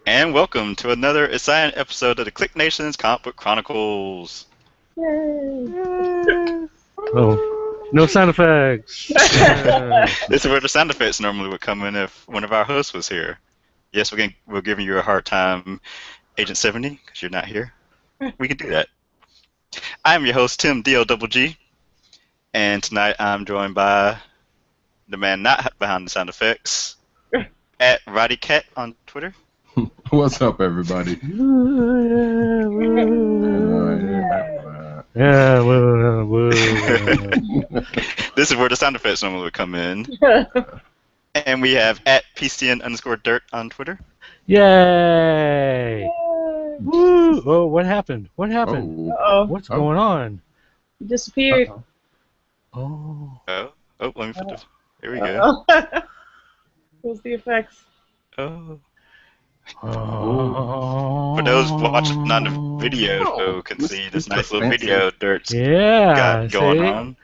And welcome to another exciting episode of the Click Nation's Comic Book Chronicles. Yay! Oh, no sound effects. Yeah. This is where the sound effects normally would come in if one of our hosts was here. Yes, we're giving you a hard time, Agent 70, because you're not here. We can do that. I'm your host, Tim D-O-double-G, and tonight I'm joined by the man not behind the sound effects, at Roddy Cat on Twitter. What's up, everybody? Yeah, whoa. This is where the sound effects normally would come in. And we have at PCN_Dirt on Twitter. Yay! Woo! Oh, what happened? What happened? Uh-oh. What's going on? You disappeared. Oh. Oh, let me put this. Here we go. What's the effects? Oh. Oh. For those watching on the video can see this nice little video Dirt's got going on.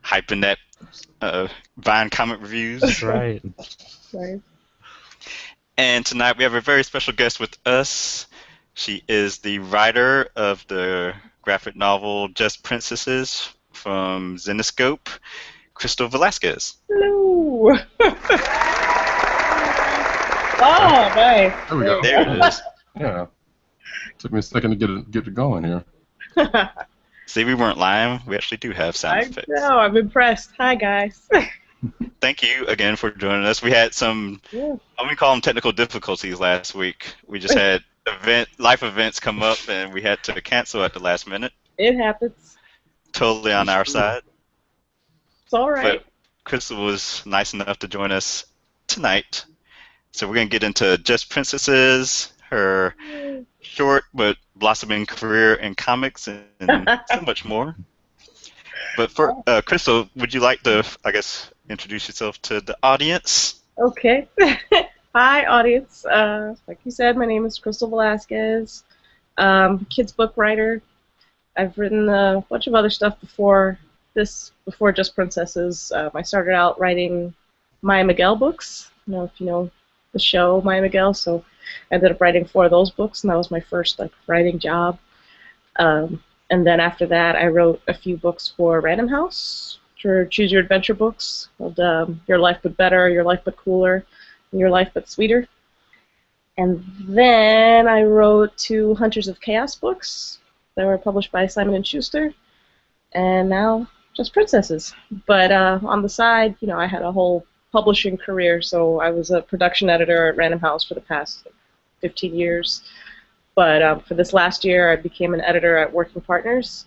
Hyping that Vine comic reviews. That's right. Sorry. And tonight we have a very special guest with us. She is the writer of the graphic novel Just Princesses from Zenescope, Crystal Velasquez. Hello! Oh, nice. There we go. There it is. Yeah. Took me a second to get it going here. See, we weren't lying. We actually do have sound I effects. know, I'm impressed. Hi, guys. Thank you again for joining us. We had some, we call them technical difficulties last week. We just had life events come up, and we had to cancel at the last minute. It happens. Totally on our side. It's all right. But Crystal was nice enough to join us tonight. So we're going to get into Just Princesses, her short but blossoming career in comics, and so much more. But for Crystal, would you like to, I guess, introduce yourself to the audience? Okay. Hi, audience. Like you said, my name is Crystal Velasquez. Kids book writer. I've written a bunch of other stuff before Just Princesses. I started out writing Maya Miguel books. I don't know if you know the show Maya Miguel, so I ended up writing 4 of those books, and that was my first writing job. And then after that, I wrote a few books for Random House, for Choose Your Adventure books, called Your Life But Better, Your Life But Cooler, and Your Life But Sweeter. And then I wrote 2 Hunters of Chaos books that were published by Simon & Schuster, and now Just Princesses. But on the side, I had a whole publishing career, so I was a production editor at Random House for the past 15 years. But for this last year, I became an editor at Working Partners,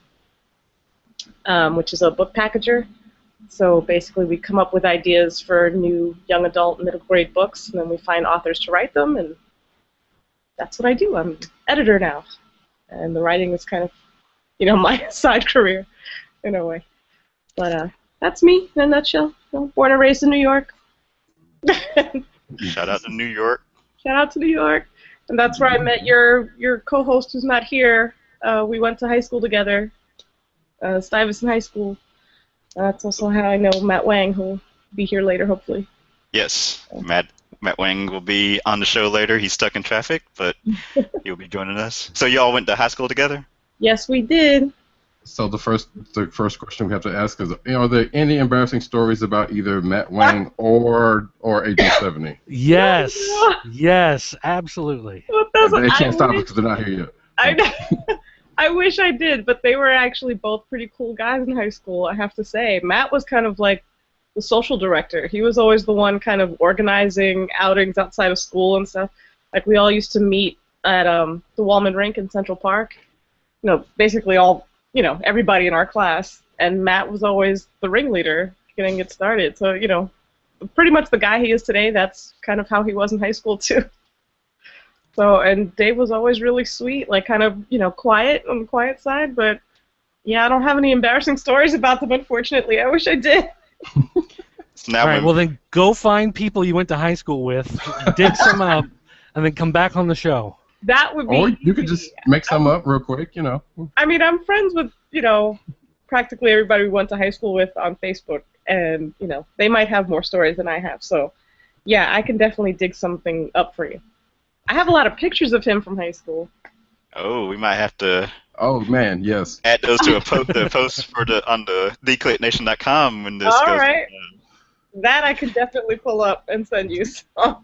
which is a book packager. So basically, we come up with ideas for new young adult, middle grade books, and then we find authors to write them, and that's what I do. I'm an editor now, and the writing is kind of, my side career in a way. But that's me in a nutshell. Born and raised in New York. Shout out to New York. Shout out to New York. And that's where I met your co-host who's not here. We went to high school together, Stuyvesant High School. That's also how I know Matt Wang, who'll be here later, hopefully. Yes, Matt Wang will be on the show later. He's stuck in traffic, but he'll be joining us. So you all went to high school together? Yes, we did. So the first question we have to ask is, are there any embarrassing stories about either Matt Wang or Agent 70? Yes. Yes, absolutely. They can't stop us because they're not here yet. I wish I did, but they were actually both pretty cool guys in high school, I have to say. Matt was kind of like the social director. He was always the one kind of organizing outings outside of school and stuff. Like, we all used to meet at the Wallman Rink in Central Park. Basically all, everybody in our class. And Matt was always the ringleader getting it started. So, pretty much the guy he is today, that's kind of how he was in high school, too. So, and Dave was always really sweet, kind of, quiet on the quiet side, but yeah, I don't have any embarrassing stories about them, unfortunately. I wish I did. All right, well then go find people you went to high school with, dig some up, and then come back on the show. That would be Or you could just make some up real quick, I mean, I'm friends with, practically everybody we went to high school with on Facebook, and, they might have more stories than I have, so Yeah, I can definitely dig something up for you. I have a lot of pictures of him from high school. Oh, we might have to Oh man, yes. add those to the post for on the theclicknation.com when this All goes. right. That I could definitely pull up and send you. So.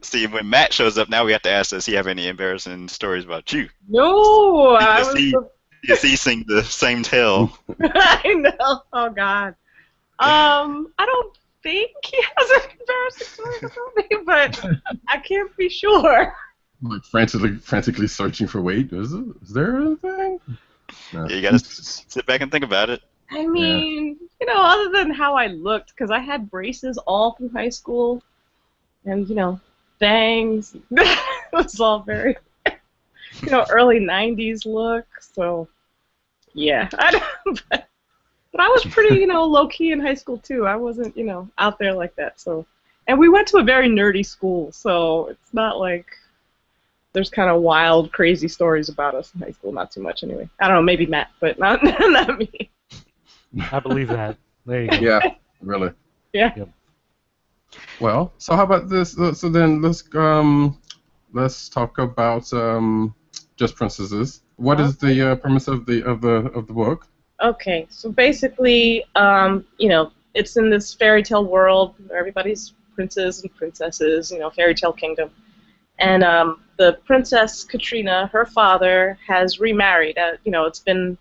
See, when Matt shows up, now we have to ask, does he have any embarrassing stories about you? No, I was. Is he sing the same tale? I know. Oh God. I don't think he has an embarrassing story about me, but I can't be sure. Like frantically searching for is there anything? No. Yeah, you gotta sit back and think about it. I mean, other than how I looked, because I had braces all through high school, and bangs. It was all very, early '90s look. So, yeah. But I was pretty, low key in high school too. I wasn't, out there like that. So, and we went to a very nerdy school, so it's not like there's kind of wild, crazy stories about us in high school. Not too much, anyway. I don't know, maybe Matt, but not me. I believe that. There you go. Yeah, really. Yeah. Yep. Well, so how about this? So then let's talk about Just Princesses. What is the premise of the book? Okay, so basically, it's in this fairy tale world where everybody's princes and princesses, fairy tale kingdom. And the princess Katrina, her father, has remarried. It's been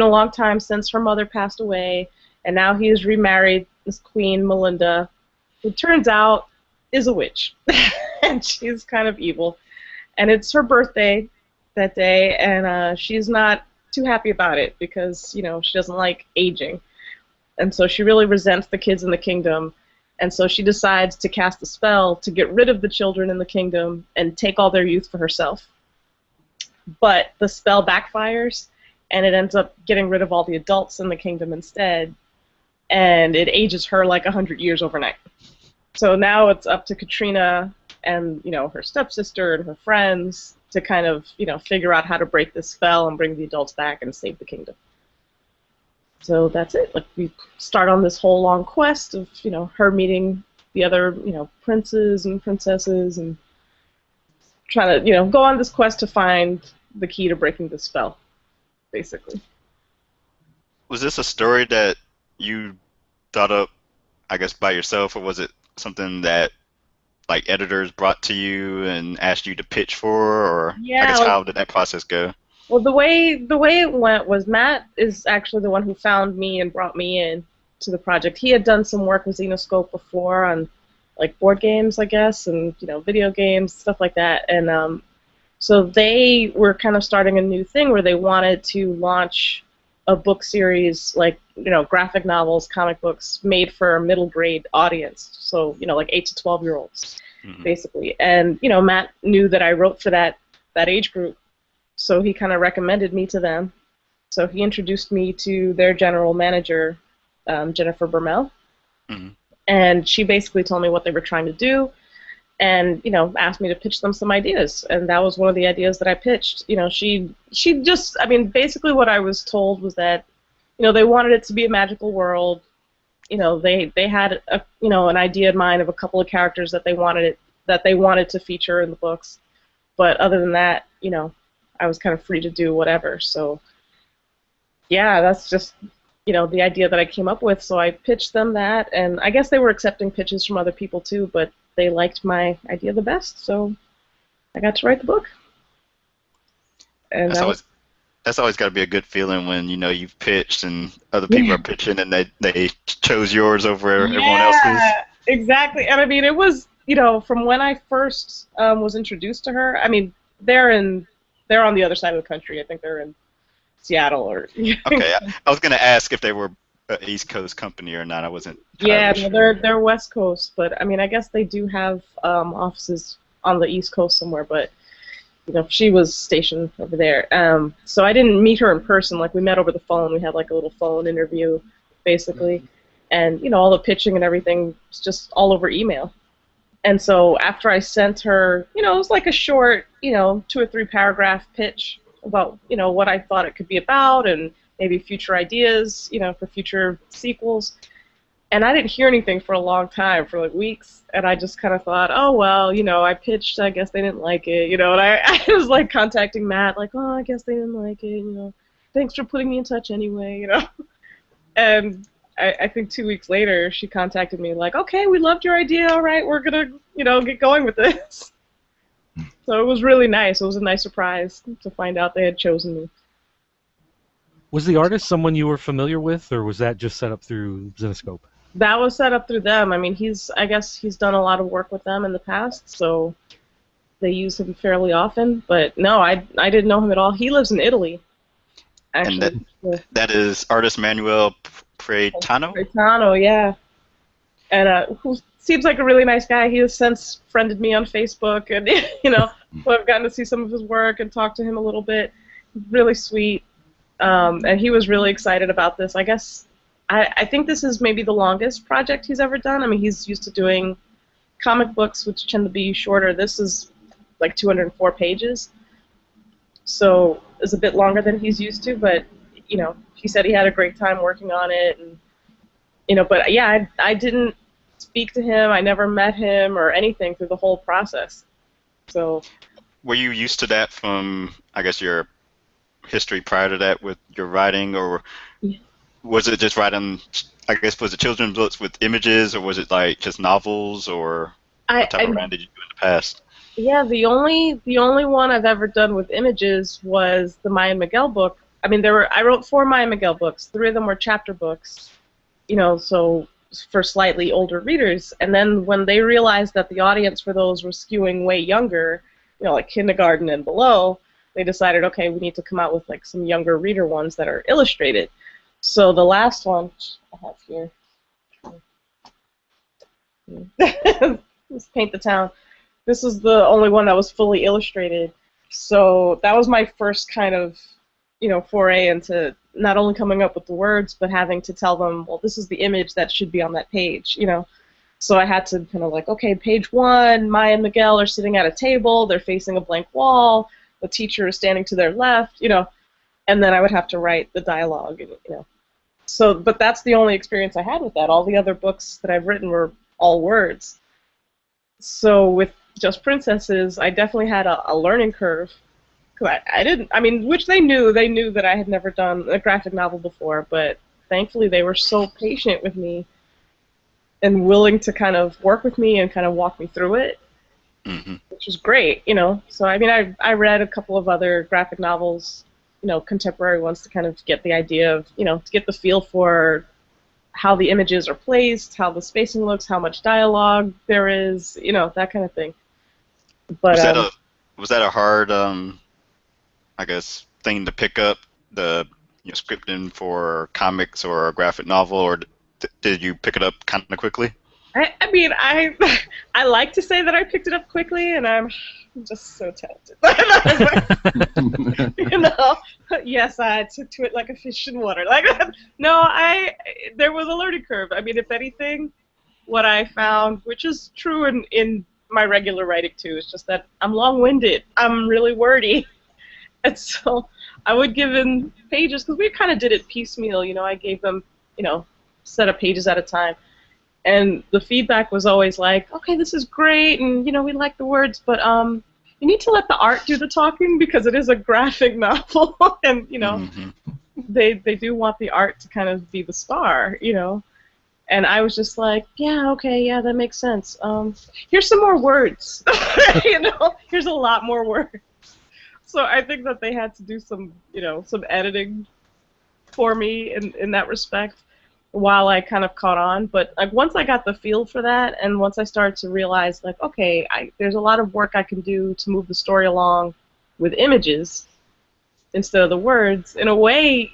a long time since her mother passed away, and now he has remarried this queen, Melinda, who turns out is a witch, and she's kind of evil. And it's her birthday that day, and she's not too happy about it because, she doesn't like aging. And so she really resents the kids in the kingdom. And so she decides to cast a spell to get rid of the children in the kingdom and take all their youth for herself. But the spell backfires, and it ends up getting rid of all the adults in the kingdom instead. And it ages her like 100 years overnight. So now it's up to Katrina and, her stepsister and her friends to kind of, figure out how to break this spell and bring the adults back and save the kingdom. So that's it. Like, we start on this whole long quest of, her meeting the other, princes and princesses and trying to, go on this quest to find the key to breaking the spell, basically. Was this a story that you thought up, I guess, by yourself, or was it something that, like, editors brought to you and asked you to pitch for, or I guess how did that process go? Well, the way it went was Matt is actually the one who found me and brought me in to the project. He had done some work with Xenoscope before on, like, board games, I guess, and video games, stuff like that. And so they were kind of starting a new thing where they wanted to launch a book series, like, graphic novels, comic books made for a middle grade audience. So, like 8 to 12-year-olds, basically. And Matt knew that I wrote for that age group. So he kind of recommended me to them. So he introduced me to their general manager, Jennifer Bermel. Mm-hmm. And she basically told me what they were trying to do and, asked me to pitch them some ideas. And that was one of the ideas that I pitched. She just, basically what I was told was that, they wanted it to be a magical world. They had an idea in mind of a couple of characters that they wanted to feature in the books. But other than that, I was kind of free to do whatever. So, yeah, that's just, the idea that I came up with. So I pitched them that, and I guess they were accepting pitches from other people too, but they liked my idea the best, so I got to write the book. And that's always got to be a good feeling when, you've pitched and other people are pitching and they chose yours over everyone else's. Yeah, exactly. And it was, from when I first was introduced to her, they're on the other side of the country. I think they're in Seattle or. Okay, I was gonna ask if they were an East Coast company or not. I wasn't. Yeah, sure. they're West Coast, but I guess they do have offices on the East Coast somewhere. But she was stationed over there. So I didn't meet her in person. Like, we met over the phone. We had like a little phone interview, basically, and all the pitching and everything was just all over email. And so after I sent her, it was like a short, 2 or 3 paragraph pitch about, what I thought it could be about and maybe future ideas, for future sequels. And I didn't hear anything for a long time, for like weeks, and I just kind of thought, oh well, I pitched, I guess they didn't like it, and I was like contacting Matt, like, oh, I guess they didn't like it, thanks for putting me in touch anyway. And I think 2 weeks later, she contacted me like, okay, we loved your idea, all right, we're gonna, get going with this. So it was really nice. It was a nice surprise to find out they had chosen me. Was the artist someone you were familiar with, or was that just set up through Zenescope? That was set up through them. I mean, I guess he's done a lot of work with them in the past, so they use him fairly often. But no, I didn't know him at all. He lives in Italy, actually. And that is artist Manuel Pretano? Pretano, yeah. And who seems like a really nice guy. He has since friended me on Facebook, and so I've gotten to see some of his work and talk to him a little bit. Really sweet. And he was really excited about this. I guess I think this is maybe the longest project he's ever done. I mean, he's used to doing comic books, which tend to be shorter. This is like 204 pages, so it's a bit longer than he's used to. But he said he had a great time working on it, and but yeah, I didn't speak to him. I never met him or anything through the whole process. So. Were you used to that from, I guess, your history prior to that with your writing, or was it just writing, I guess, was it children's books with images, or was it like just novels, or what type of writing did you do in the past? Yeah, the only one I've ever done with images was the Maya Miguel book. I mean, I wrote 4 Maya Miguel books. 3 of them were chapter books, so for slightly older readers. And then when they realized that the audience for those was skewing way younger, like kindergarten and below, they decided, okay, we need to come out with like some younger reader ones that are illustrated. So the last one I have here, let's paint the town. This is the only one that was fully illustrated. So that was my first kind of, foray into not only coming up with the words, but having to tell them, well, this is the image that should be on that page, So I had to kind of like, okay, page 1, Maya and Miguel are sitting at a table, they're facing a blank wall, the teacher is standing to their left, and then I would have to write the dialogue, So, but that's the only experience I had with that. All the other books that I've written were all words. So with Just Princesses, I definitely had a learning curve, because I didn't, I mean, which they knew that I had never done a graphic novel before, but thankfully they were so patient with me and willing to kind of work with me and kind of walk me through it. Which was great, So, I mean, I read a couple of other graphic novels, contemporary ones, to kind of get the idea of, to get the feel for how the images are placed, how the spacing looks, how much dialogue there is, that kind of thing. But was that a hard, I guess, thing to pick up, the scripting for comics or a graphic novel, or did you pick it up kind of quickly? I mean, I like to say that I picked it up quickly, and I'm just so talented. Yes, I took to it like a fish in water. Like, no, there was a learning curve. I mean, if anything, what I found, which is true in my regular writing too, is just that I'm long-winded. I'm really wordy, and so I would give in pages, because we kind of did it piecemeal. I gave them, set of pages at a time. And the feedback was always like, okay, this is great, and we like the words, but you need to let the art do the talking, because it is a graphic novel, and they do want the art to kind of be the star, And I was just like, yeah, okay, yeah, that makes sense. Here's some more words, here's a lot more words. So I think that they had to do some, some editing for me in that respect, while I kind of caught on. But like, once I got the feel for that, and once I started to realize, like, okay, there's a lot of work I can do to move the story along with images instead of the words, in a way,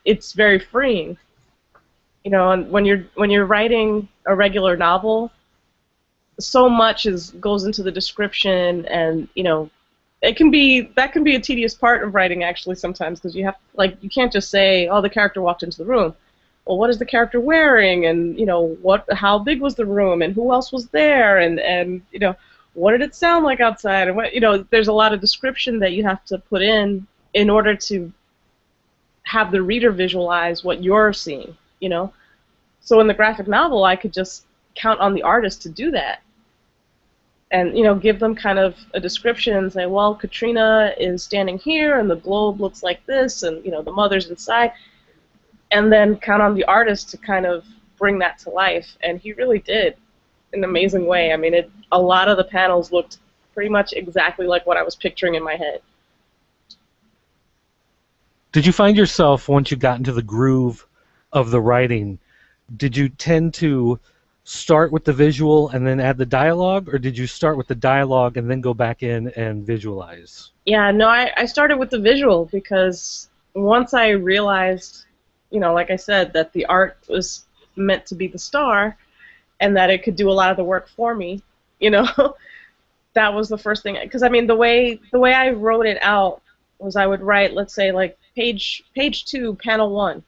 it's very freeing. And when you're writing a regular novel, so much goes into the description, and that can be a tedious part of writing, actually, sometimes, because you can't just say, oh, the character walked into the room. Well, what is the character wearing, and how big was the room, and who else was there, and what did it sound like outside, and what there's a lot of description that you have to put in order to have the reader visualize what you're seeing, So in the graphic novel, I could just count on the artist to do that. And, give them kind of a description and say, well, Katrina is standing here, and the globe looks like this, and, the mother's inside. And then count on the artist to kind of bring that to life. And he really did in an amazing way. I mean, a lot of the panels looked pretty much exactly like what I was picturing in my head. Did you find yourself, once you got into the groove of the writing, did you tend to start with the visual and then add the dialogue, or did you start with the dialogue and then go back in and visualize? Yeah, no, I started with the visual because once I realized, like I said, that the art was meant to be the star and that it could do a lot of the work for me, that was the first thing. Because, I mean, the way I wrote it out was I would write, let's say, like page 2, panel 1,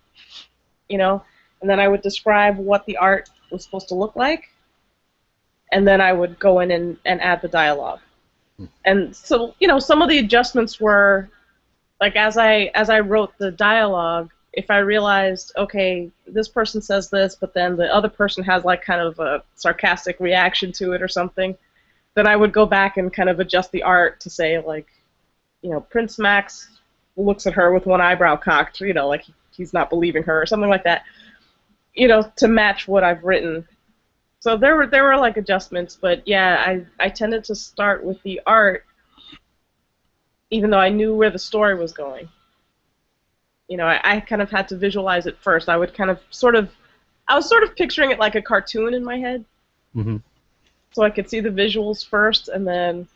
and then I would describe what the art was supposed to look like, and then I would go in and add the dialogue. And so, some of the adjustments were, like, as I wrote the dialogue, if I realized, okay, this person says this, but then the other person has, like, kind of a sarcastic reaction to it or something, then I would go back and kind of adjust the art to say, like, Prince Max looks at her with one eyebrow cocked, like he's not believing her or something like that, to match what I've written. So there were like adjustments, but yeah, I tended to start with the art, even though I knew where the story was going. I kind of had to visualize it first. I would kind of I was sort of picturing it like a cartoon in my head. Mm-hmm. So I could see the visuals first and then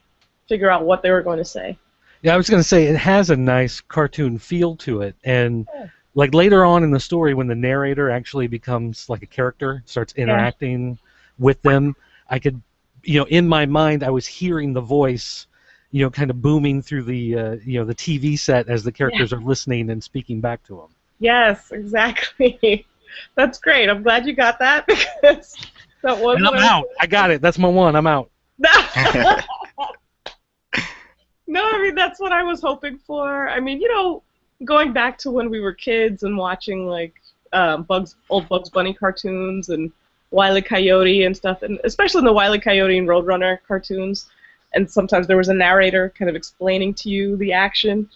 figure out what they were going to say. Yeah, I was going to say, it has a nice cartoon feel to it, and like later on in the story when the narrator actually becomes like a character, starts interacting with them, I could, in my mind I was hearing the voice, kind of booming through the, the TV set as the characters are listening and speaking back to them. Yes, exactly. That's great. I'm glad you got that, because that was. And I'm out. I got it. That's my one. I'm out. No, I mean, that's what I was hoping for. I mean, going back to when we were kids and watching, like, old Bugs Bunny cartoons and Wile E. Coyote and stuff, and especially in the Wile E. Coyote and Roadrunner cartoons, and sometimes there was a narrator kind of explaining to you the action,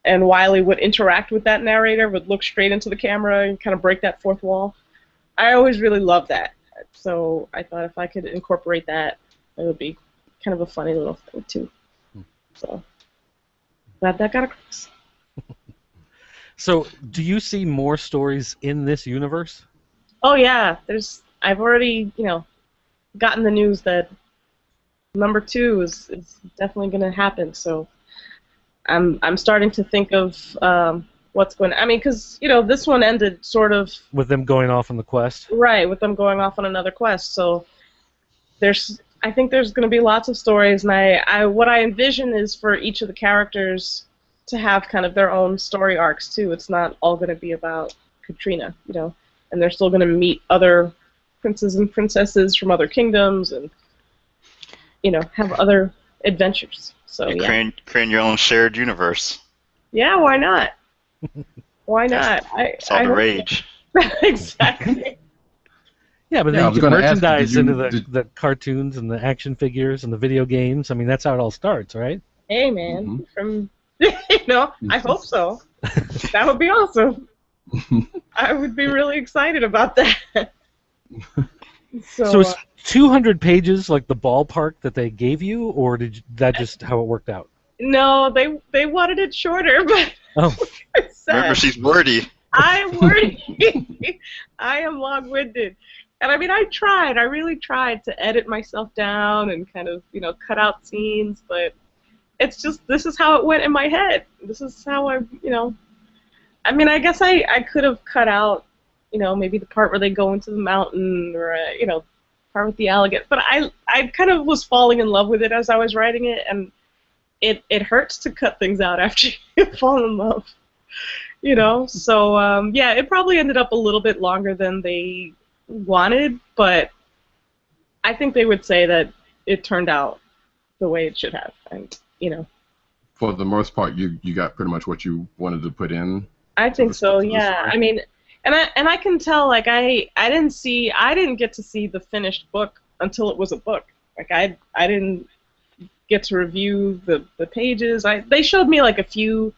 and Wile E. would interact with that narrator, would look straight into the camera and kind of break that fourth wall. I always really loved that. So I thought if I could incorporate that, it would be kind of a funny little thing, too. So, glad that got across. So, do you see more stories in this universe? Oh yeah, I've already, gotten the news that number 2 is definitely going to happen. So, I'm starting to think of what's going. I mean, because this one ended sort of with them going off on the quest. Right, with them going off on another quest. So, I think there's going to be lots of stories, and what I envision is for each of the characters to have kind of their own story arcs too. It's not all going to be about Katrina, and they're still going to meet other princes and princesses from other kingdoms, and have other adventures. So create your own shared universe. Yeah, why not? Why not? It's all the rage. Exactly. Yeah, but then you get merchandise into the cartoons and the action figures and the video games. I mean, that's how it all starts, right? Hey, man. From I hope so. That would be awesome. I would be really excited about that. So it's 200 pages, like the ballpark that they gave you, or that just how it worked out? No, they wanted it shorter, but remember, she's wordy. I am wordy. I am long-winded. And I mean, I really tried to edit myself down and kind of, cut out scenes, but it's just, this is how it went in my head. This is how I I mean, I guess I could have cut out, maybe the part where they go into the mountain, or, part with the alligator, but I kind of was falling in love with it as I was writing it, and it hurts to cut things out after you fall in love, so, yeah, it probably ended up a little bit longer than they wanted, but I think they would say that it turned out the way it should have, and for the most part, you got pretty much what you wanted to put in. I think so, yeah. I mean, And I can tell, like, I didn't get to see the finished book until it was a book. Like, I didn't get to review the pages. They showed me like a few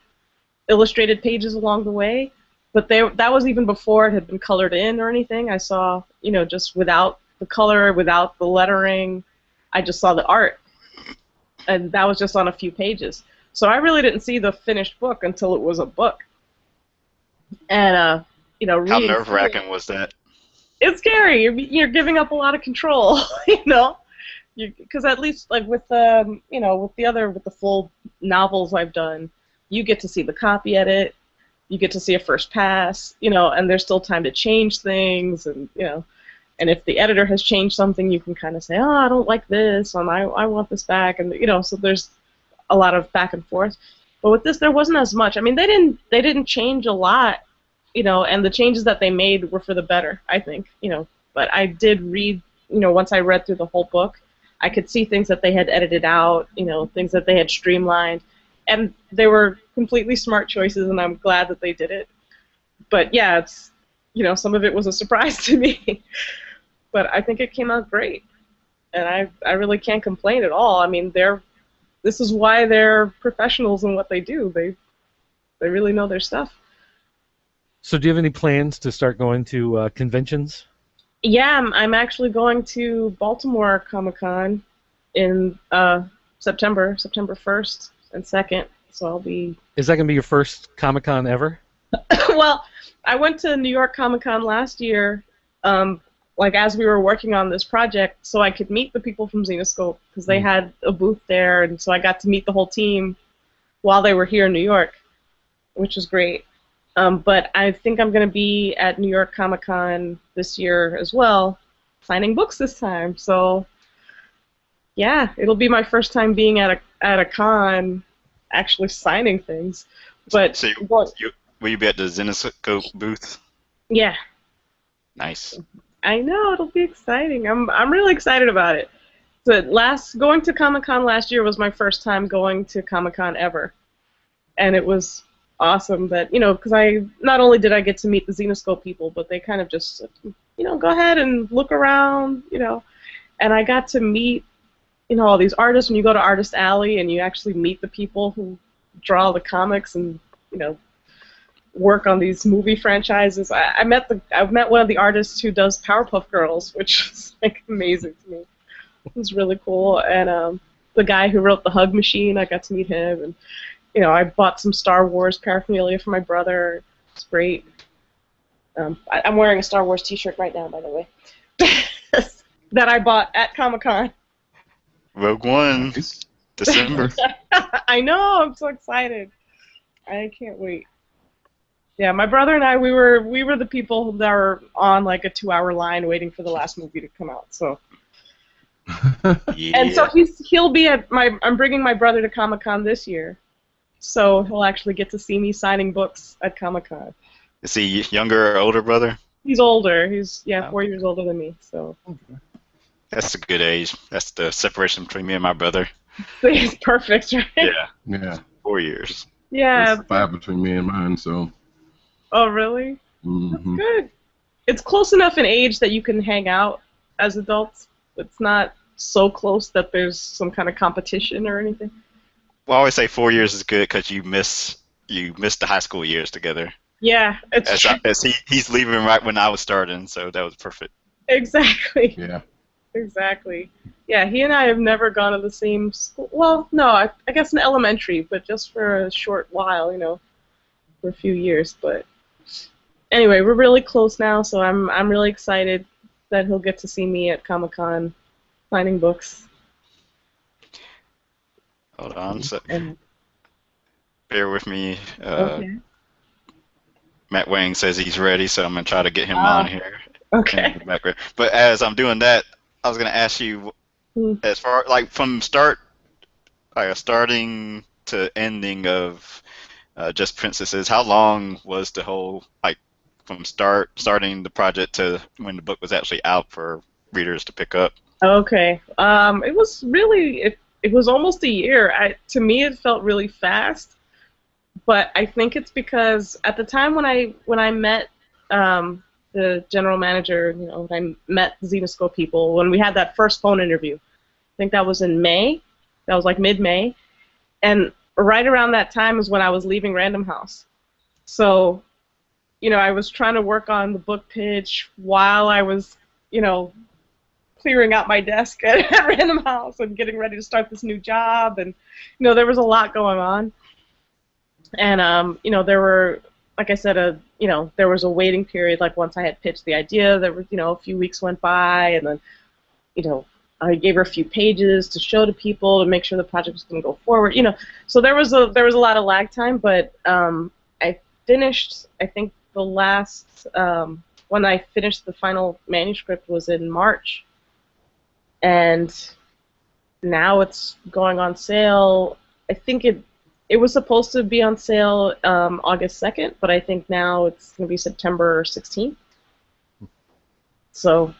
illustrated pages along the way, but that was even before it had been colored in or anything. I saw, just without the color, without the lettering, I just saw the art, and that was just on a few pages. So I really didn't see the finished book until it was a book. And How reading nerve-wracking was that? it's scary. You're giving up a lot of control, because at least like with with the full novels I've done, you get to see the copy edit, you get to see a first pass, and there's still time to change things, and if the editor has changed something, you can kind of say, oh, I don't like this, and I want this back, and so there's a lot of back and forth. But with this, there wasn't as much. I mean, they didn't change a lot, and the changes that they made were for the better, I think, But I did read, once I read through the whole book, I could see things that they had edited out, things that they had streamlined, and they were completely smart choices, and I'm glad that they did it. But yeah, it's, some of it was a surprise to me, but I think it came out great, and I really can't complain at all. I mean, this is why they're professionals in what they do. They really know their stuff. So do you have any plans to start going to conventions? Yeah, I'm actually going to Baltimore Comic-Con in September 1st and 2nd, so I'll be... Is that going to be your first Comic-Con ever? Well, I went to New York Comic-Con last year, as we were working on this project, so I could meet the people from Xenoscope, because they had a booth there, and so I got to meet the whole team while they were here in New York, which was great. But I think I'm going to be at New York Comic-Con this year as well, signing books this time. So, yeah, it'll be my first time being at a con, actually signing things. But So will you be at the Zenoscope booth? Yeah. Nice. I know, it'll be exciting. I'm really excited about it. But going to Comic-Con last year was my first time going to Comic-Con ever, and it was awesome that, because not only did I get to meet the Xenoscope people, but they kind of just said, go ahead and look around, and I got to meet, all these artists. When you go to Artist Alley and you actually meet the people who draw the comics and, work on these movie franchises. I met one of the artists who does Powerpuff Girls, which is like amazing to me. It was really cool, and the guy who wrote The Hug Machine, I got to meet him, and I bought some Star Wars paraphernalia for my brother. It's great. I'm wearing a Star Wars T-shirt right now, by the way, that I bought at Comic-Con. Rogue One, December. I know. I'm so excited. I can't wait. Yeah, my brother and I, we were the people that were on like a 2-hour line waiting for the last movie to come out. So. Yeah. And so he'll be I'm bringing my brother to Comic-Con this year. So he'll actually get to see me signing books at Comic-Con. Is he younger or older brother? He's older. He's 4 years older than me. So that's a good age. That's the separation between me and my brother. It's perfect, right? Yeah. Yeah. 4 years. Yeah. There's 5 between me and mine, so. Oh, really? Mm-hmm. That's good. It's close enough in age that you can hang out as adults. It's not so close that there's some kind of competition or anything. Well, I always say 4 years is good because you miss the high school years together. Yeah, it's true. As he's leaving right when I was starting, so that was perfect. Exactly. Yeah. Exactly. Yeah, he and I have never gone to the same school. Well, no, I guess in elementary, but just for a short while, for a few years. But anyway, we're really close now, so I'm really excited that he'll get to see me at Comic-Con signing books. Hold on, so bear with me. Okay. Matt Wang says he's ready, so I'm gonna try to get him on here. Okay. In the background. But as I'm doing that, I was gonna ask you, as far from starting to ending of Just Princesses, how long was the whole from starting the project to when the book was actually out for readers to pick up? Okay. It was really it was almost a year. To me, it felt really fast, but I think it's because at the time when I met the general manager, I met the Xenoscope people when we had that first phone interview. I think that was in May. That was like mid-May. And right around that time is when I was leaving Random House. So, I was trying to work on the book pitch while I was, clearing out my desk at Random House and getting ready to start this new job. And, there was a lot going on. And, there were, like I said, there was a waiting period. Like once I had pitched the idea, there were, a few weeks went by, and then, I gave her a few pages to show to people to make sure the project was going to go forward. So there was a lot of lag time, but I finished. I think the last when I finished the final manuscript was in March, and now it's going on sale. I think it was supposed to be on sale August 2nd, but I think now it's going to be September 16th. So.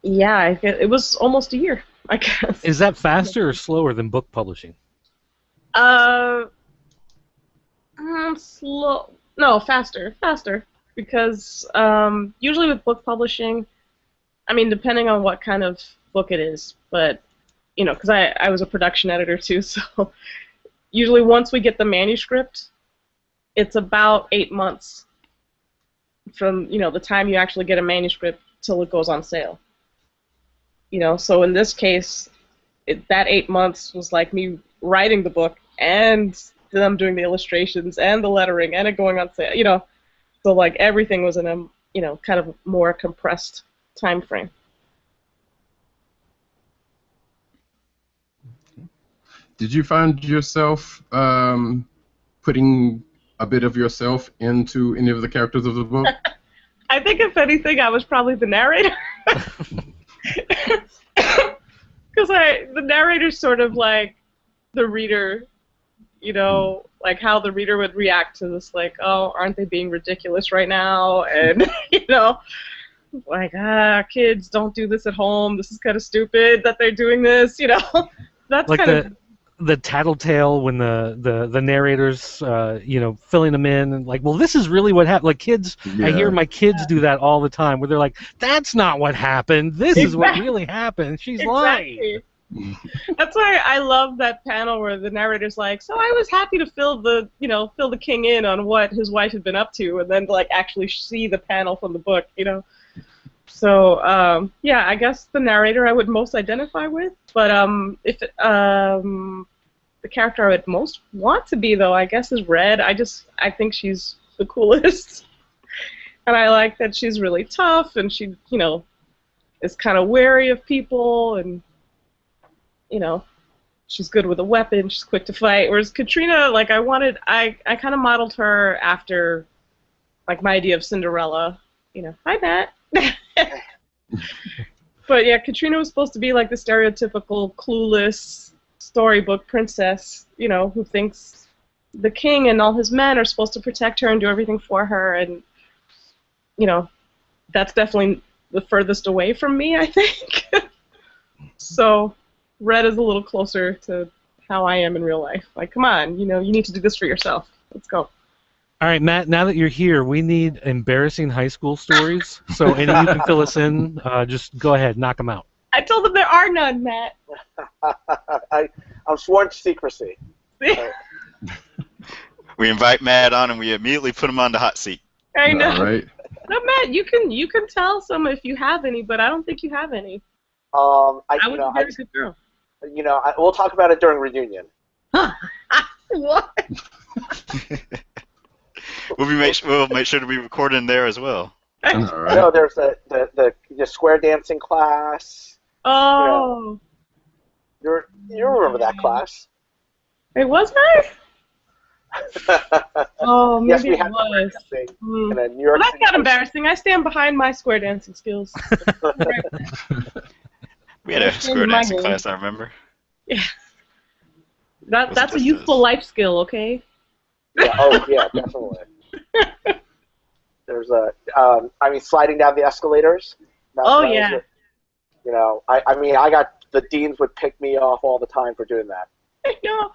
Yeah, it was almost a year, I guess. Is that faster or slower than book publishing? Slow. No, faster. Because usually with book publishing, I mean, depending on what kind of book it is, but, because I was a production editor too, so usually once we get the manuscript, it's about 8 months from, the time you actually get a manuscript till it goes on sale. So in this case, that 8 months was like me writing the book and them doing the illustrations and the lettering and it going on sale, so like everything was in a, kind of more compressed time frame. Did you find yourself putting a bit of yourself into any of the characters of the book? I think if anything, I was probably the narrator. Because the narrator's sort of like the reader, like how the reader would react to this, like, oh, aren't they being ridiculous right now? And, like, kids, don't do this at home. This is kind of stupid that they're doing this, That's like kind of... the tattletale when the narrator's filling them in and like, well, this is really what happened. Like kids, yeah. I hear my kids do that all the time where they're like, that's not what happened. This is what really happened. She's lying. That's why I love that panel where the narrator's like, so I was happy to fill the king in on what his wife had been up to, and then like actually see the panel from the book, So yeah, I guess the narrator I would most identify with, but if the character I would most want to be, though, I guess is Red. I think she's the coolest, and I like that she's really tough, and she is kind of wary of people, and she's good with a weapon. She's quick to fight. Whereas Katrina, like I kind of modeled her after like my idea of Cinderella. Hi Matt. But yeah, Katrina was supposed to be like the stereotypical clueless storybook princess, who thinks the king and all his men are supposed to protect her and do everything for her, and that's definitely the furthest away from me, I think. So Red is a little closer to how I am in real life. Like, come on, you need to do this for yourself. Let's go. All right, Matt, now that you're here, we need embarrassing high school stories. So any you can fill us in, just go ahead, knock them out. I told them there are none, Matt. I'm sworn to secrecy. We invite Matt on and we immediately put him on the hot seat. I know. All right. No, Matt, you can tell some if you have any, but I don't think you have any. I was a very good girl. We'll talk about it during reunion. What? We'll make sure to be recording there as well. All right. No, there's the square dancing class. Oh. You remember that class? It was nice. Oh, maybe yes, we it had was. In a New York Well, that's City not embarrassing. I stand behind my square dancing skills. We had a square dancing class, I remember. Yeah. That's a useful life skill, okay? Yeah, oh, yeah, definitely. There's sliding down the escalators. Yeah. I got the deans would pick me off all the time for doing that. I know.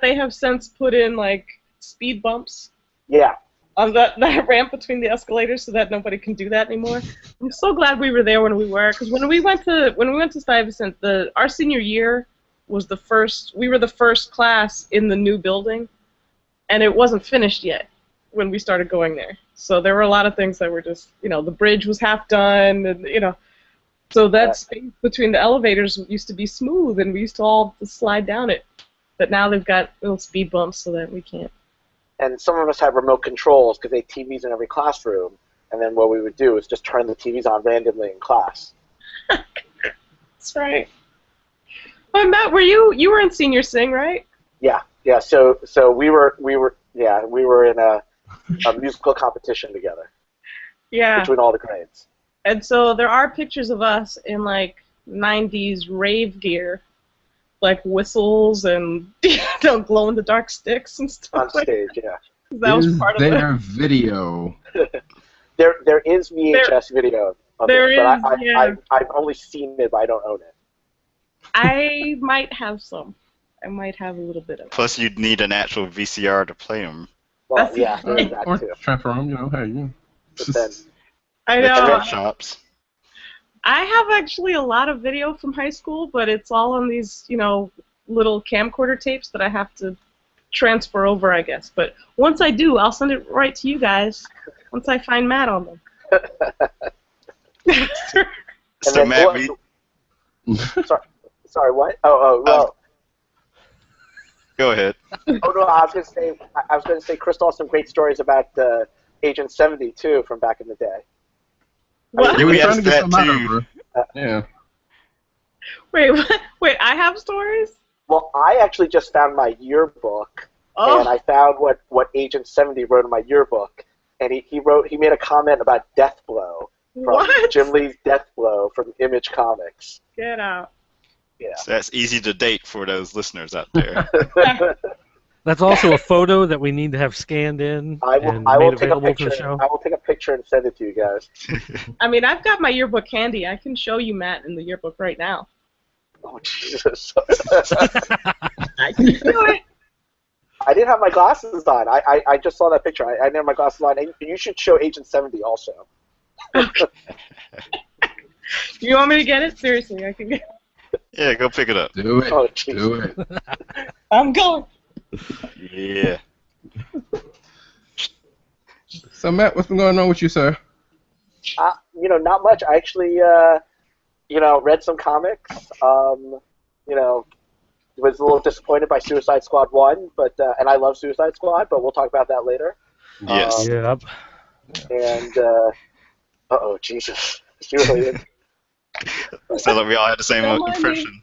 They have since put in like speed bumps. Yeah. on that ramp between the escalators so that nobody can do that anymore. I'm so glad we were there when we were, because when we went to Stuyvesant, our senior year was we were the first class in the new building, and it wasn't finished yet when we started going there. So there were a lot of things that were just, the bridge was half done, and so that space between the elevators used to be smooth, and we used to all just slide down it. But now they've got little speed bumps so that we can't. And some of us had remote controls because they had TVs in every classroom. And then what we would do is just turn the TVs on randomly in class. That's right. Oh, Matt, you were in senior sing, right? Yeah. So we were in a musical competition together. Yeah. Between all the grades. And so there are pictures of us in like 90s rave gear, like whistles and glow in the dark sticks and stuff. On stage, yeah. That was part of it. There video? There is VHS video of it, but yeah. I've only seen it, but I don't own it. I might have some. I might have a little bit of it. Plus, you'd need an actual VCR to play them. Well, yeah, there's that Or too. transfer them, hey. But then, I know. Shops. I have actually a lot of video from high school, but it's all on these, little camcorder tapes that I have to transfer over, I guess. But once I do, I'll send it right to you guys once I find Matt on them. So, Matt, sorry, what? Oh, well. Go ahead. Oh no, I was gonna say, Crystal has some great stories about Agent 70 too from back in the day. What? We trying asked to get some that out too. of her. Yeah. Wait, what? Wait, I have stories? Well, I actually just found my yearbook, and I found what Agent 70 wrote in my yearbook, and he made a comment about Death Blow from Jim Lee's Death Blow from Image Comics. Get out. Yeah. So that's easy to date for those listeners out there. That's also a photo that we need to have scanned in I and will made take a available to picture. the show. I will take a picture and send it to you guys. I mean, I've got my yearbook handy. I can show you Matt in the yearbook right now. Oh Jesus! I can do it. I didn't have my glasses on. I just saw that picture. I didn't have my glasses on. And you should show Agent 70 also. You want me to get it? Seriously, I can get it. Yeah, go pick it up. Do it. Oh, Do it. I'm going. Yeah. So, Matt, what's been going on with you, sir? Not much. I actually, read some comics. Was a little disappointed by Suicide Squad 1, but and I love Suicide Squad, but we'll talk about that later. Yes. Yep. And Jesus, she really is. Sounds like we all had the same impression.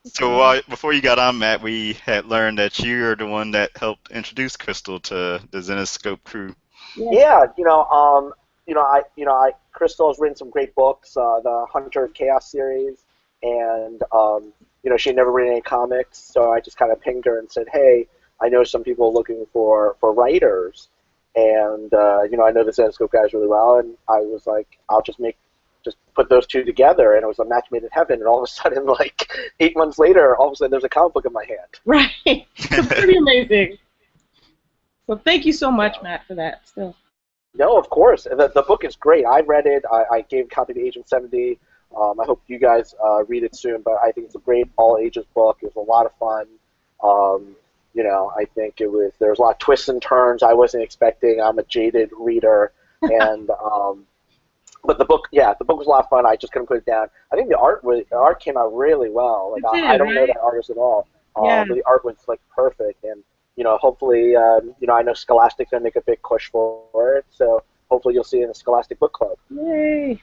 So before you got on, Matt, we had learned that you're the one that helped introduce Crystal to the Zenescope crew. Yeah, Crystal has written some great books, the Hunter of Chaos series, and she had never written any comics, so I just kind of pinged her and said, hey, I know some people looking for writers, and I know the Zenescope guys really well, and I was like, I'll just put those two together, and it was a match made in heaven, and all of a sudden, like 8 months later, all of a sudden there's a comic book in my hand. Right. It's pretty amazing. So thank you so much, Matt, for that. Still. No, of course. The book is great. I read it. I gave a copy to Agent 70. I hope you guys read it soon, but I think it's a great all-ages book. It was a lot of fun. I think there's a lot of twists and turns I wasn't expecting. I'm a jaded reader, and but the book was a lot of fun. I just couldn't put it down. I think the art came out really well. Like I don't know that artist at all, but the art was like perfect. And hopefully, I know Scholastic's gonna make a big push for it. So hopefully, you'll see it in the Scholastic Book Club. Yay!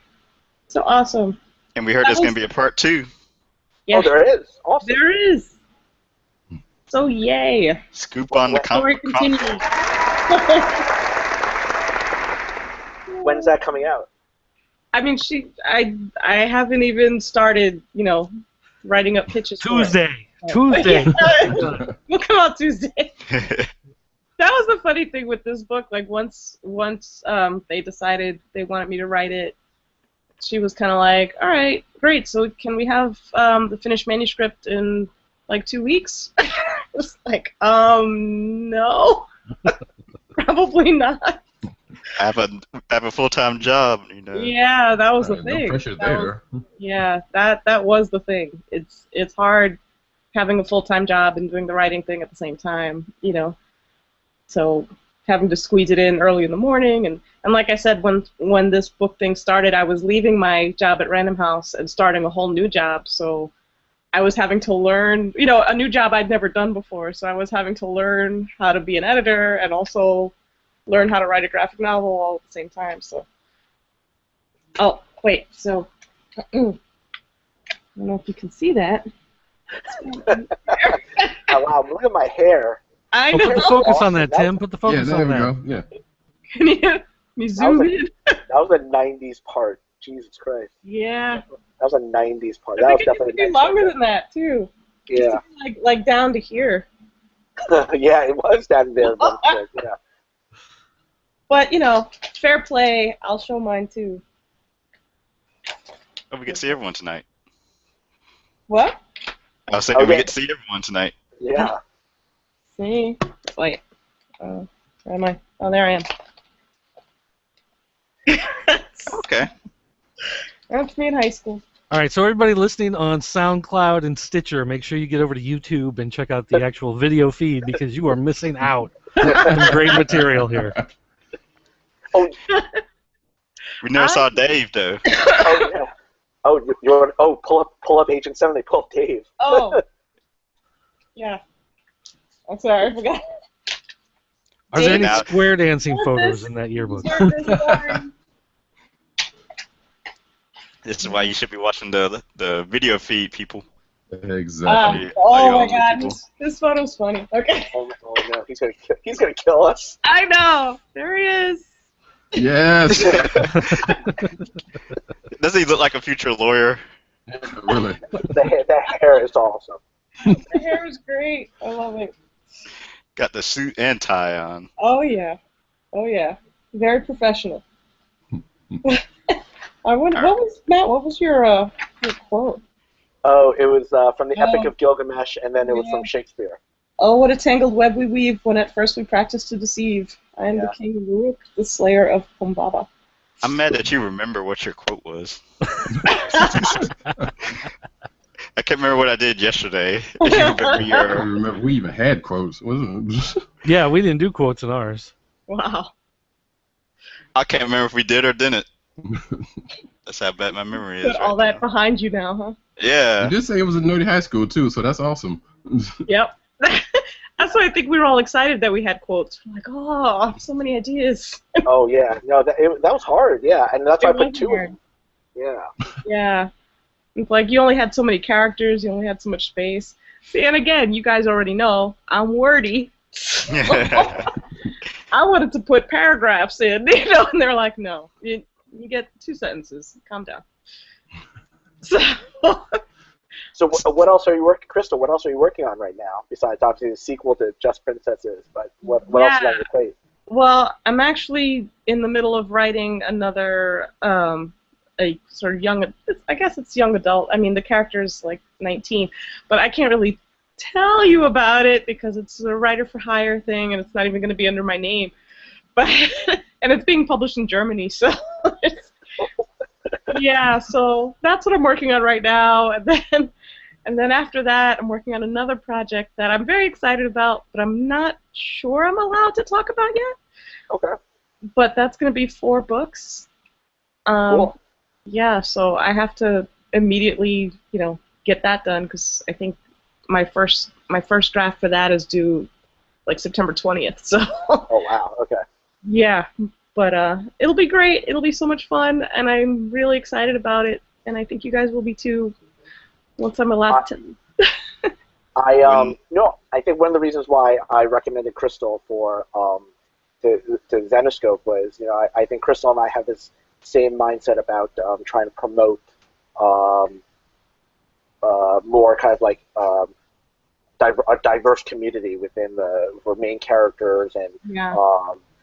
So awesome. And we heard there's gonna be a part 2. Yeah. Oh, there is. Awesome. There is. So yay! Scoop on the story continues. When's that coming out? I mean, I haven't even started, writing up pitches. Tuesday. We'll come out Tuesday. That was the funny thing with this book. Like once they decided they wanted me to write it, she was kind of like, "All right, great. So can we have the finished manuscript in like 2 weeks?" I was like, no. Probably not. Have a full-time job, you know. Yeah, that was the No thing. pressure That was- there. yeah, that was the thing. It's hard having a full-time job and doing the writing thing at the same time, you know. So having to squeeze it in early in the morning, and like I said, when this book thing started, I was leaving my job at Random House and starting a whole new job. So I was having to learn, you know, a new job I'd never done before. So I was having to learn how to be an editor and also learn how to write a graphic novel all at the same time. So, oh wait, so I don't know if you can see that. Oh, wow, look at my hair. I Oh, put the know. focus on Awesome. that, Tim. Put the Yeah, focus there on we that. go. Yeah. Can you zoom in? That was a 90s part. Jesus Christ. Yeah. That was a 90s part. I That was think it definitely used to be a 90s longer part. than that too. Yeah. Like down to here. Yeah, it was down there. But, yeah. But you know, fair play. I'll show mine too. Oh, we get to see everyone tonight. What? I was saying Oh, we yeah. get to see everyone tonight. Yeah. See? Wait. Where am I? Oh, there I am. Okay. That's me in high school. All right, so everybody listening on SoundCloud and Stitcher, make sure you get over to YouTube and check out the actual video feed because you are missing out on some great material here. Oh, We never saw Dave though. oh yeah. Oh, pull up Agent 70. Pull up Dave. Oh. Yeah. I'm sorry, I forgot. Are there any Now- square dancing What photos is- in that yearbook? This is why you should be watching the video feed, people. Exactly. Oh my Audio god, people. this photo's funny. Okay. Oh no, he's gonna kill us. I know. There he is. Yes. Doesn't he look like a future lawyer? Really. The hair is awesome. The hair is great. I love it. Got the suit and tie on. Oh yeah. Oh yeah. Very professional. I wonder, what was your quote? Oh, it was from the Epic Oh. of Gilgamesh, and then it was Yeah. from Shakespeare. Oh, what a tangled web we weave when at first we practice to deceive. I am the Yeah. king of Uruk, the slayer of Humbaba. I'm mad that you remember what your quote was. I can't remember what I did yesterday. If you remember I your remember we even had quotes, wasn't it? Yeah, we didn't do quotes in ours. Wow. I can't remember if we did or didn't. That's how bad my memory is. Put all right that behind you now, huh? now. Yeah. You did say it was a nerdy high school too, so that's awesome. Yep. That's why I think we were all excited that we had quotes. We're like, oh, so many ideas. Oh yeah, no, that was hard. Yeah, and that's why I It put was two. hard. Yeah. Yeah. It's like you only had so many characters, you only had so much space. See, and again, you guys already know, I'm wordy. I wanted to put paragraphs in, you know, and they're like, no, you get 2 sentences. Calm down. So, So what else are you working, Crystal? What else are you working on right now besides obviously the sequel to Just Princesses? But what else is on your plate? well, I'm actually in the middle of writing another, a sort of young, I guess it's young adult. I mean, the character's like 19, but I can't really tell you about it because it's a writer for hire thing, and it's not even going to be under my name. But and it's being published in Germany, so yeah. So that's what I'm working on right now, and then after that, I'm working on another project that I'm very excited about, but I'm not sure I'm allowed to talk about yet. Okay. But that's going to be 4 books. Cool. Yeah, so I have to immediately, you know, get that done because I think my first draft for that is due like September 20th. So Oh wow. Okay. yeah, but it'll be great. It'll be so much fun, and I'm really excited about it. And I think you guys will be too once I'm allowed to. I think one of the reasons why I recommended Crystal for to Zenoscope was, you know, I think Crystal and I have this same mindset about trying to promote more kind of like a diverse community within for main characters and Yeah.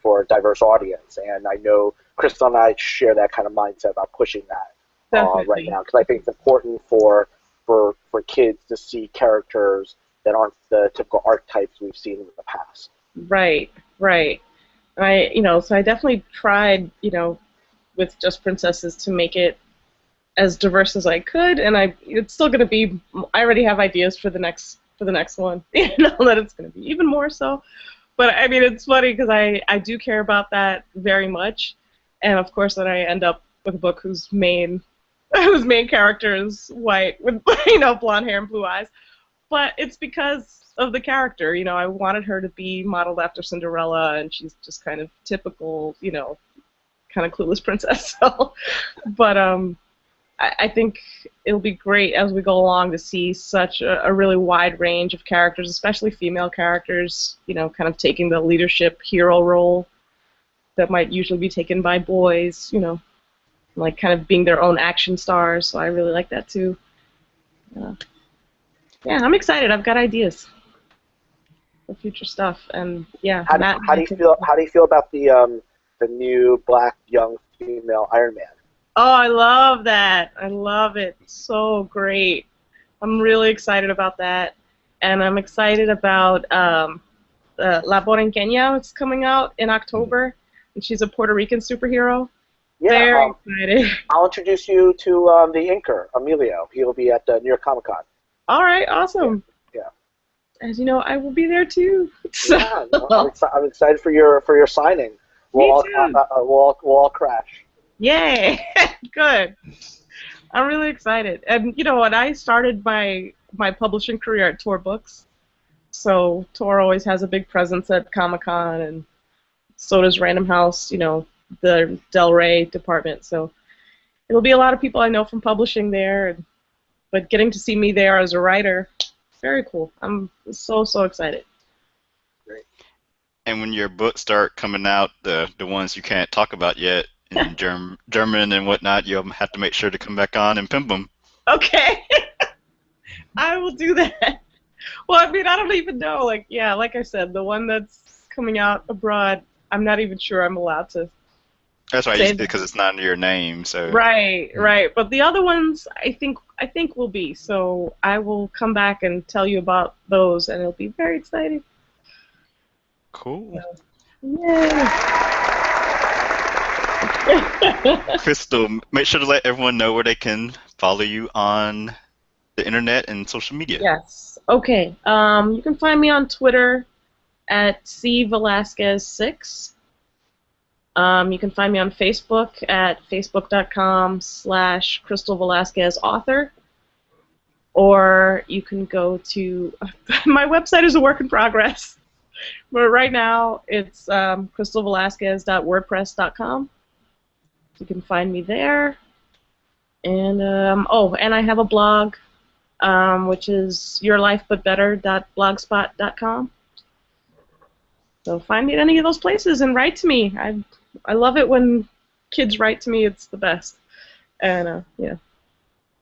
for a diverse audience. And I know Crystal and I share that kind of mindset about pushing that right Definitely. now, because I think it's important for kids to see characters that aren't the typical archetypes we've seen in the past. Right. Right. So I definitely tried, with Just Princesses to make it as diverse as I could, and it's still going to be. I already have ideas for the next one. That it's going to be even more so. But I mean, it's funny because I do care about that very much, and of course, then I end up with a book whose main character is white with blonde hair and blue eyes. But it's because of the character. I wanted her to be modeled after Cinderella, and she's just kind of typical, kind of clueless princess. So, but I think it'll be great as we go along to see such a really wide range of characters, especially female characters, kind of taking the leadership hero role that might usually be taken by boys, like kind of being their own action stars. So I really like that too. Yeah, I'm excited. I've got ideas for future stuff, and yeah. How do you feel? How do you feel about the new black young female Iron Man? Oh, I love that. I love it. So great. I'm really excited about that. And I'm excited about La Borinqueña. It's coming out in October. And she's a Puerto Rican superhero. Yeah, Very excited. I'll introduce you to the inker, Emilio. He'll be at New York Comic Con. All right, awesome. Yeah. As you know, I will be there too. So. Yeah, I'm excited for your signing. We'll all crash. Yay! Good. I'm really excited. And you know what? I started my publishing career at Tor Books. So Tor always has a big presence at Comic-Con, and so does Random House, the Del Rey department. So it'll be a lot of people I know from publishing there, but getting to see me there as a writer, very cool. I'm so excited. Great. And when your books start coming out, the ones you can't talk about yet, in German and whatnot, you'll have to make sure to come back on and pimp them. Okay. I will do that. Well, I mean, I don't even know. Like I said, the one that's coming out abroad, I'm not even sure I'm allowed to. That's why because it's not under your name. So. Right. But the other ones, I think will be. So I will come back and tell you about those, and it'll be very exciting. Cool. Yay. Crystal, make sure to let everyone know where they can follow you on the internet and social media. Yes. Okay. You can find me on Twitter at cvelasquez6. You can find me on Facebook at facebook.com/Crystal Velasquez author. Or you can go to my website is a work in progress, but right now it's crystalvelasquez.wordpress.com. You can find me there. And and I have a blog, which is yourlifebutbetter.blogspot.com. So find me at any of those places and write to me. I love it when kids write to me. It's the best. And yeah.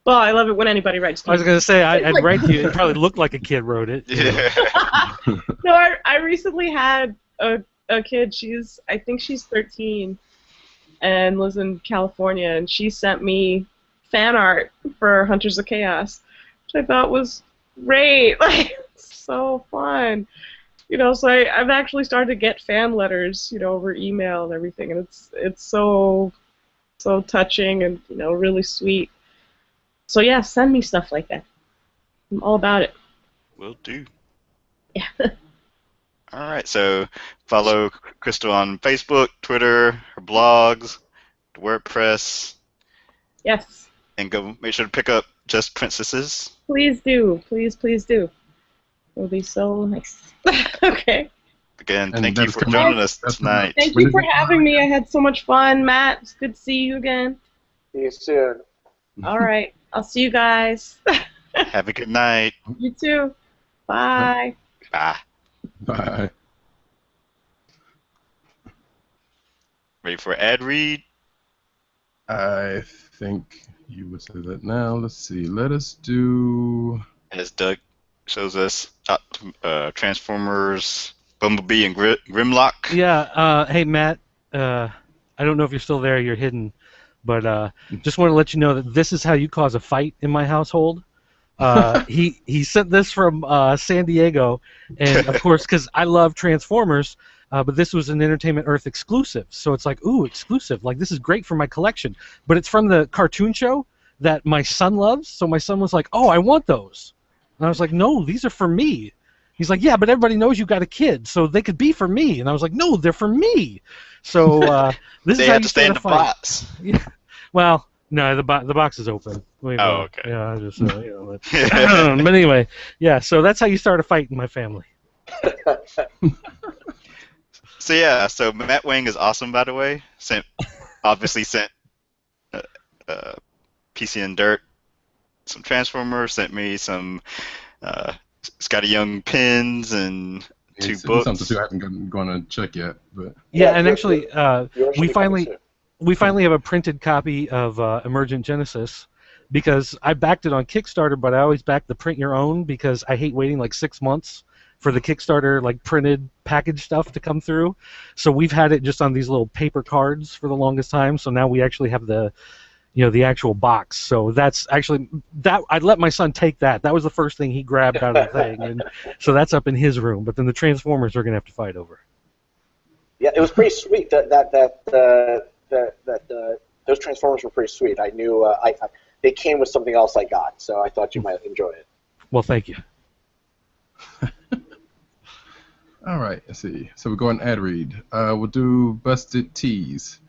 Well, I love it when anybody writes to me. I was going to say, I'd write to you. It probably looked like a kid wrote it. Yeah. No, I recently had a kid. I think she's 13. And lives in California, and she sent me fan art for Hunters of Chaos, which I thought was great. Like, so fun. So I've actually started to get fan letters, over email and everything, and it's so touching and really sweet. So yeah, send me stuff like that. I'm all about it. Will do. Yeah. All right, so follow Crystal on Facebook, Twitter, her blogs, WordPress. Yes. And go make sure to pick up Just Princesses. Please do. Please do. It'll be so nice. Okay. Again, thank you for joining us tonight. Thank you for having me. I had so much fun, Matt. It's good to see you again. See you soon. All right. I'll see you guys. Have a good night. You too. Bye. Bye. Bye. Ready for ad read? I think you would say that now. Let's see. Let us do. As Doug shows us, Transformers, Bumblebee, and Grimlock. Yeah. Hey, Matt. I don't know if you're still there. You're hidden. But just want to let you know that this is how you cause a fight in my household. He sent this from San Diego, and of course, because I love Transformers, but this was an Entertainment Earth exclusive. So it's like, ooh, exclusive. Like, this is great for my collection. But it's from the cartoon show that my son loves. So my son was like, oh, I want those. And I was like, no, these are for me. He's like, yeah, but everybody knows you got a kid, so they could be for me. And I was like, no, they're for me. So this They is how had you to stay in start the a fight. box. Yeah. Well, no, the box is open. Oh, okay. Yeah, I just but anyway, yeah. So that's how you start a fight in my family. So yeah, so Matt Wing is awesome, by the way. Obviously sent PC and Dirt some Transformers. Sent me some Scotty Young pins and two books. Something too I haven't gone to check yet, but Yeah, and actually, we finally. finally have a printed copy of Emergent Genesis, because I backed it on Kickstarter, but I always back the print your own because I hate waiting like 6 months for the Kickstarter like printed package stuff to come through. So we've had it just on these little paper cards for the longest time. So now we actually have the actual box. So that's actually that I'd let my son take that. That was the first thing he grabbed out of the thing, and so that's up in his room. But then the Transformers are gonna have to fight over. Yeah, it was pretty sweet. Those Transformers were pretty sweet. I knew they came with something else I got, so I thought you might enjoy it. Well, thank you. all right, let's see. So we're going ad read. We'll do Busted Tees.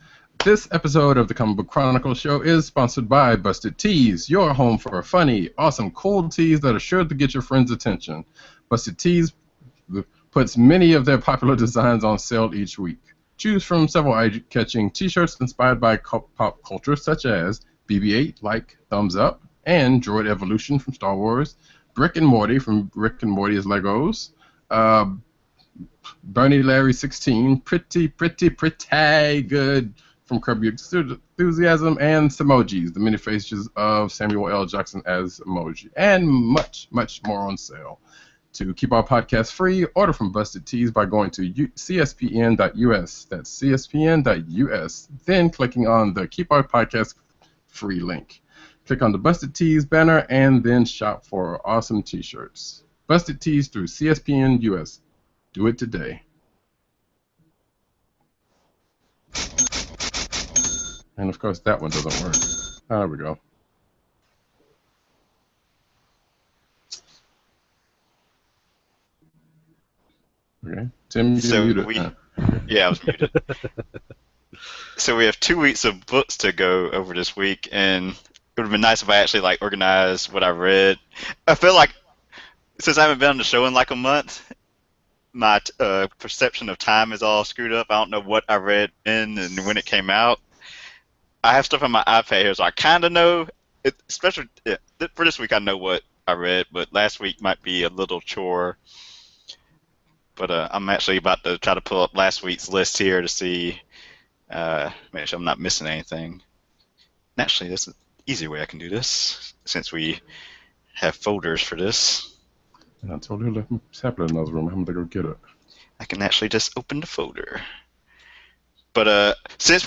This episode of the Comic Book Chronicles show is sponsored by Busted Tees, your home for funny, awesome, cool tees that are sure to get your friends' attention. Busted Tees puts many of their popular designs on sale each week. Choose from several eye-catching t-shirts inspired by pop culture, such as BB-8, like Thumbs Up, and Droid Evolution from Star Wars, Rick and Morty from Rick and Morty's Legos, Bernie Larry 16, pretty good from Curb Your Enthusiasm, and Samojis, the many faces of Samuel L. Jackson as emoji, and much more on sale. To keep our podcast free, order from Busted Tees by going to cspn.us. That's cspn.us. Then clicking on the Keep Our Podcast Free link. Click on the Busted Tees banner and then shop for awesome t-shirts. Busted Tees through CSPN US. Do it today. And of course that one doesn't work. There we go. Okay. Tim, you're muted. Yeah, I was muted. So we have 2 weeks of books to go over this week, and it would have been nice if I actually like organized what I read. I feel like since I haven't been on the show in like a month, my perception of time is all screwed up. I don't know what I read in and when it came out. I have stuff on my iPad here, so I kind of know. Especially for this week, I know what I read, but last week might be a little chore. But I'm actually about to try to pull up last week's list here to see, make sure I'm not missing anything. And actually, that's an easy way I can do this, since we have folders for this. And I told you to let me sample it in another room. I'm going to go get it. I can actually just open the folder. But since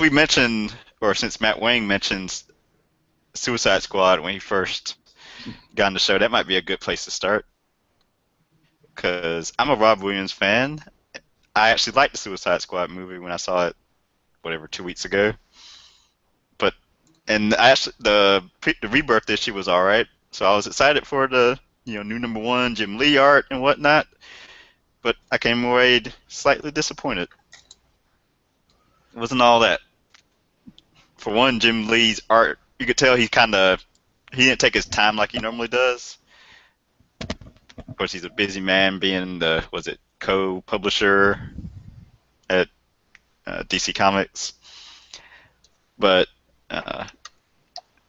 Matt Wing mentions Suicide Squad when he first got on the show, that might be a good place to start. Because I'm a Rob Williams fan. I actually liked the Suicide Squad movie when I saw it, 2 weeks ago. And actually the Rebirth issue was all right, so I was excited for the new #1 Jim Lee art and whatnot. But I came away slightly disappointed. It wasn't all that. For one, Jim Lee's art, you could tell he didn't take his time like he normally does. Of course, he's a busy man, being the co-publisher at DC Comics. But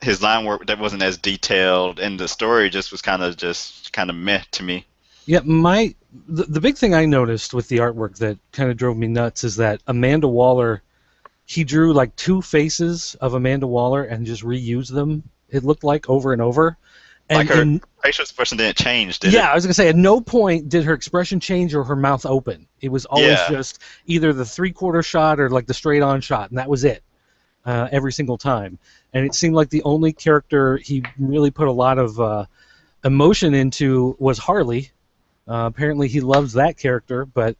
his line work that wasn't as detailed, and the story just was kind of meh to me. Yeah, the big thing I noticed with the artwork that kind of drove me nuts is that Amanda Waller, he drew like 2 faces of Amanda Waller and just reused them. It looked like over and over. And like her facial expression didn't change, did it? Yeah, I was gonna say at no point did her expression change or her mouth open. It was always just either the 3/4 shot or like the straight-on shot, and that was it every single time. And it seemed like the only character he really put a lot of emotion into was Harley. Apparently he loves that character, but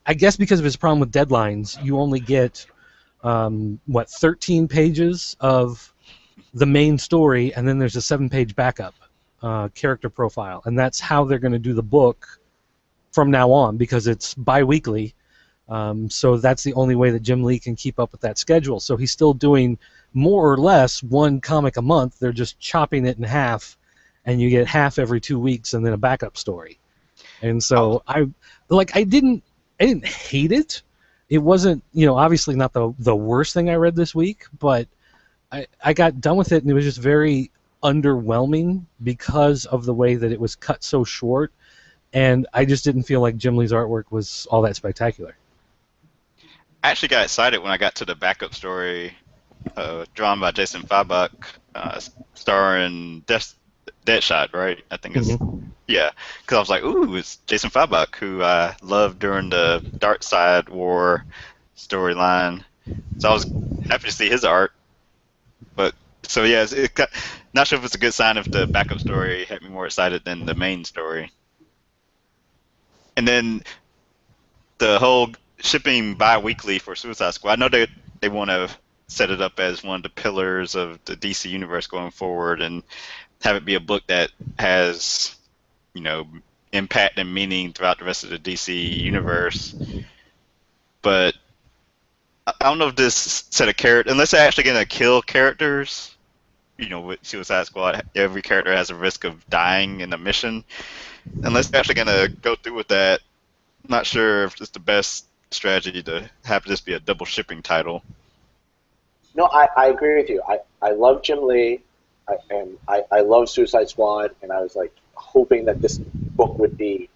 I guess because of his problem with deadlines, you only get 13 pages of the main story, and then there's a 7-page backup character profile, and that's how they're going to do the book from now on because it's bi-weekly. So that's the only way that Jim Lee can keep up with that schedule. So he's still doing more or less one comic a month. They're just chopping it in half, and you get half every 2 weeks, and then a backup story. And so I didn't hate it. It wasn't, obviously not the worst thing I read this week, but I got done with it, and it was just very underwhelming because of the way that it was cut so short, and I just didn't feel like Jim Lee's artwork was all that spectacular. I actually got excited when I got to the backup story drawn by Jason Fabok, starring Deadshot, right? I think it's, yeah. Because I was like, ooh, it's Jason Fabok, who I loved during the Dark Side War storyline. So I was happy to see his art. But, so yeah, not sure if it's a good sign if the backup story had me more excited than the main story. And then the whole shipping bi-weekly for Suicide Squad, I know they want to set it up as one of the pillars of the DC universe going forward and have it be a book that has, impact and meaning throughout the rest of the DC universe. But I don't know if this set of characters, unless they're actually going to kill characters, with Suicide Squad, every character has a risk of dying in a mission. Unless they're actually going to go through with that, I'm not sure if it's the best strategy to have this be a double shipping title. No, I agree with you. I love Jim Lee, and I love Suicide Squad, and I was like hoping that this book would be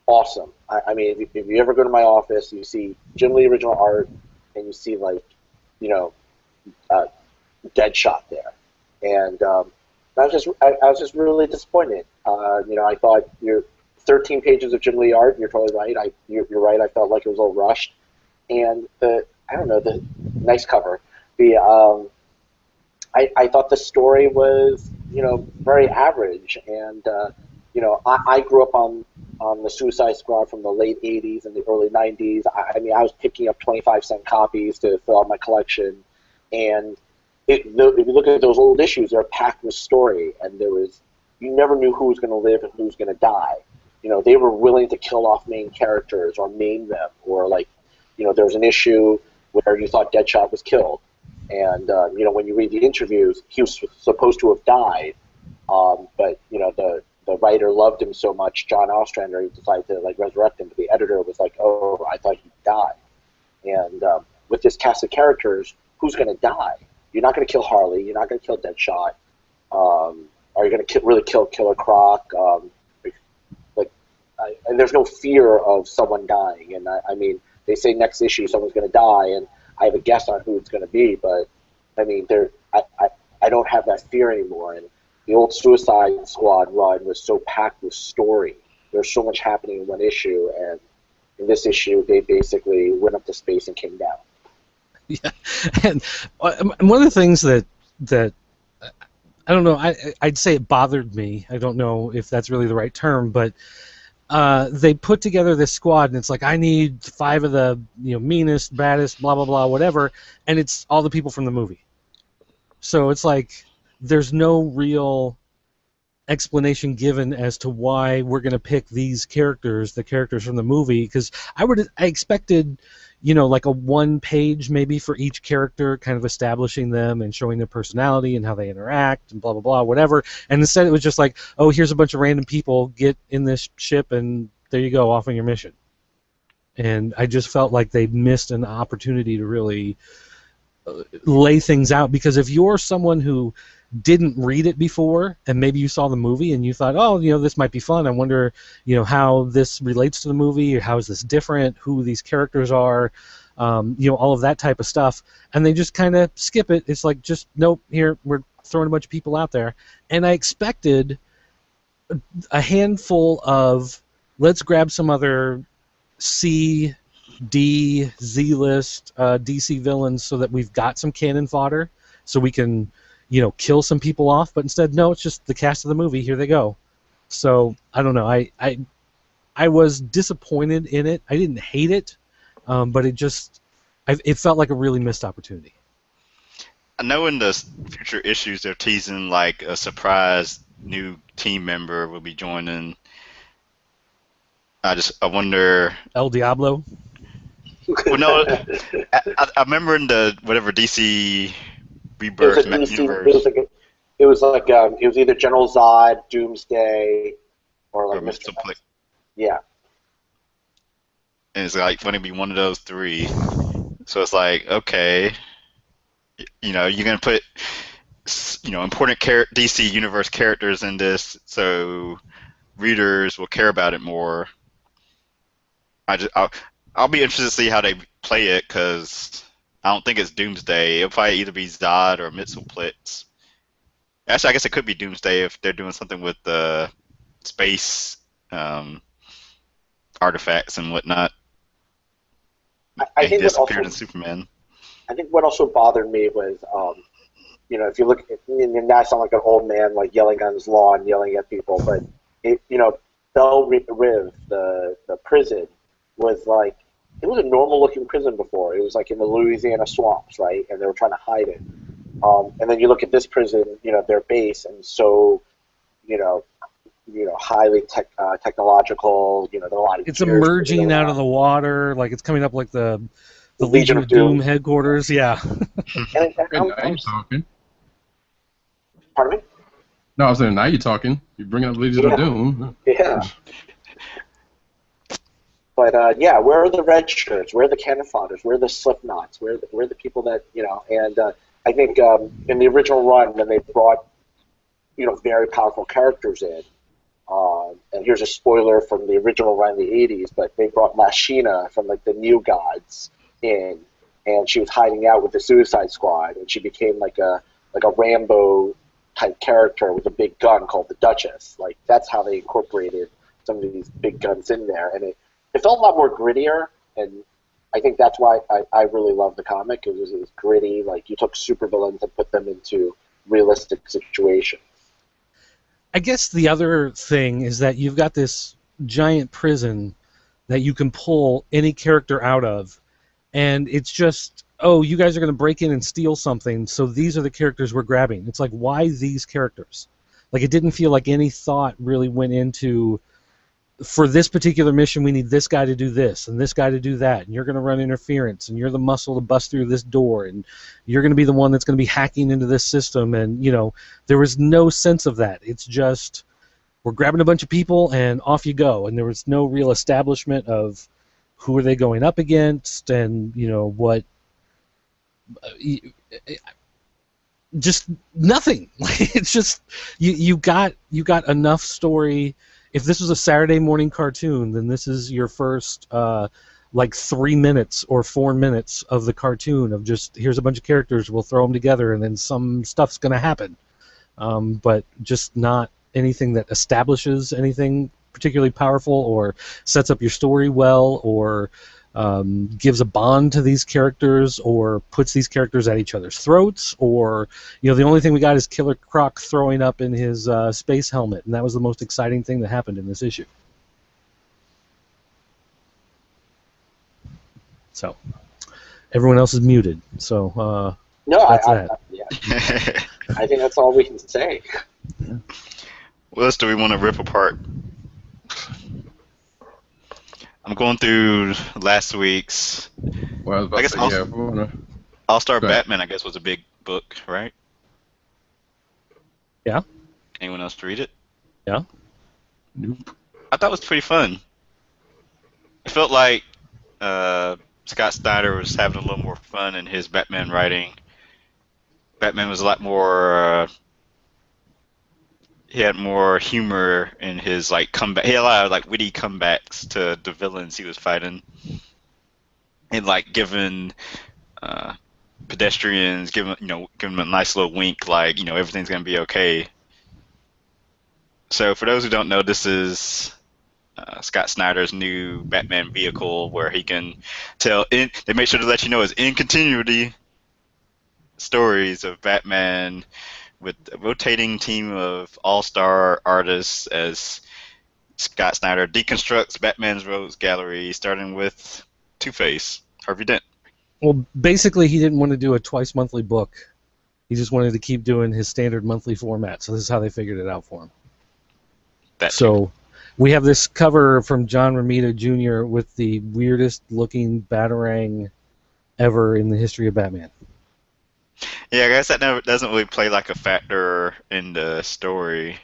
awesome. I mean, if you ever go to my office, you see Jim Lee original art, and you see Deadshot there, and I was just really disappointed. I thought your 13 pages of Jim Lee art. You're totally right. You're right. I felt like it was a little rushed, and the nice cover. I thought the story was, very average, and I grew up on the Suicide Squad from the late '80s and the early '90s. I mean, I was picking up 25-cent copies to fill out my collection, and if you look at those old issues, they're packed with story, and you never knew who was going to live and who was going to die. They were willing to kill off main characters or maim them, or there was an issue where you thought Deadshot was killed. And, when you read the interviews, he was supposed to have died, but, the writer loved him so much, John Ostrander, he decided to, resurrect him, but the editor was like, oh, I thought he died. And with this cast of characters, who's going to die? You're not going to kill Harley, you're not going to kill Deadshot, are you going to really kill Killer Croc? And there's no fear of someone dying, and I mean, they say next issue someone's going to die, and I have a guess on who it's going to be, but I mean, I don't have that fear anymore. And the old Suicide Squad run was so packed with story. There's so much happening in one issue, and in this issue, they basically went up to space and came down. Yeah, and one of the things that I don't know, I'd say it bothered me. I don't know if that's really the right term, but they put together this squad, and it's like, I need 5 of the meanest, baddest, blah blah blah, whatever, and it's all the people from the movie. So it's like there's no real explanation given as to why we're going to pick these characters, the characters from the movie, because I expected, like a 1-page maybe for each character, kind of establishing them and showing their personality and how they interact and blah blah blah, whatever. And instead it was just like, oh, here's a bunch of random people, get in this ship and there you go, off on your mission. And I just felt like they missed an opportunity to really lay things out, because if you're someone who didn't read it before and maybe you saw the movie and you thought, oh, this might be fun, I wonder how this relates to the movie, or how is this different, who these characters are, all of that type of stuff, and they just kind of skip it. It's like, just nope, here we're throwing a bunch of people out there. And I expected a handful of, let's grab some other C, D, Z list DC villains so that we've got some cannon fodder so we can kill some people off. But instead, no, it's just the cast of the movie, here they go. So I don't know, I was disappointed in it. I didn't hate it, but it felt like a really missed opportunity. I know in the future issues they're teasing like a surprise new team member will be joining. I wonder. El Diablo. Well, no, I remember in the whatever DC It was a Rebirth DC. universe It was either General Zod, Doomsday, or or like Mr. Mr. Play, Yeah. and it's like going to be one of those three. So it's like, okay, you're gonna put important DC universe characters in this, so readers will care about it more. I'll be interested to see how they play it because I don't think it's Doomsday. It'll probably either be Zod or Mxyzptlk. Actually, I guess it could be Doomsday if they're doing something with the space artifacts and whatnot. I And he think what disappeared also in Superman. I think what also bothered me was, if you look, and now I sound like an old man, like yelling on his lawn, yelling at people, but Belle Rive, the prison, was like, it was a normal looking prison before. It was like in the Louisiana swamps, right? And they were trying to hide it. And then you look at this prison, their base, and so, highly technological. There are a lot of It's gears emerging moving out around. of the water, like it's coming up like the The Legion of Doom headquarters. Yeah. And And now you're talking. pardon me? No, I was saying now you're talking. You're bringing up Legion of Yeah. Doom. Yeah. But where are the red shirts? Where are the cannon fodders? Where are the Slipknots? Where are the people that And I think in the original run, when they brought very powerful characters in, and here's a spoiler from the original run in the '80s, but they brought Lashina from like the New Gods in, and she was hiding out with the Suicide Squad, and she became like a Rambo type character with a big gun called the Duchess. Like that's how they incorporated some of these big guns in there, and it felt a lot more grittier, and I think that's why I really love the comic. It was gritty, like you took supervillains and put them into realistic situations. I guess the other thing is that you've got this giant prison that you can pull any character out of, and it's just, oh, you guys are going to break in and steal something, so these are the characters we're grabbing. It's like, why these characters? Like, it didn't feel like any thought really went into, for this particular mission, we need this guy to do this and this guy to do that, and you're going to run interference, and you're the muscle to bust through this door, and you're going to be the one that's going to be hacking into this system, and, there was no sense of that. It's just, we're grabbing a bunch of people, and off you go, and there was no real establishment of who are they going up against, and, what... just nothing. It's just you got enough story. If this was a Saturday morning cartoon, then this is your first 3 minutes or 4 minutes of the cartoon of just, here's a bunch of characters, we'll throw them together, and then some stuff's going to happen. But just not anything that establishes anything particularly powerful or sets up your story well or gives a bond to these characters or puts these characters at each other's throats, or the only thing we got is Killer Croc throwing up in his space helmet, and that was the most exciting thing that happened in this issue. So everyone else is muted, so No, that's I think that's all we can say. What else do we want to rip apart? I'm going through last week's. Well, I was about I guess to say, yeah, we wanna... All-Star Go ahead. Batman, I guess, was a big book, right? Yeah. Anyone else to read it? Yeah. Nope. I thought it was pretty fun. It felt like Scott Snyder was having a little more fun in his Batman writing. Batman was a lot more... he had more humor in his comeback. He had a lot of witty comebacks to the villains he was fighting, and giving pedestrians, giving them a nice little wink, everything's gonna be okay. So for those who don't know, this is Scott Snyder's new Batman vehicle, where he can tell. They make sure to let you know it's in continuity stories of Batman, with a rotating team of all-star artists as Scott Snyder deconstructs Batman's Rogues Gallery, starting with Two-Face, Harvey Dent. Well, basically, he didn't want to do a twice monthly book. He just wanted to keep doing his standard monthly format. So this is how they figured it out for him. So we have this cover from John Romita Jr. with the weirdest looking Batarang ever in the history of Batman. Yeah, I guess that never doesn't really play like a factor in the story.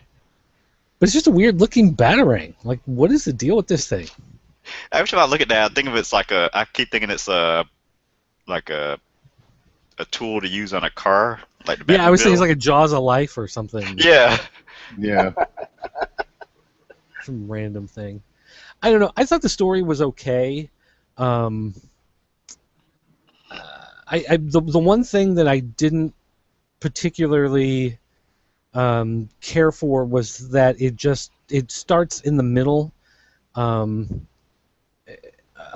But it's just a weird looking Batarang. Like, what is the deal with this thing? Every time I look at that, I think of it's like I keep thinking it's like a tool to use on a car, like the Batmobile. Yeah, I was thinking it's like a Jaws of Life or something. Yeah. Yeah. Some random thing. I don't know. I thought the story was okay. The one thing that I didn't particularly care for was that it starts in the middle.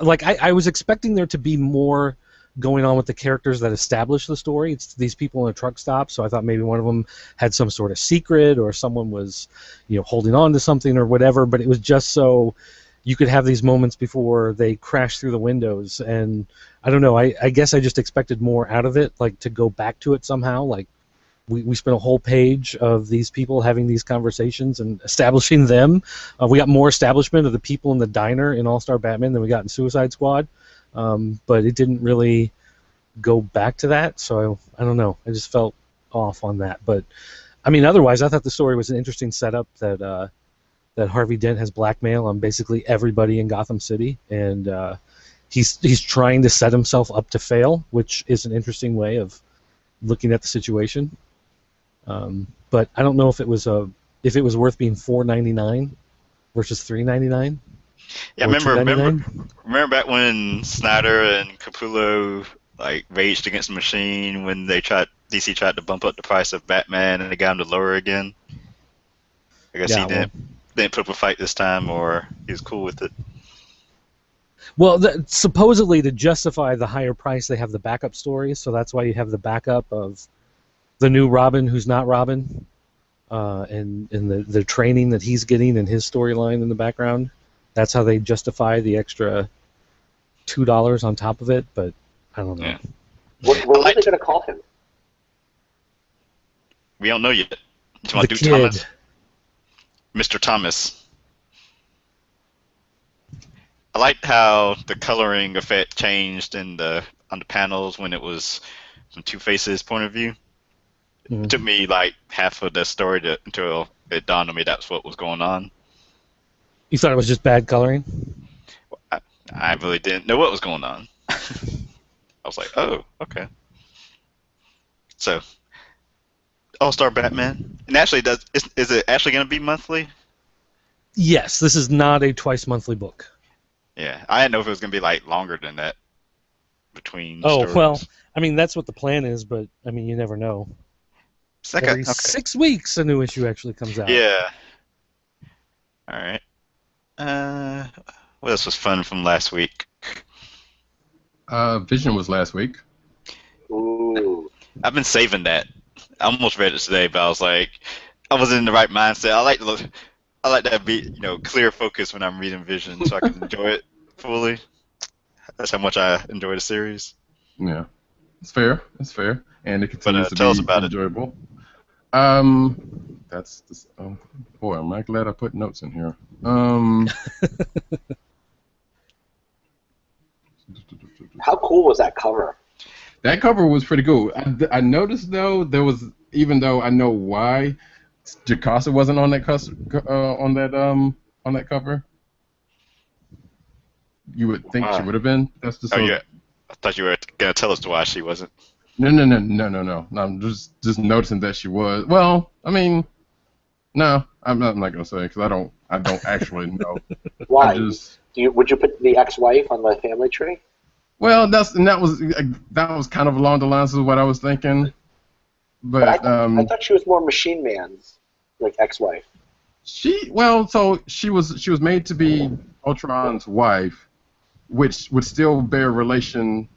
Like I was expecting there to be more going on with the characters that establish the story. It's these people in a truck stop, so I thought maybe one of them had some sort of secret, or someone was, holding on to something or whatever. But it was just so you could have these moments before they crash through the windows. And I don't know. I guess I just expected more out of it, like to go back to it somehow. Like we spent a whole page of these people having these conversations and establishing them. We got more establishment of the people in the diner in All-Star Batman than we got in Suicide Squad. But it didn't really go back to that, so I don't know. I just felt off on that. But I mean, otherwise, I thought the story was an interesting setup that Harvey Dent has blackmail on basically everybody in Gotham City, and he's trying to set himself up to fail, which is an interesting way of looking at the situation. But I don't know if it was worth being $4.99 versus $3.99. Yeah, remember back when Snyder and Capullo like raged against the Machine when DC tried to bump up the price of Batman and they got him to lower again. I guess he didn't put up a fight this time, or he was cool with it. Well, supposedly to justify the higher price, they have the backup stories, so that's why you have the backup of the new Robin who's not Robin, and the training that he's getting and his storyline in the background. That's how they justify the extra $2 on top of it, but I don't know. Yeah. What are they going to call him? We don't know yet. Do you want to do kid. Thomas? Mr. Thomas. I liked how the coloring effect changed on the panels when it was from Two-Face's point of view. Mm-hmm. It took me like half of the story until it dawned on me that's what was going on. You thought it was just bad coloring? I really didn't know what was going on. I was like, oh, okay. So, All-Star Batman. And actually, is it actually going to be monthly? Yes, this is not a twice-monthly book. Yeah, I didn't know if it was going to be like longer than that between stories. Well, I mean, that's what the plan is, but, I mean, you never know. Every 6 weeks, a new issue actually comes out. Yeah. All right. What else was fun from last week? Vision was last week. Ooh. I've been saving that. I almost read it today, but I was like, I wasn't in the right mindset. I like to be, clear focus when I'm reading Vision, so I can enjoy it fully. That's how much I enjoy the series. Yeah, it's fair. It's fair, and it continues to tell us be about enjoyable. That's this. Oh boy, am I glad I put notes in here. How cool was that cover? That cover was pretty cool. I noticed though even though I know why Jacasa wasn't on that on that cover. You would think she would have been. That's just. Yeah. I thought you were gonna tell us why she wasn't. No. I'm just noticing that she was. Well, I mean, no, I'm not gonna say because I don't actually know. Why? Would you put the ex-wife on the family tree? Well, that was kind of along the lines of what I was thinking. But I thought she was more Machine Man's ex-wife. She was made to be Ultron's wife, which would still bear relation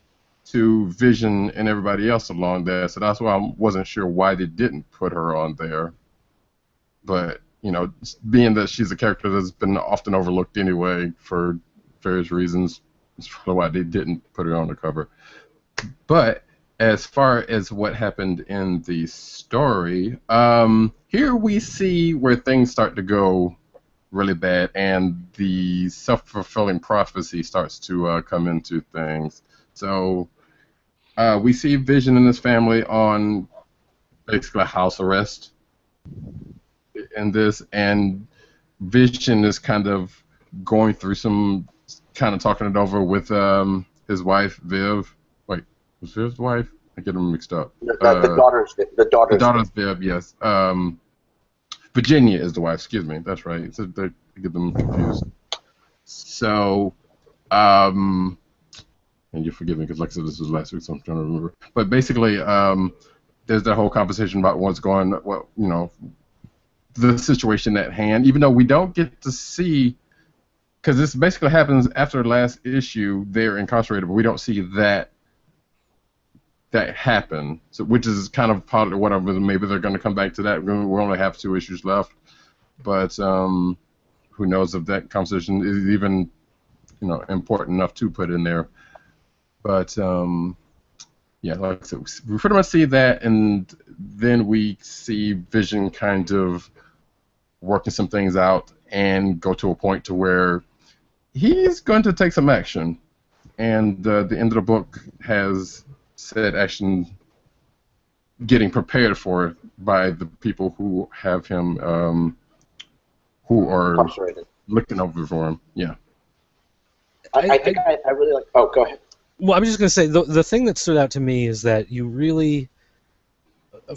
to Vision and everybody else along there. So that's why I wasn't sure why they didn't put her on there. But you know, being that she's a character that's been often overlooked anyway for various reasons, that's probably why they didn't put her on the cover. But as far as what happened in the story, here we see where things start to go really bad, and the self-fulfilling prophecy starts to come into things. So we see Vision and his family on basically house arrest in this, and Vision is kind of going through some, kind of talking it over with his wife, Viv. Wait, was Viv's wife? I get them mixed up. The daughter's Viv, yes. Virginia is the wife, excuse me, that's right. So I get them confused. So, and you forgive me because, like I said, this was last week, so I'm trying to remember. But basically, there's that whole conversation about what's going, what, you know, the situation at hand. Even though we don't get to see, because this basically happens after the last issue, they're incarcerated, but we don't see that happen. So, which is kind of part of whatever. Maybe they're going to come back to that. We only have 2 issues left, but who knows if that conversation is even, you know, important enough to put in there. But yeah, like I said, we pretty much see that, and then we see Vision kind of working some things out and go to a point to where he's going to take some action, and the end of the book has said action getting prepared for it by the people who have him, who are looking over for him. Yeah. I think I really like. Oh, go ahead. Well, I'm just going to say the thing that stood out to me is that you really,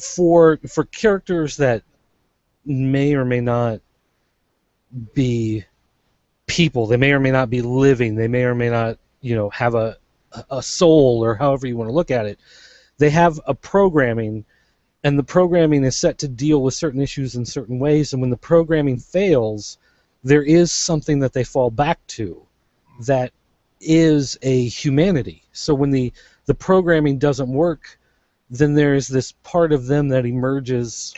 for characters that may or may not be people, they may or may not be living, they may or may not, you know, have a soul, or however you want to look at it, they have a programming, and the programming is set to deal with certain issues in certain ways, and when the programming fails, there is something that they fall back to that is a humanity. So when the programming doesn't work, then there's this part of them that emerges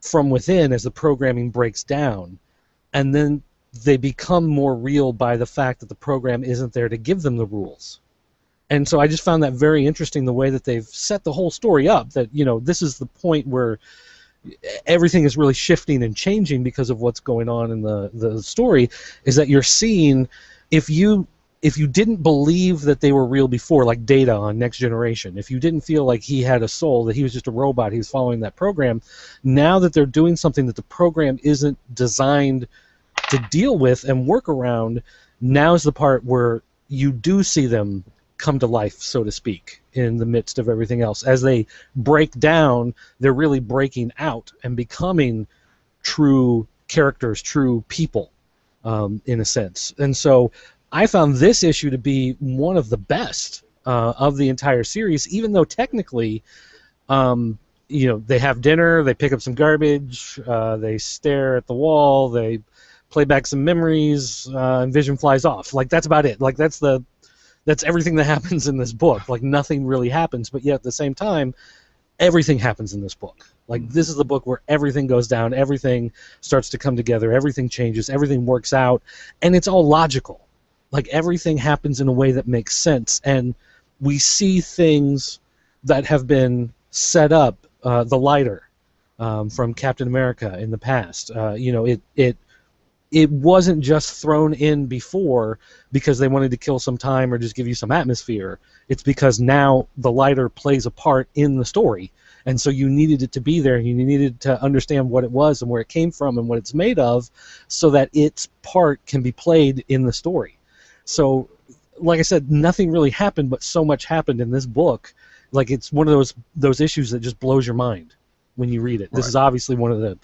from within as the programming breaks down, and then they become more real by the fact that the program isn't there to give them the rules. And so I just found that very interesting, the way that they've set the whole story up, that, you know, this is the point where everything is really shifting and changing because of what's going on in the story, is that you're seeing, if you didn't believe that they were real before, like Data on Next Generation, if you didn't feel like he had a soul, that he was just a robot, he was following that program, now that they're doing something that the program isn't designed to deal with and work around, now's the part where you do see them come to life, so to speak, in the midst of everything else. As they break down, they're really breaking out and becoming true characters, true people, in a sense. And so I found this issue to be one of the best of the entire series, even though technically, you know, they have dinner, they pick up some garbage, they stare at the wall, they play back some memories, and Vision flies off. Like, that's about it. Like, that's everything that happens in this book. Like, nothing really happens, but yet at the same time, everything happens in this book. Like, this is the book where everything goes down, everything starts to come together, everything changes, everything works out, and it's all logical. Like, everything happens in a way that makes sense, and we see things that have been set up. The lighter from Captain America in the past, you know, it wasn't just thrown in before because they wanted to kill some time or just give you some atmosphere. It's because now the lighter plays a part in the story, and so you needed it to be there, and you needed to understand what it was and where it came from and what it's made of, so that its part can be played in the story. So, like I said, nothing really happened, but so much happened in this book. Like, it's one of those issues that just blows your mind when you read it. This is obviously one of the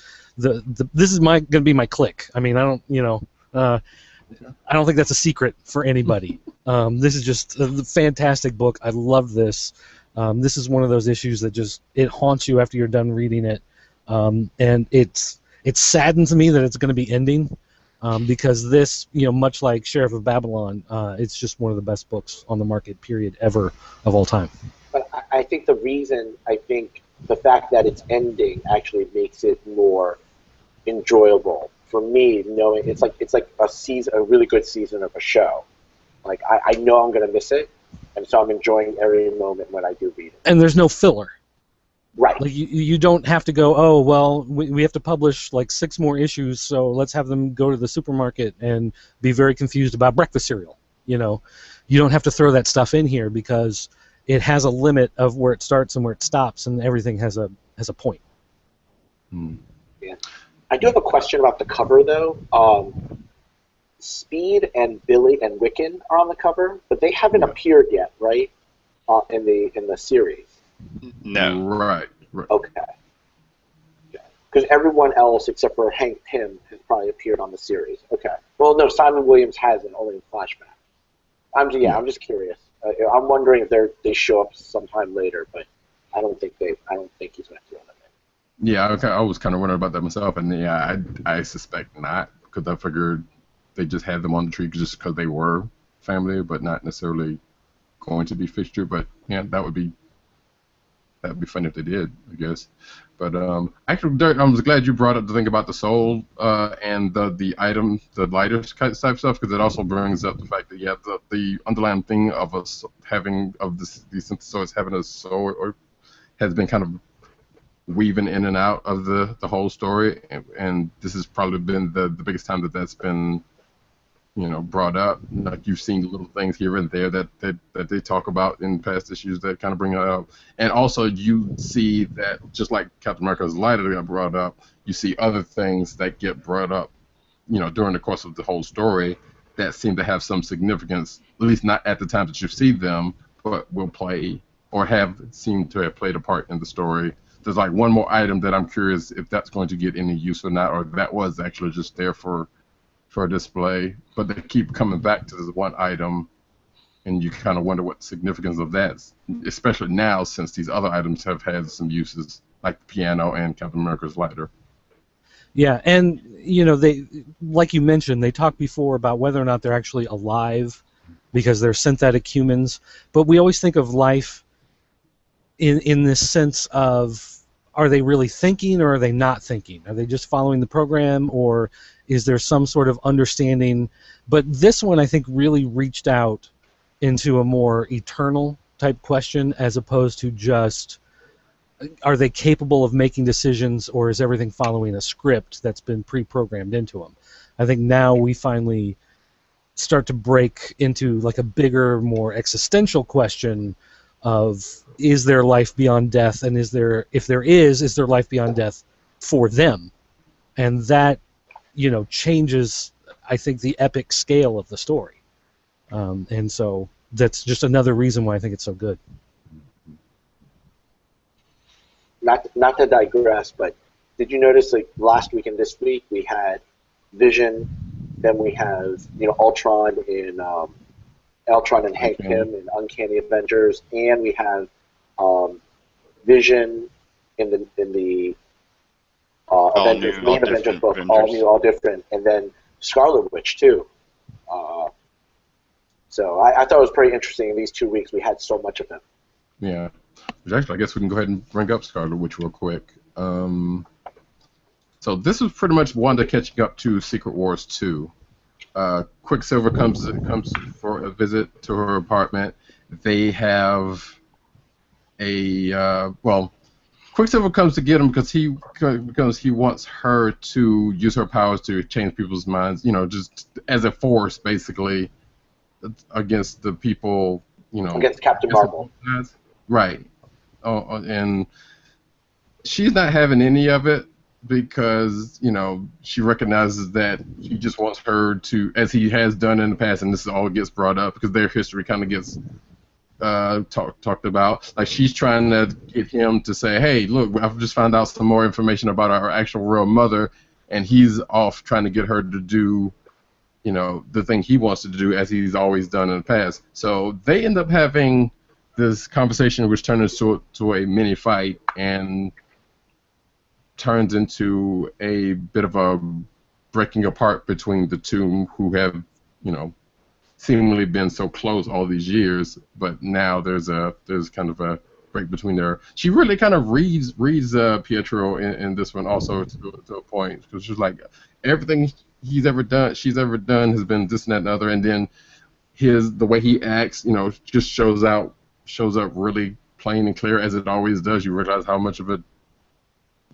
this is going to be my click. I mean, I don't, you know, I don't think that's a secret for anybody. This is just a fantastic book. I love this. This is one of those issues that just, it haunts you after you're done reading it, and it saddens me that it's going to be ending, because this, you know, much like Sheriff of Babylon, it's just one of the best books on the market, period, ever, of all time. But I think the fact that it's ending actually makes it more enjoyable for me, knowing it's like a really good season of a show. Like I know I'm gonna miss it, and so I'm enjoying every moment when I do read it. And there's no filler. Right. Like you don't have to go, oh, well, we have to publish like 6 more issues, so let's have them go to the supermarket and be very confused about breakfast cereal. You know, you don't have to throw that stuff in here because it has a limit of where it starts and where it stops, and everything has a point. Yeah. I do have a question about the cover, though. Speed and Billy and Wiccan are on the cover, but they haven't appeared yet, right? In the series. No. Right. Okay. Because everyone else except for Hank Pym has probably appeared on the series. Okay. Well, no, Simon Williams hasn't, only in flashback. I'm just curious. I'm wondering if they show up sometime later, but I don't think he's going to throw them in. Yeah, I was kind of wondering about that myself, and yeah, I suspect not, because I figured they just had them on the tree just because they were family, but not necessarily going to be fixture. But yeah, that'd be funny if they did, I guess. But actually, Dirk, I was glad you brought up the thing about the soul and the item, the lighter type stuff, because it also brings up the fact that the underlying thing of us having these synthesoids having a soul or has been kind of weaving in and out of the whole story, and this has probably been the biggest time that's been brought up. Like you've seen little things here and there that they talk about in past issues that kind of bring it up. And also you see that just like Captain America's lighter got brought up, you see other things that get brought up, during the course of the whole story that seem to have some significance, at least not at the time that you see them, but will play or have seemed to have played a part in the story. There's like one more item that I'm curious if that's going to get any use or not, or if that was actually just there for a display, but they keep coming back to this one item, and you kind of wonder what the significance of that is, especially now since these other items have had some uses, like the piano and Captain America's lighter. Yeah, and they, like you mentioned, they talked before about whether or not they're actually alive because they're synthetic humans, but we always think of life in this sense of, are they really thinking or are they not thinking? Are they just following the program, or is there some sort of understanding? But this one, I think, really reached out into a more eternal type question as opposed to just, are they capable of making decisions, or is everything following a script that's been pre-programmed into them? I think now we finally start to break into like a bigger, more existential question of, is there life beyond death, and if there is there life beyond death for them? And that, changes, I think, the epic scale of the story. And so that's just another reason why I think it's so good. Not to digress, but did you notice, like, last week and this week we had Vision, then we have Ultron and Hank Pym in Uncanny Avengers, and we have Vision in the Avengers, main Avengers book, all new, all different, and then Scarlet Witch too. So I thought it was pretty interesting. In these 2 weeks, we had so much of them. Yeah, which actually, I guess we can go ahead and bring up Scarlet Witch real quick. So this is pretty much Wanda catching up to Secret Wars 2. Quicksilver comes for a visit to her apartment. They have Quicksilver comes to get him because he wants her to use her powers to change people's minds, just as a force, basically, against the people, against Captain Marvel. Right. And she's not having any of it, because she recognizes that he just wants her to, as he has done in the past, and this all gets brought up because their history kind of gets talked about. Like, she's trying to get him to say, hey, look, I've just found out some more information about our actual real mother, and he's off trying to get her to do the thing he wants to do, as he's always done in the past. So they end up having this conversation, which turns into a mini fight, and turns into a bit of a breaking apart between the two, who have, seemingly been so close all these years, but now there's kind of break between there. She really kind of reads Pietro in this one also to a point, because she's like everything she's ever done has been this and that and other, and then the way he acts, just shows up really plain and clear, as it always does. You realize how much of a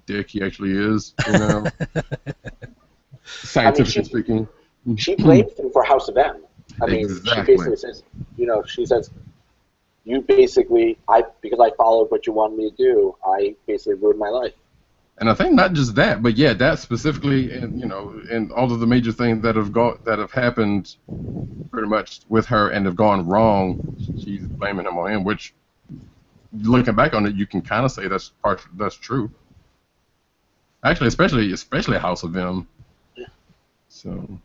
dick he actually is, scientifically speaking. She blames him for House of M. I mean, exactly. She basically says, she says, you basically, because I followed what you wanted me to do, I basically ruined my life. And I think not just that, but yeah, that specifically, and all of the major things that have happened, pretty much with her and have gone wrong, she's blaming him on him. Which, looking back on it, you can kind of say that's true. Actually, especially House of M. Yeah. So.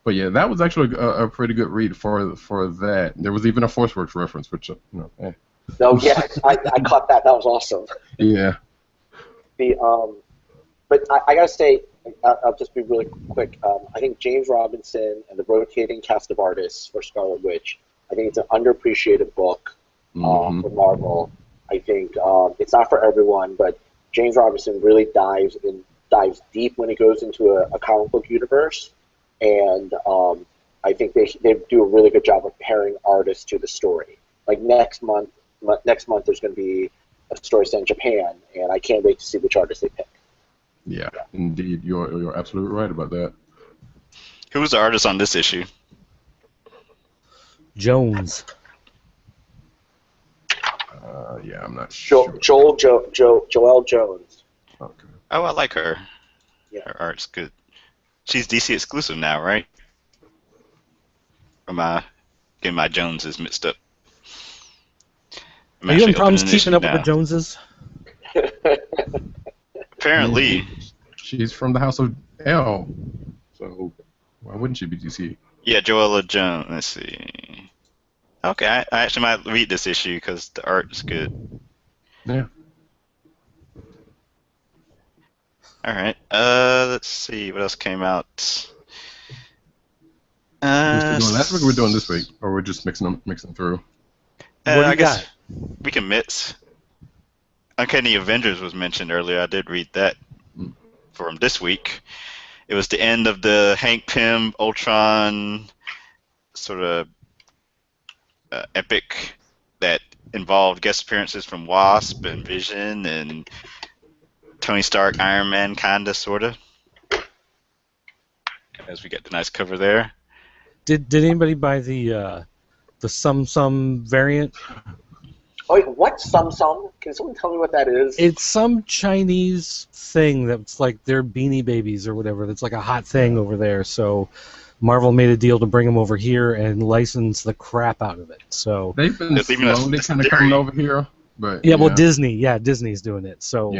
But yeah, that was actually a pretty good read for that. There was even a ForceWorks reference, which Oh yeah, I caught that. That was awesome. Yeah. But I gotta say, I'll just be really quick. I think James Robinson and the rotating cast of artists for Scarlet Witch, I think it's an underappreciated book for Marvel. I think it's not for everyone, but James Robinson really dives deep when he goes into a comic book universe. And I think they do a really good job of pairing artists to the story. Like next month there's going to be a story set in Japan, and I can't wait to see which artist they pick. Yeah, indeed, you're absolutely right about that. Who was the artist on this issue? Jones. Yeah, I'm not sure. Joel Jones. Okay. Oh, I like her. Yeah. Her art's good. She's DC exclusive now, right? Or am I getting my Joneses mixed up? Are you having problems keeping up with the Joneses? Apparently. She's from the House of L, so why wouldn't she be DC? Yeah, Joella Jones. Let's see. Okay, I actually might read this issue because the art is good. Yeah. All right. Let's see what else came out. Last week we're doing this week, or we're just mixing through. I guess we can mix. Uncanny Avengers was mentioned earlier. I did read that from this week. It was the end of the Hank Pym Ultron sort of epic that involved guest appearances from Wasp and Vision and Tony Stark, Iron Man, kinda, sorta. As we get the nice cover there. Did anybody buy the Sum variant? Oh, wait, what Sum? Can someone tell me what that is? It's some Chinese thing that's like their Beanie Babies or whatever. That's like a hot thing over there. So Marvel made a deal to bring them over here and license the crap out of it. So they've been slowly kind of coming over here, but yeah. Well, Disney's doing it. So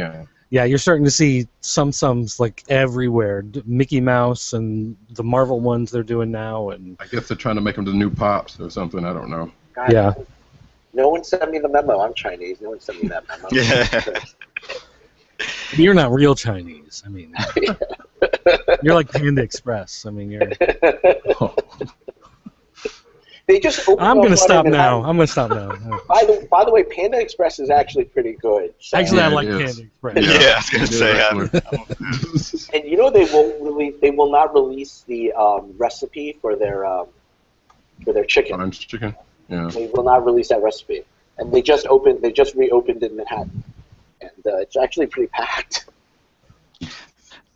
yeah, you're starting to see Sums like everywhere. Mickey Mouse and the Marvel ones they're doing now, and I guess they're trying to make them the new Pops or something. I don't know. God, yeah. No one sent me the memo. I'm Chinese. No one sent me that memo. Yeah. You're not real Chinese. I mean, you're like Panda Express. I mean, you're. They just I'm gonna stop now. By the way, Panda Express is actually pretty good. So. Actually, I like Panda Express. Yeah, I was gonna say. And they will not release the recipe for their chicken. Orange chicken. Yeah. They will not release that recipe, and they just reopened in Manhattan, and it's actually pretty packed.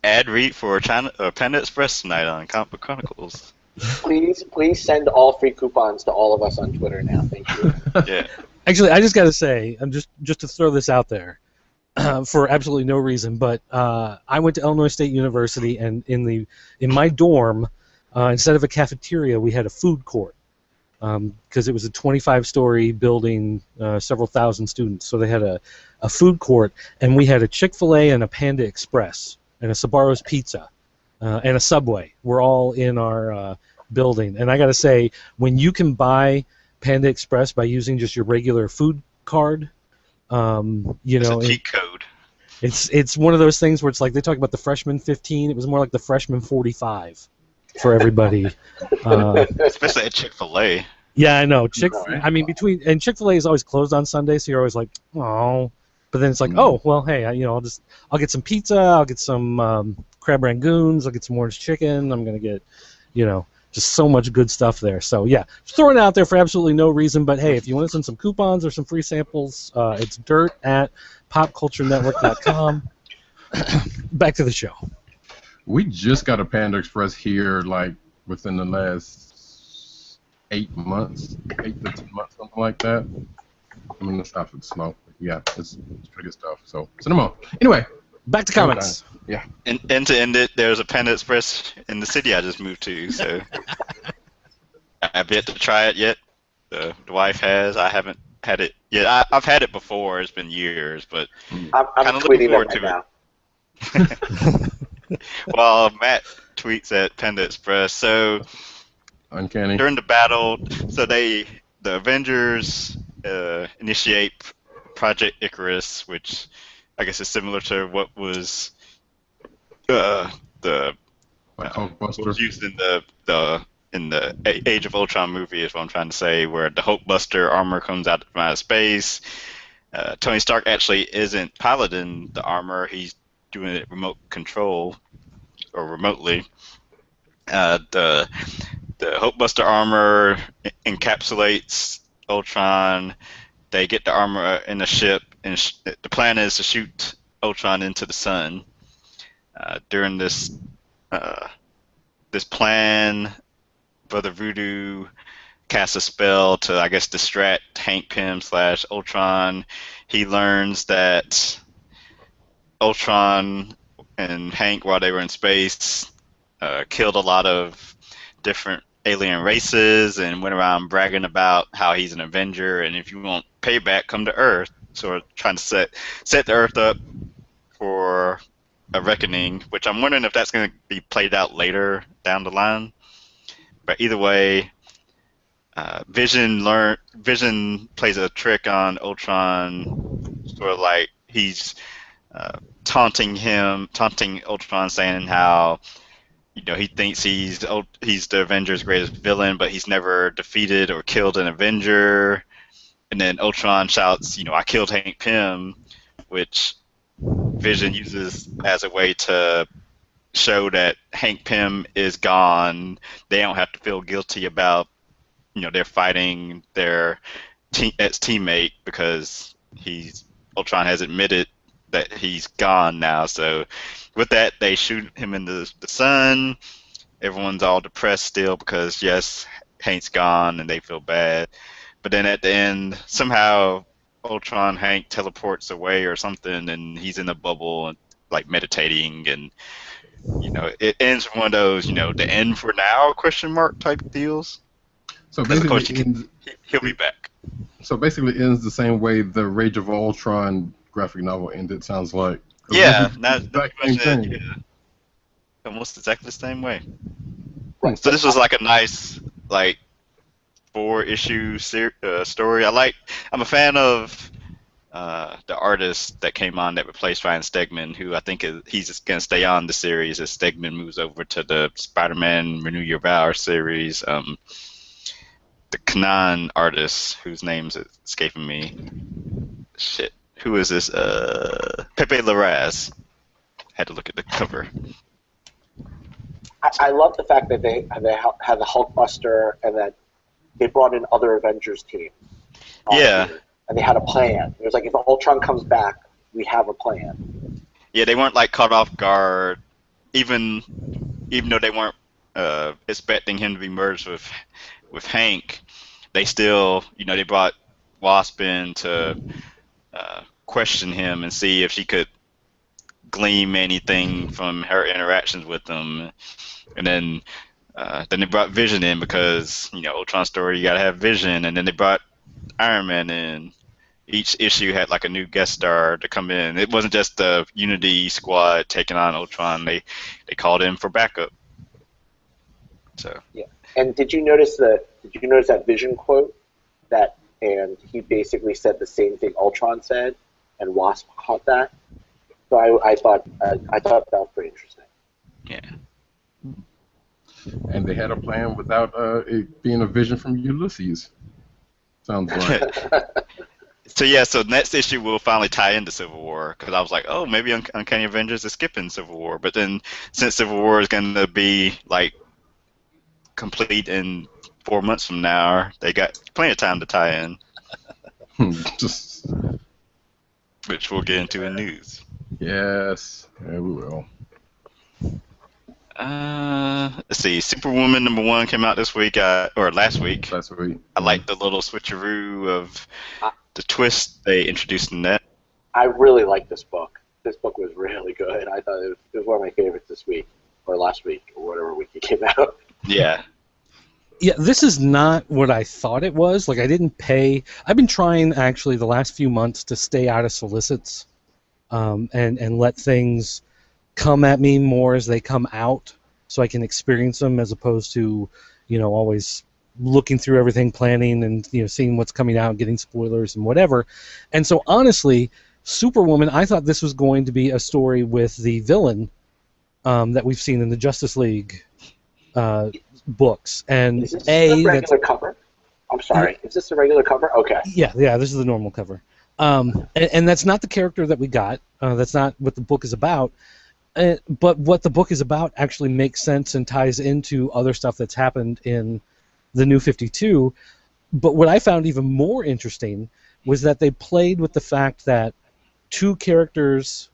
Ad read for Panda Express tonight on Comic Book Chronicles. Please send all free coupons to all of us on Twitter now. Thank you. Yeah. Actually, I just got to say, I'm just to throw this out there, for absolutely no reason, but I went to Illinois State University, and in my dorm, instead of a cafeteria, we had a food court. Because it was a 25-story building, several thousand students. So they had a food court, and we had a Chick-fil-A and a Panda Express and a Sbarro's Pizza and a Subway. We're all in our building. And I got to say, when you can buy Panda Express by using just your regular food card, It's a cheat code. It's one of those things where it's like they talk about the freshman 15. It was more like the freshman 45 for everybody. Especially at Chick-fil-A. Yeah, I know. No. I mean, Chick-fil-A is always closed on Sunday, so you're always like, oh. But then it's like, oh, well, hey, I'll get some pizza, I'll get some crab rangoons, I'll get some orange chicken. I'm gonna get, just so much good stuff there. So yeah, throwing it out there for absolutely no reason. But hey, if you want to send some coupons or some free samples, it's dirt@popculturenetwork.com. Back to the show. We just got a Panda Express here, like within the last 8 months, 8 to 10 months, something like that. I mean, the stuff is slow. Yeah, it's pretty good stuff. So send them on. Anyway, back to comics. Yeah. And to end it, there's a Panda Express in the city I just moved to, so I've yet to try it yet. The wife has. I haven't had it yet. I've had it before. It's been years, but I'm kind of looking tweeting forward them to right it. now. Well, Matt tweets at Panda Express. So Uncanny. during the battle, the Avengers initiate Project Icarus, which I guess is similar to what was the Like what Hulkbuster. was used in the Age of Ultron movie is what I'm trying to say, where the Hulkbuster armor comes out from outer space. Tony Stark actually isn't piloting the armor; he's doing it remote control or remotely. The Hulkbuster armor encapsulates Ultron. They get the armor in the ship, and the plan is to shoot Ultron into the sun. During this plan, Brother Voodoo casts a spell to, I guess, distract Hank Pym / Ultron. He learns that Ultron and Hank, while they were in space, killed a lot of different alien races and went around bragging about how he's an Avenger, and if you want payback, come to Earth. Sort of trying to set the Earth up for a reckoning, which I'm wondering if that's going to be played out later down the line. But either way, Vision plays a trick on Ultron, sort of like he's taunting Ultron, saying how he thinks he's the Avengers' greatest villain, but he's never defeated or killed an Avenger. And then Ultron shouts, I killed Hank Pym, which Vision uses as a way to show that Hank Pym is gone. They don't have to feel guilty about, they're fighting their ex-teammate because Ultron has admitted that he's gone now. So with that, they shoot him in the sun. Everyone's all depressed still because, yes, Hank's gone and they feel bad. But then at the end, somehow Ultron Hank teleports away or something, and he's in a bubble and like meditating, and it ends with one of those, the end for now ? Type deals. So Because of course basically, he'll be back. so basically ends the same way the Rage of Ultron graphic novel ended. Sounds like. Yeah, That's the same thing. yeah, almost exactly the same way. Right. So this was like a nice 4-issue story. I'm a fan of the artist that came on that replaced Ryan Stegman, who I think he's just going to stay on the series as Stegman moves over to the Spider-Man Renew Your Vow series. The Kanan artist, whose name's escaping me. Shit. Who is this? Pepe Larraz. Had to look at the cover. I love the fact that they had the Hulkbuster and that they brought in other Avengers teams. Yeah. And they had a plan. It was like, if Ultron comes back, we have a plan. Yeah, they weren't caught off guard, even though they weren't expecting him to be merged with Hank. They still, they brought Wasp in to question him and see if she could glean anything from her interactions with them. And then they brought Vision in because, Ultron story, you gotta have Vision. And then they brought Iron Man in. Each issue had a new guest star to come in. It wasn't just the Unity squad taking on Ultron. They called in for backup. So. Yeah. And did you notice that Vision quote and he basically said the same thing Ultron said, and Wasp caught that. So I thought that was pretty interesting. Yeah. And plan. They had a plan without it being a vision from Ulysses. Sounds like. So next issue will finally tie into Civil War, because I was like, oh, maybe Uncanny Avengers is skipping Civil War, but then since Civil War is going to be like complete in 4 months from now, they got plenty of time to tie in, Just which we'll get into in news. yes, yeah, we will. Let's see. Superwoman #1 came out this week, or last week. Last week. I like the little switcheroo of the twist they introduced in that. I really like this book. This book was really good. I thought it was one of my favorites this week, or last week, or whatever week it came out. Yeah. Yeah, this is not what I thought it was. Like, I didn't pay. I've been trying, actually, the last few months to stay out of solicits and let things come at me more as they come out so I can experience them, as opposed to, always looking through everything, planning, and, seeing what's coming out, getting spoilers and whatever. And so, honestly, Superwoman, I thought this was going to be a story with the villain that we've seen in the Justice League books. And is this the regular cover? I'm sorry. Is this the regular cover? Okay. Yeah, this is the normal cover. And that's not the character that we got. That's not what the book is about. But what the book is about actually makes sense and ties into other stuff that's happened in the New 52. But what I found even more interesting was that they played with the fact that two characters,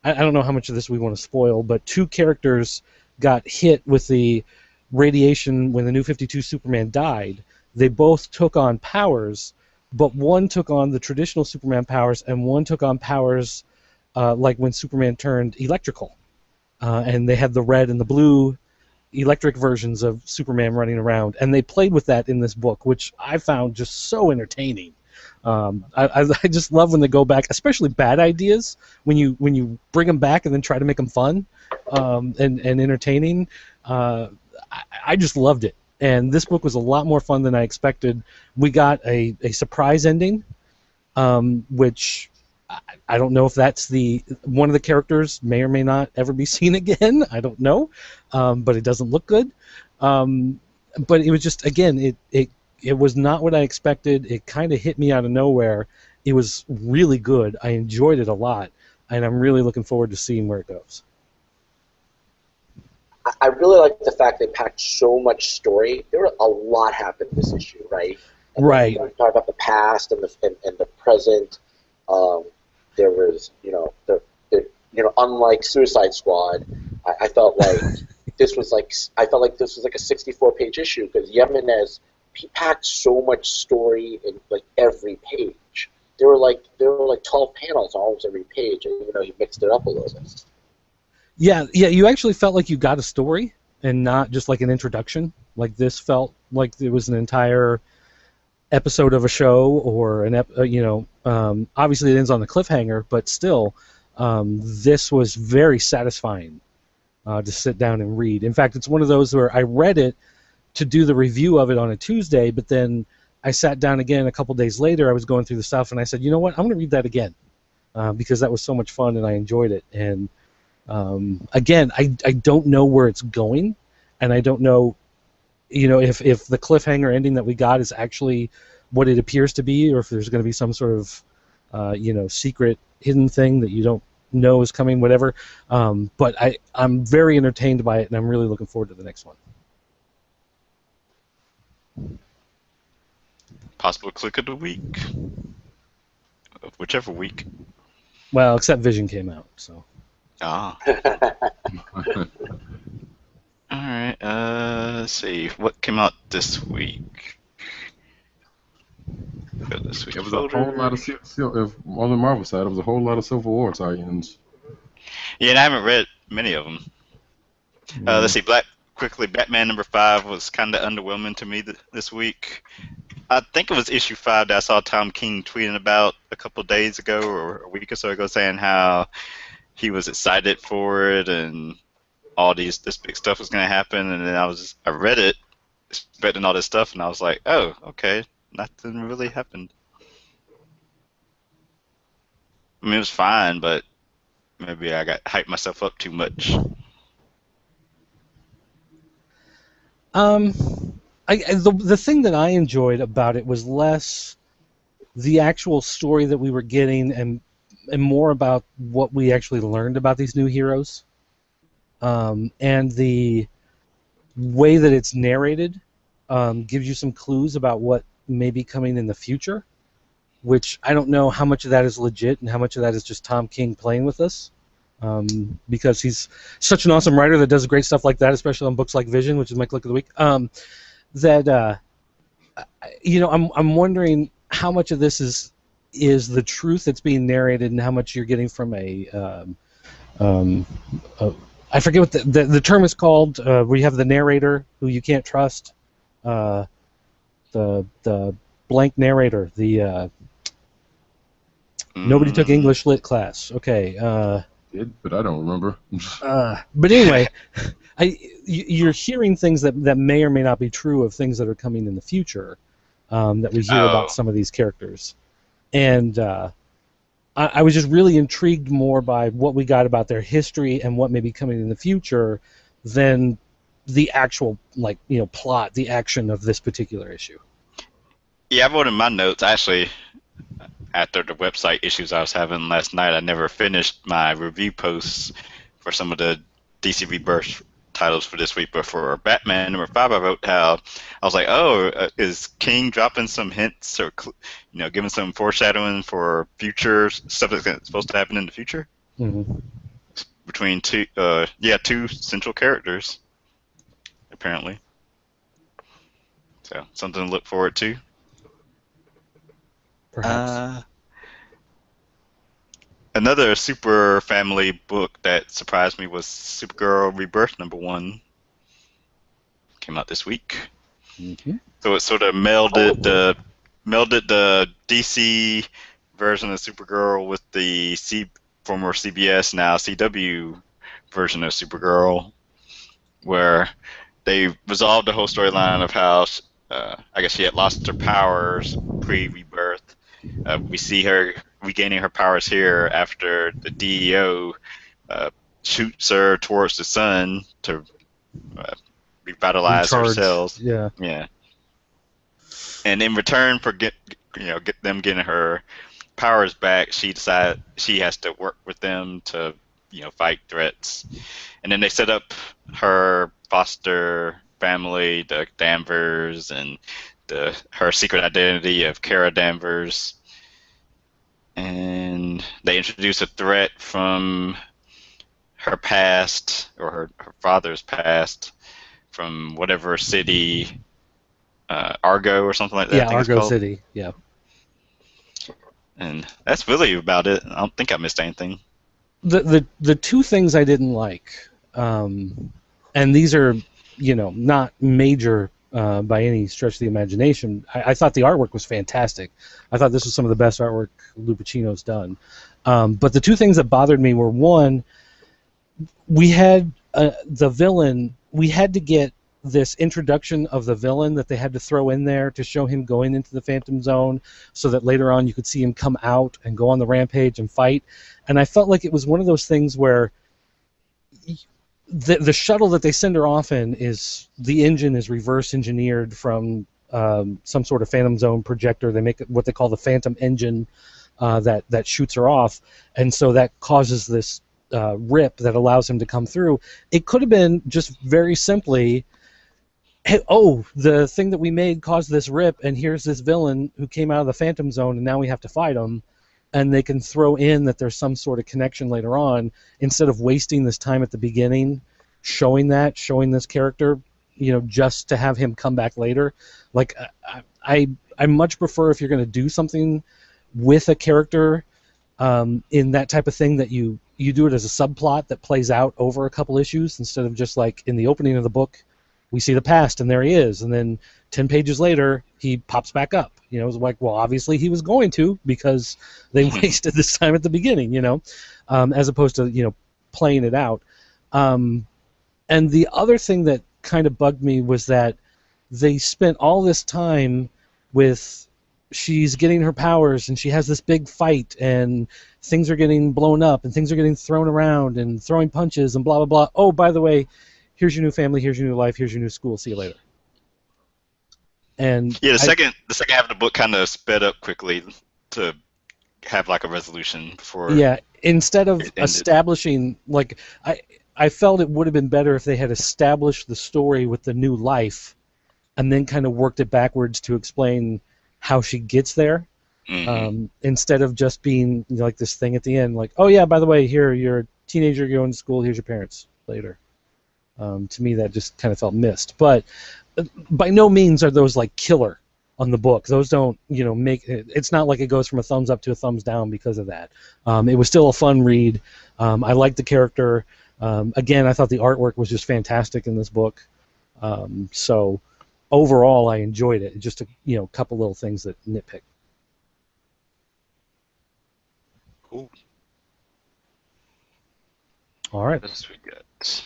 I don't know how much of this we want to spoil, but two characters got hit with the radiation when the New 52 Superman died. They both took on powers, but one took on the traditional Superman powers and one took on powers like when Superman turned electrical. And they had the red and the blue electric versions of Superman running around, and they played with that in this book, which I found just so entertaining. I just love when they go back, especially bad ideas, when you bring them back and then try to make them fun and entertaining. I just loved it, and this book was a lot more fun than I expected. We got a surprise ending, which I don't know if that's one of the characters may or may not ever be seen again. I don't know, but it doesn't look good. But it was just, again, it was not what I expected. It kind of hit me out of nowhere. It was really good. I enjoyed it a lot, and I'm really looking forward to seeing where it goes. I really like the fact they packed so much story. There were a lot happened this issue, right? And right. Then, talk about the past and the present. There was, unlike Suicide Squad, I felt like this was like a 64-page issue, because Jimenez, he packed so much story in like every page. There were like 12 panels almost every page, and he mixed it up a little bit. Yeah, you actually felt like you got a story and not just like an introduction. Like, this felt like it was an entire episode of a show, or obviously it ends on the cliffhanger, but still, this was very satisfying to sit down and read. In fact, it's one of those where I read it to do the review of it on a Tuesday, but then I sat down again a couple days later. I was going through the stuff, and I said, you know what, I'm going to read that again because that was so much fun and I enjoyed it. And again, I don't know where it's going, and I don't know if the cliffhanger ending that we got is actually what it appears to be, or if there's going to be some sort of secret hidden thing that you don't know is coming, whatever. But I'm very entertained by it, and I'm really looking forward to the next one. Possible click of the week, whichever week. Well, except Vision came out, so. Ah. All right. Let's see. What came out this week? It was a whole lot of on the Marvel side. It was a whole lot of Civil War tie-ins. Yeah, and I haven't read many of them. Let's see. Batman #5 was kind of underwhelming to me this week. I think it was issue 5 that I saw Tom King tweeting about a couple of days ago, or a week or so ago, saying how he was excited for it and all this big stuff was going to happen. And then I read it, expecting all this stuff, and I was like, oh, okay, nothing really happened. I mean, it was fine, but maybe I got hyped myself up too much. Um, the thing that I enjoyed about it was less the actual story that we were getting and more about what we actually learned about these new heroes. And the way that it's narrated gives you some clues about what may be coming in the future, which I don't know how much of that is legit and how much of that is just Tom King playing with us. Because he's such an awesome writer that does great stuff like that, especially on books like Vision, which is my click of the week. I'm wondering how much of this is the truth that's being narrated and how much you're getting from I forget what the term is called, where you have the narrator who you can't trust, the blank narrator, nobody took English lit class. Okay. But I don't remember. But anyway, you're hearing things that may or may not be true of things that are coming in the future, that we hear about some of these characters. And I was just really intrigued more by what we got about their history and what may be coming in the future than the actual plot, the action of this particular issue. Yeah, I wrote in my notes, actually, after the website issues I was having last night, I never finished my review posts for some of the DC Rebirth titles for this week, but for Batman number 5, I wrote how I was like, is King dropping some hints or giving some foreshadowing for future stuff that's supposed to happen in the future between two central characters, apparently. So something to look forward to. Perhaps. Another super family book that surprised me was Supergirl Rebirth number 1. Came out this week. Mm-hmm. So it sort of melded the DC version of Supergirl with the former CBS, now CW version of Supergirl, where they resolved the whole storyline of how I guess she had lost her powers pre-rebirth. We see her regaining her powers here after the DEO shoots her towards the sun to revitalize her cells. Yeah. And in return for get them getting her powers back, she decides she has to work with them to fight threats. And then they set up her foster family, the Danvers, and her secret identity of Kara Danvers. And they introduce a threat from her past, or her father's past, from whatever city, Argo or something like that. Yeah, Argo City. Yeah. And that's really about it. I don't think I missed anything. The two things I didn't like, and these are not major by any stretch of the imagination. I thought the artwork was fantastic. I thought this was some of the best artwork Lupacino's done. But the two things that bothered me were, one, we had the villain. We had to get this introduction of the villain that they had to throw in there to show him going into the Phantom Zone, so that later on you could see him come out and go on the rampage and fight. And I felt like it was one of those things where the shuttle that they send her off in the engine is reverse engineered from some sort of Phantom Zone projector. They make what they call the Phantom engine that shoots her off, and so that causes this rip that allows him to come through. It could have been just very simply, hey, the thing that we made caused this rip, and here's this villain who came out of the Phantom Zone, and now we have to fight him. And they can throw in that there's some sort of connection later on, instead of wasting this time at the beginning showing this character, just to have him come back later. Like, I much prefer, if you're going to do something with a character in that type of thing, that you do it as a subplot that plays out over a couple issues, instead of just like in the opening of the book, we see the past and there he is, and then 10 pages later he pops back up. It was like, well, obviously he was going to, because they wasted this time at the beginning, as opposed to playing it out. And the other thing that kind of bugged me was that they spent all this time with, she's getting her powers and she has this big fight and things are getting blown up and things are getting thrown around and throwing punches and blah blah blah. Oh, by the way, here's your new family, here's your new life, here's your new school, see you later. And Yeah, the second half of the book kind of sped up quickly to have like a resolution before yeah, instead of it ended. establishing, like, I felt it would have been better if they had established the story with the new life and then kind of worked it backwards to explain how she gets there. Instead of just being like this thing at the end, like, oh yeah, by the way, here, you're a teenager going to school, here's your parents later. To me, that just kind of felt missed. But by no means are those like killer on the book. Those don't, make it. It's not like it goes from a thumbs up to a thumbs down because of that. It was still a fun read. I liked the character. Again, I thought the artwork was just fantastic in this book. So overall, I enjoyed it. Just a couple little things that nitpick. Cool. All right. What else we got?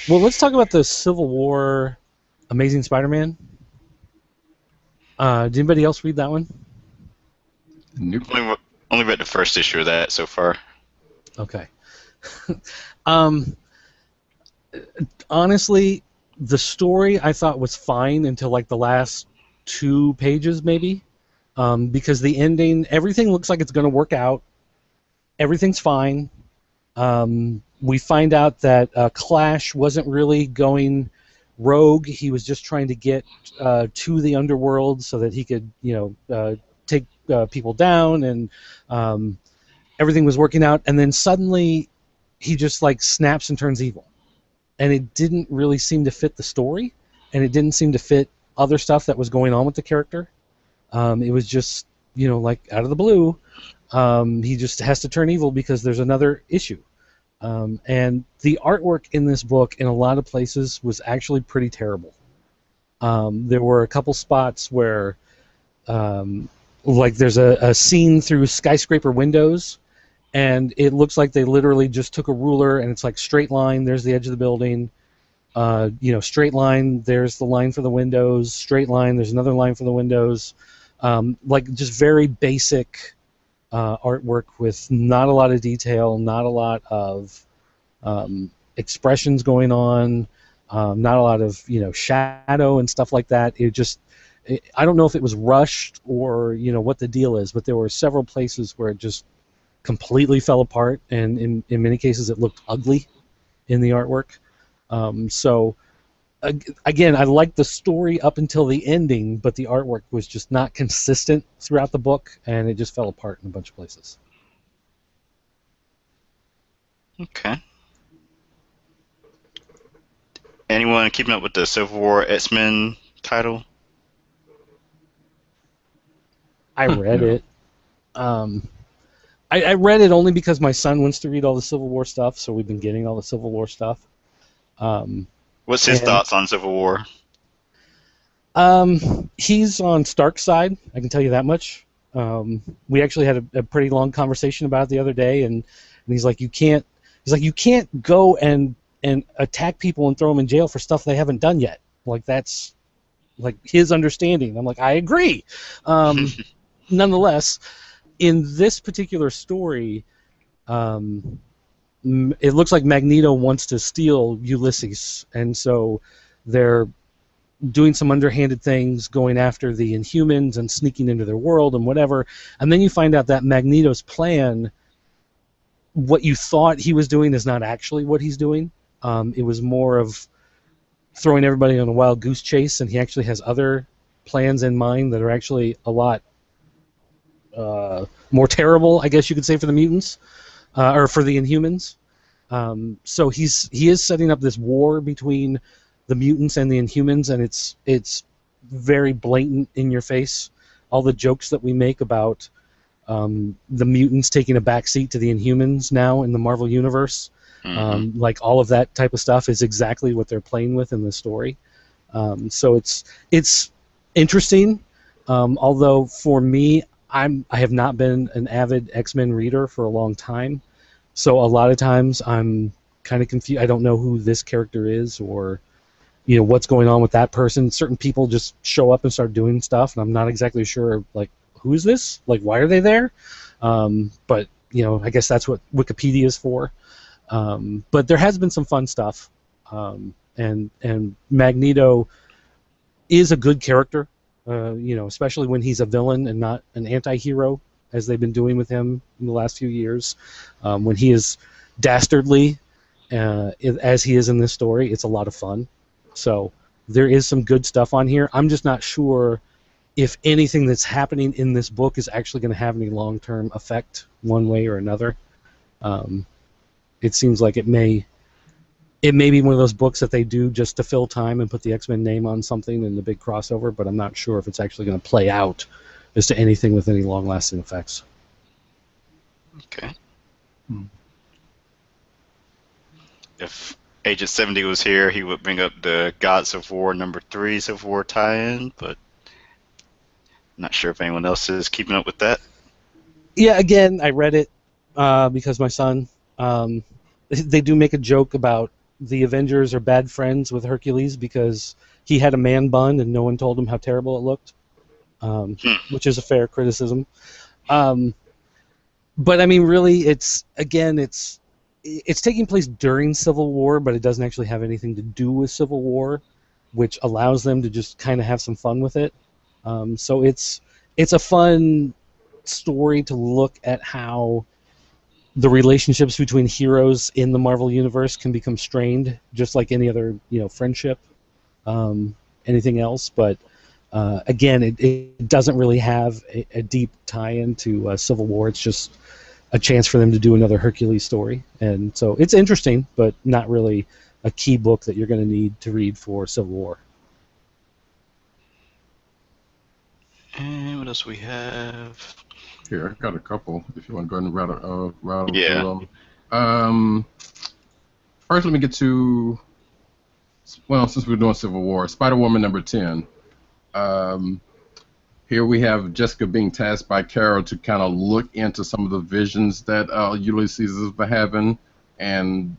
Well, let's talk about the Civil War Amazing Spider-Man. Did anybody else read that one? Nope. Only read the first issue of that so far. Okay. Honestly, the story I thought was fine until like the last 2 pages maybe, because the ending, everything looks like it's going to work out. Everything's fine. We find out that Clash wasn't really going rogue. He was just trying to get to the underworld so that he could, take people down, and everything was working out. And then suddenly, he just like snaps and turns evil, and it didn't really seem to fit the story, and it didn't seem to fit other stuff that was going on with the character. It was just, like out of the blue, he just has to turn evil because there's another issue. And the artwork in this book, in a lot of places, was actually pretty terrible. There were a couple spots where, like, there's a scene through skyscraper windows, and it looks like they literally just took a ruler, and it's like straight line, there's the edge of the building, straight line, there's the line for the windows, straight line, there's another line for the windows. Like, just very basic artwork with not a lot of detail, not a lot of expressions going on, not a lot of shadow and stuff like that. I don't know if it was rushed or what the deal is, but there were several places where it just completely fell apart, and in many cases it looked ugly in the artwork. So again, I liked the story up until the ending, but the artwork was just not consistent throughout the book, and it just fell apart in a bunch of places. Okay. Anyone keeping up with the Civil War X-Men title? I read it. I read it only because my son wants to read all the Civil War stuff, so we've been getting all the Civil War stuff. What's his thoughts on Civil War? He's on Stark's side, I can tell you that much. We actually had a pretty long conversation about it the other day, and he's like, you can't go and attack people and throw them in jail for stuff they haven't done yet. Like, that's like his understanding. I'm like, I agree. Nonetheless, in this particular story, it looks like Magneto wants to steal Ulysses, and so they're doing some underhanded things, going after the Inhumans and sneaking into their world and whatever. And then you find out that Magneto's plan, what you thought he was doing, is not actually what he's doing. It was more of throwing everybody on a wild goose chase, and he actually has other plans in mind that are actually a lot more terrible, I guess you could say, for the mutants, or for the Inhumans. So he is setting up this war between the mutants and the Inhumans, and it's very blatant in your face. All the jokes that we make about the mutants taking a backseat to the Inhumans now in the Marvel Universe, like all of that type of stuff is exactly what they're playing with in the story. So it's interesting. Although for me, I have not been an avid X-Men reader for a long time, so a lot of times I'm kind of confused. I don't know who this character is, or what's going on with that person. Certain people just show up and start doing stuff, and I'm not exactly sure, like, who is this? Like, why are they there? But I guess that's what Wikipedia is for. But there has been some fun stuff, and Magneto is a good character, especially when he's a villain and not an anti-hero, as they've been doing with him in the last few years. When he is dastardly, as he is in this story, it's a lot of fun. So there is some good stuff on here. I'm just not sure if anything that's happening in this book is actually going to have any long-term effect one way or another. It seems like it may be one of those books that they do just to fill time and put the X-Men name on something in the big crossover, but I'm not sure if it's actually going to play out as to anything with any long-lasting effects. Okay. If Agent 70 was here, he would bring up the Gods of War #3 Civil War tie-in, but I'm not sure if anyone else is keeping up with that. Yeah, again, I read it because my son, they do make a joke about the Avengers are bad friends with Hercules because he had a man bun and no one told him how terrible it looked, which is a fair criticism. But I mean, really, it's taking place during Civil War, but it doesn't actually have anything to do with Civil War, which allows them to just kind of have some fun with it. So it's a fun story to look at how the relationships between heroes in the Marvel Universe can become strained, just like any other friendship, anything else. But again, it doesn't really have a deep tie-in to Civil War. It's just a chance for them to do another Hercules story, and so it's interesting, but not really a key book that you're going to need to read for Civil War. And what else we have? Here, I got a couple. If you want to go ahead and rattle Yeah. through them. First, let me get to. Well, since we're doing Civil War, Spider-Woman #10. Here we have Jessica being tasked by Carol to kind of look into some of the visions that Ulysses has been having, and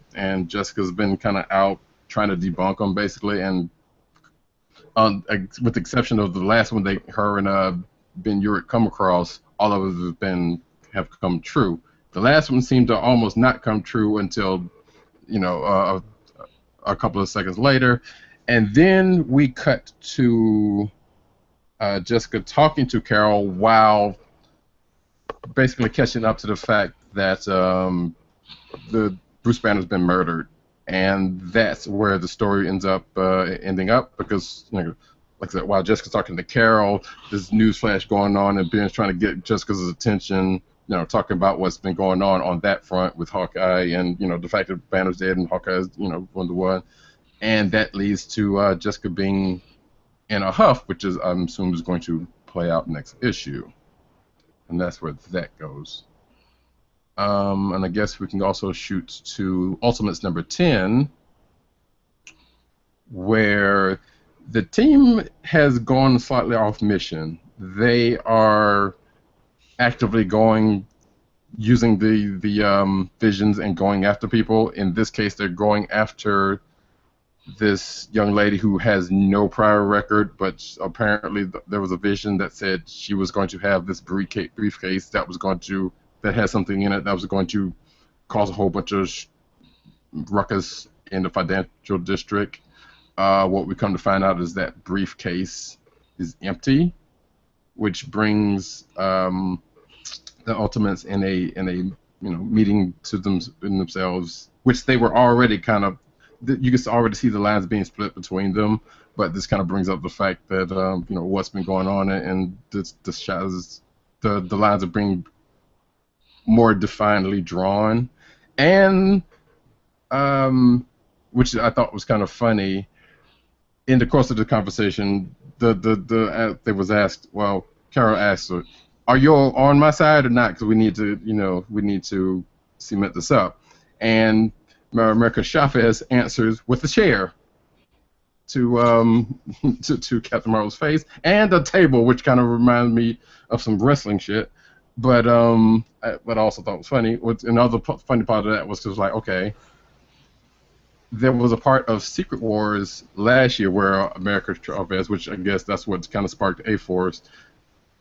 Jessica's been kind of out trying to debunk them, basically, and with the exception of the last one, her and Ben Urich come across, all of us have come true. The last one seemed to almost not come true until, a couple of seconds later, and then we cut to Jessica talking to Carol while basically catching up to the fact that the Bruce Banner's been murdered, and that's where the story ends up ending up because, like I said, while Jessica's talking to Carol, there's news flash going on, and Ben's trying to get Jessica's attention, talking about what's been going on that front with Hawkeye, and the fact that Banner's dead and Hawkeye's #1, and that leads to Jessica being in a huff, which is I'm assuming is going to play out next issue, and that's where that goes. And I guess we can also shoot to Ultimates #10, where the team has gone slightly off mission. They are actively using the visions and going after people. In this case, they're going after this young lady who has no prior record, but apparently there was a vision that said she was going to have this briefcase that has something in it that was going to cause a whole bunch of ruckus in the financial district. What we come to find out is that briefcase is empty, which brings the Ultimates in a meeting to themselves, which they were already kind of. You can already see the lines being split between them, but this kind of brings up the fact that what's been going on, and the shadows, the lines are being more definedly drawn, and which I thought was kind of funny. In the course of the conversation, they was asked. Well, Carol asked, "Are you all on my side or not? Because we need to cement this up," and America Chavez answers with a chair to Captain Marvel's face and a table, which kind of reminded me of some wrestling shit. But what I also thought was funny, another funny part of that was because, like, okay, there was a part of Secret Wars last year where America Chavez, which I guess that's what kind of sparked A-Force,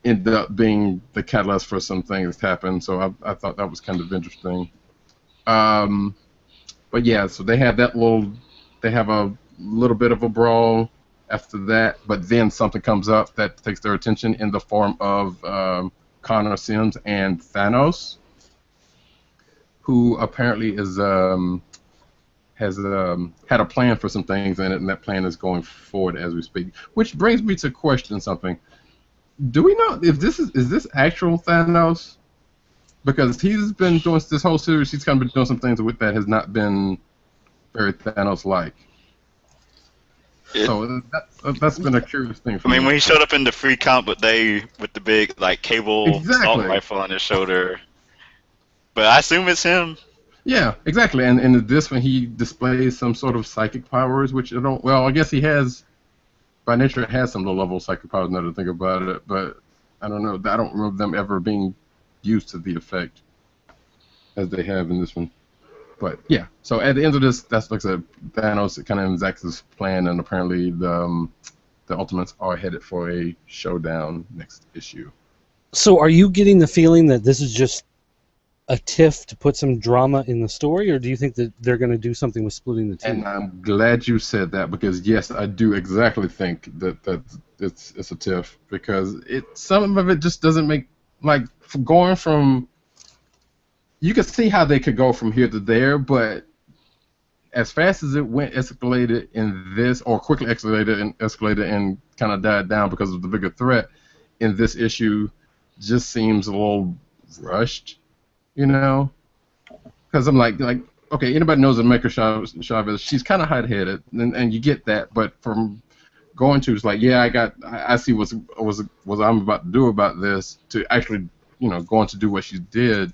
ended up being the catalyst for some things that happened. So I thought that was kind of interesting. But yeah, so they have they have a little bit of a brawl after that, but then something comes up that takes their attention in the form of Connor Sims and Thanos, who apparently has had a plan for some things in it, and that plan is going forward as we speak. Which brings me to question something. Do we know if this is this actual Thanos? Because he's been doing this whole series, he's kind of been doing some things with that has not been very Thanos-like. So that's been a curious thing for me. I mean, when he showed up in the free comic book day with the big like cable assault Exactly. rifle on his shoulder, but I assume it's him. Yeah, exactly. And in this one, he displays some sort of psychic powers, which I don't. Well, I guess he has. By nature, it has some low-level psychic powers. Now to think about it, but I don't know. I don't remember them ever being used to the effect as they have in this one. But yeah, so at the end of this, that's like I said, Thanos kind of exacts his plan, and apparently the Ultimates are headed for a showdown next issue. So are you getting the feeling that this is just a tiff to put some drama in the story, or do you think that they're going to do something with splitting the team? And I'm glad you said that, because yes, I do exactly think that it's a tiff, because some of it just doesn't make, like, going from, you can see how they could go from here to there, but as fast as it escalated in this, or quickly escalated and kind of died down because of the bigger threat in this issue, just seems a little rushed, you know? Because I'm like, okay, anybody knows that Maker Chavez, she's kind of hot-headed, and you get that, but from going to, it's like, yeah, I see what I'm about to do about this, to actually, going to do what she did,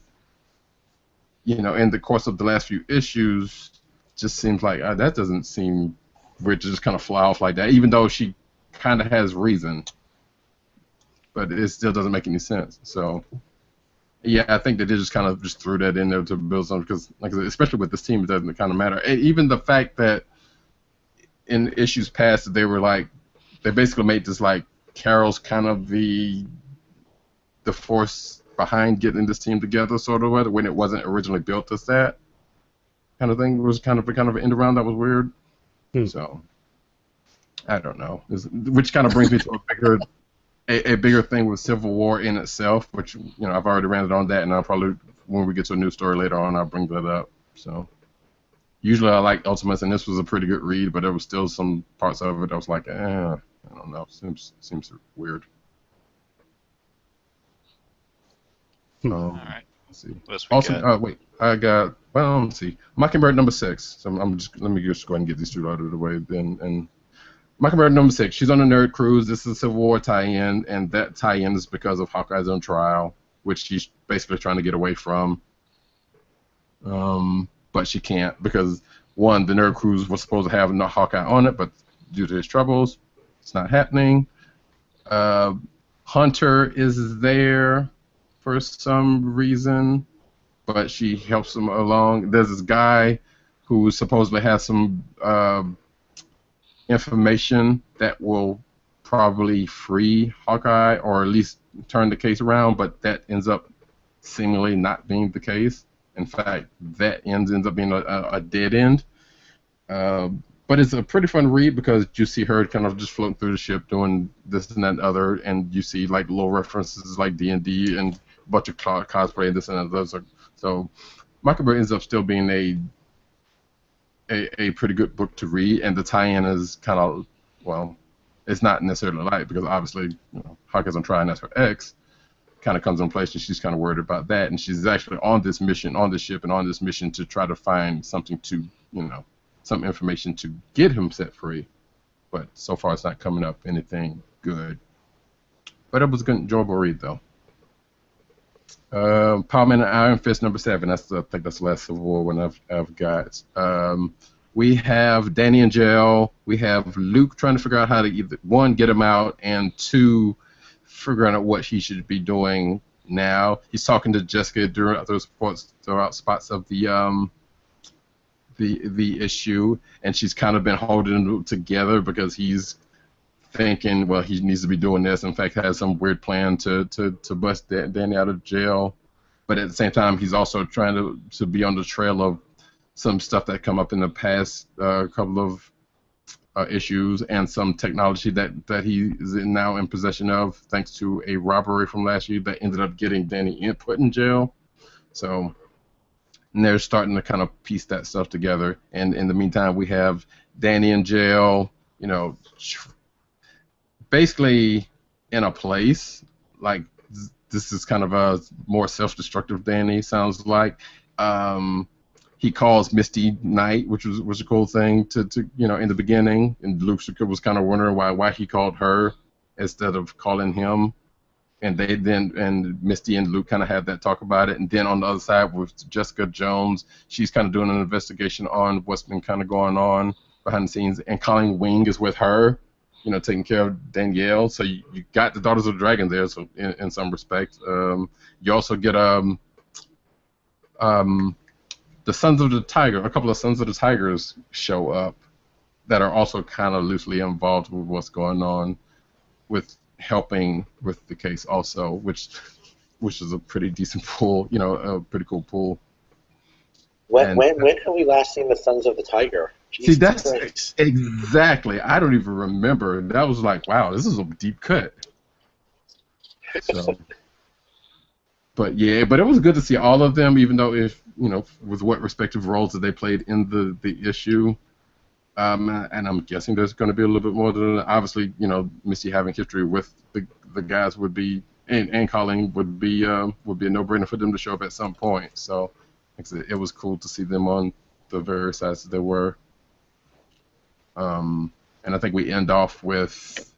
in the course of the last few issues, just seems like that doesn't seem weird to just kind of fly off like that, even though she kind of has reason, but it still doesn't make any sense. So, yeah, I think they just kind of just threw that in there to build something, because, like I said, especially with this team, it doesn't kind of matter. And even the fact that in issues past, they were like, they basically made this like Carol's kind of the force behind getting this team together, sort of, when it wasn't originally built as that kind of thing. It was kind of an end around that was weird. So I don't know, which kind of brings me to a bigger thing with Civil War in itself, which I've already ranted on that, and I'll probably, when we get to a new story later on, I'll bring that up. So usually I like Ultimates, and this was a pretty good read, but there was still some parts of it I was like, I don't know, seems weird. All right. Let's see. Also, wait, I got, well, let's see, Mockingbird number 6. So let me just go ahead and get these two out of the way then. And Mockingbird number 6, she's on a nerd cruise. This is a Civil War tie-in, and that tie-in is because of Hawkeye's on trial, which she's basically trying to get away from. But she can't, because one, the nerd cruise was supposed to have no Hawkeye on it, but due to his troubles, it's not happening. Hunter is there for some reason, but she helps him along. There's this guy who supposedly has some information that will probably free Hawkeye, or at least turn the case around, but that ends up seemingly not being the case. In fact, that ends up being a dead end. But it's a pretty fun read, because you see her kind of just floating through the ship doing this and that and other, and you see like little references like D&D and a bunch of cosplay and this and that. So Mockingbird ends up still being a pretty good book to read, and the tie-in is kind of, well, it's not necessarily light, because obviously Hawkeye's on trial, and that's her ex, kind of comes in place, and she's kind of worried about that, and she's actually on this mission, on this ship, and on this mission to try to find something to, some information to get him set free. But so far it's not coming up anything good. But it was a good, enjoyable read, though. Power Man and Iron Fist number 7. I think that's the last Civil War one I've got. We have Danny in jail. We have Luke trying to figure out how to either, one, get him out, and two, figuring out what he should be doing now. He's talking to Jessica throughout spots of the issue, and she's kind of been holding them together, because he's thinking, well, he needs to be doing this. In fact, has some weird plan to bust Danny out of jail, but at the same time, he's also trying to be on the trail of some stuff that come up in the past couple of issues, and some technology that he is now in possession of, thanks to a robbery from last year that ended up getting Danny put in jail. So, and they're starting to kind of piece that stuff together. And in the meantime, we have Danny in jail, you know, basically in a place like this is kind of a more self-destructive Danny, sounds like. He calls Misty Knight, which was a cool thing to in the beginning, and Luke was kind of wondering why he called her instead of calling him, and Misty and Luke kind of had that talk about it. And then on the other side with Jessica Jones, she's kind of doing an investigation on what's been kind of going on behind the scenes, and Colleen Wing is with her, taking care of Danielle. So you got the Daughters of the Dragon there, so in some respects. You also get the Sons of the Tiger, a couple of Sons of the Tigers show up that are also kind of loosely involved with what's going on with helping with the case also, which is a pretty decent pull, a pretty cool pull. When have we last seen the Sons of the Tiger? Jesus see, that's Christ. Exactly. I don't even remember. That was like, wow, this is a deep cut. So, but it was good to see all of them, even though with what respective roles that they played in the issue. And I'm guessing there's going to be a little bit more than obviously, Missy having history with the guys would be, and Colleen would be a no-brainer for them to show up at some point. So, like I said, it was cool to see them on the various sides that there were. And I think we end off with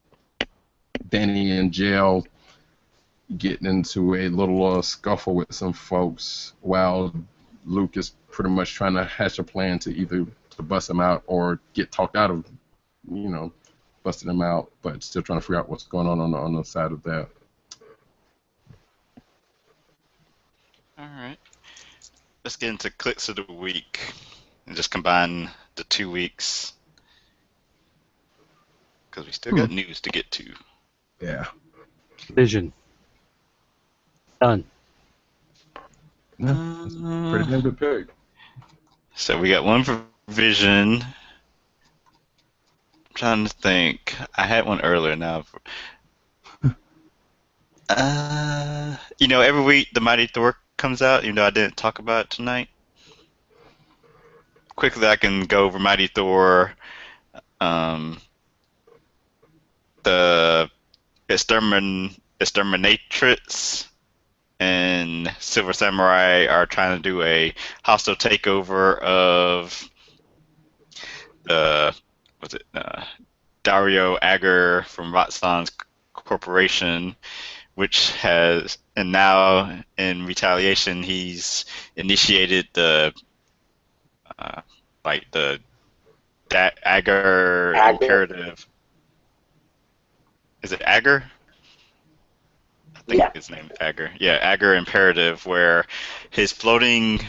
Danny in jail getting into a little scuffle with some folks while Luke is pretty much trying to hatch a plan to either to bust him out or get talked out of, busting him out, but still trying to figure out what's going on the side of that. All right. Let's get into clicks of the week and just combine the 2 weeks because we still got news to get to. Yeah. Vision. Done. Yeah, that's a pretty damn good pick. So we got one for Vision. I'm trying to think. I had one earlier now. Every week the Mighty Thor comes out, even though I didn't talk about it tonight. Quickly, I can go over Mighty Thor. The Exterminatrix and Silver Samurai are trying to do a hostile takeover of Dario Agger from Roxxon's corporation, which has, and now in retaliation, he's initiated the Agger imperative. Is it Agger? I think his name is Agger. Yeah, Agger imperative, where his floating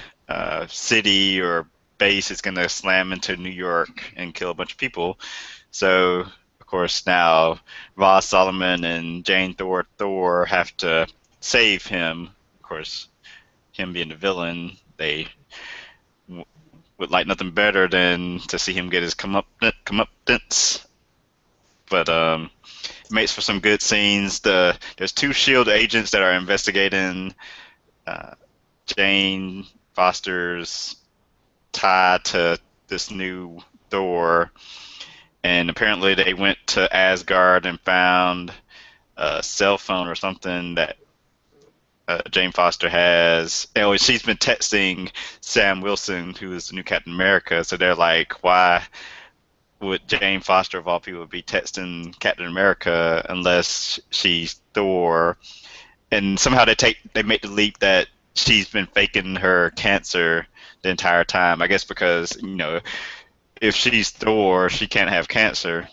city or base is going to slam into New York and kill a bunch of people. So, of course, now Ross Solomon and Jane Thor have to save him. Of course, him being the villain, they would like nothing better than to see him get his comeuppance. But it makes for some good scenes. There's 2 S.H.I.E.L.D. agents that are investigating Jane Foster's tie to this new Thor, and apparently they went to Asgard and found a cell phone or something that Jane Foster has. Oh, she's been texting Sam Wilson, who is the new Captain America, so they're like, why would Jane Foster, of all people, be texting Captain America unless she's Thor? And somehow they make the leap that she's been faking her cancer the entire time. I guess because, if she's Thor, she can't have cancer.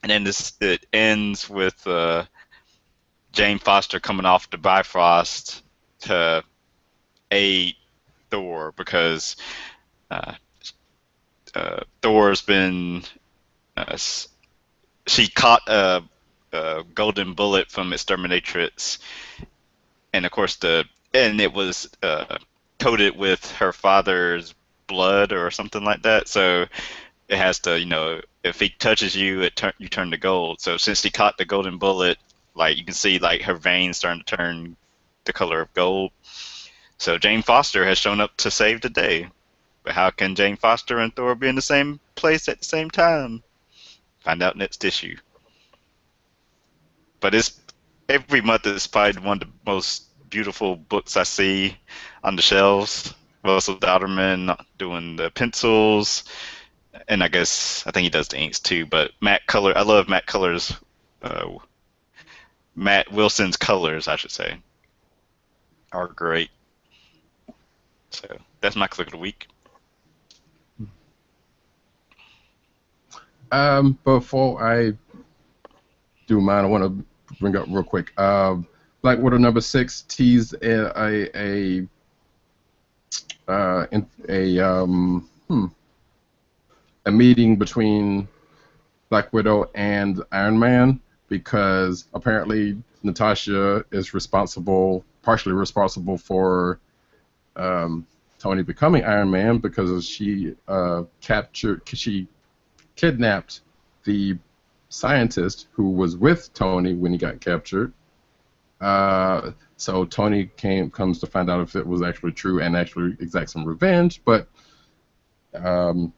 And then it ends with Jane Foster coming off the Bifrost to aid Thor because Thor's been she caught a golden bullet from Exterminatrix, and of course it was coated with her father's blood or something like that. So it has to, if he touches you, you turn to gold. So since he caught the golden bullet, like you can see, like her veins starting to turn the color of gold. So Jane Foster has shown up to save the day. But how can Jane Foster and Thor be in the same place at the same time? Find out next issue. But it's every month is probably one of the most beautiful books I see on the shelves. Russell Dodderman doing the pencils, and I think he does the inks too. But I love uh, Matt Wilson's colors, I should say, are great. So that's my click of the week. Before I do mine, I want to bring up real quick. Black Widow #6 teased a meeting between Black Widow and Iron Man, because apparently Natasha is partially responsible for Tony becoming Iron Man, because she kidnapped the scientist who was with Tony when he got captured. So Tony comes to find out if it was actually true and actually exact some revenge, but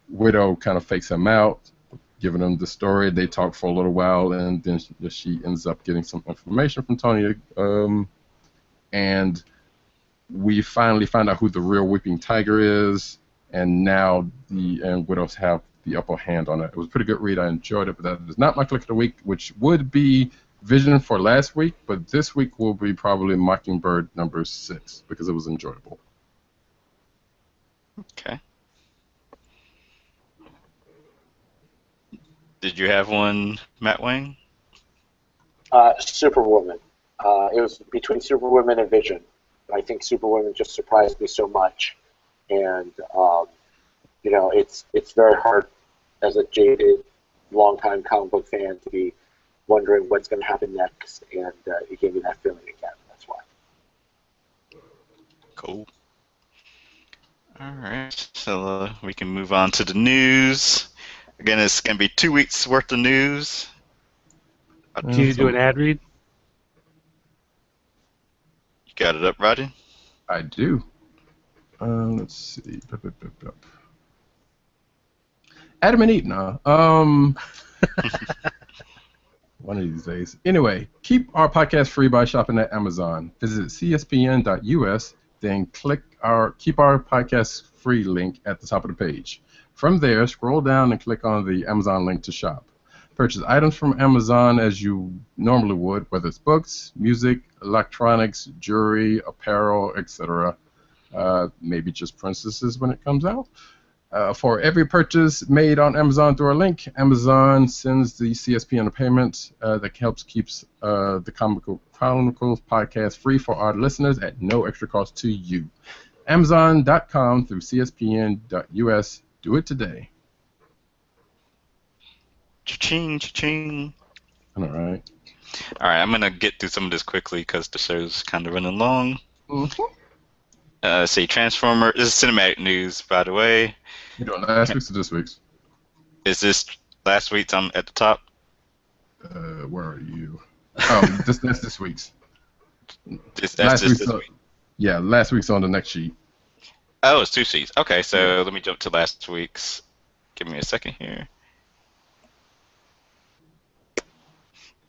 Widow kind of fakes him out, giving him the story. They talk for a little while, and then she ends up getting some information from Tony, and we finally find out who the real Weeping Tiger is, and now Widows have the upper hand on it. It was a pretty good read. I enjoyed it, but that is not my click of the week, which would be Vision for last week, but this week will be probably Mockingbird #6 because it was enjoyable. Okay. Did you have one, Matt Wang? Superwoman. It was between Superwoman and Vision. I think Superwoman just surprised me so much, and it's very hard as a jaded, longtime comic book fan to be wondering what's going to happen next, and it gave me that feeling again. That's why. Cool. All right, so we can move on to the news. Again, it's going to be 2 weeks worth of news. Can you do an ad read? You got it up, Roddy? I do. Let's see. Adam and Eve now. One of these days. Anyway, keep our podcast free by shopping at Amazon. Visit cspn.us, then click Keep Our Podcast Free link at the top of the page. From there, scroll down and click on the Amazon link to shop. Purchase items from Amazon as you normally would, whether it's books, music, electronics, jewelry, apparel, etc. Maybe just princesses when it comes out. For every purchase made on Amazon through a link, Amazon sends the CSPN a payment that helps keeps the Chronicles podcast free for our listeners at no extra cost to you. Amazon.com through CSPN.us. Do it today. Cha-ching, cha-ching. All right. All right, I'm going to get through some of this quickly because the show's kind of running long. Mm-hmm. See, Transformer. This is cinematic news, by the way. You doing last week's or this week's? Is this last week's at the top? Where are you? Oh, that's this week's. That's this week. Yeah, last week's on the next sheet. Oh, it's 2 sheets. Okay, so let me jump to last week's. Give me a second here.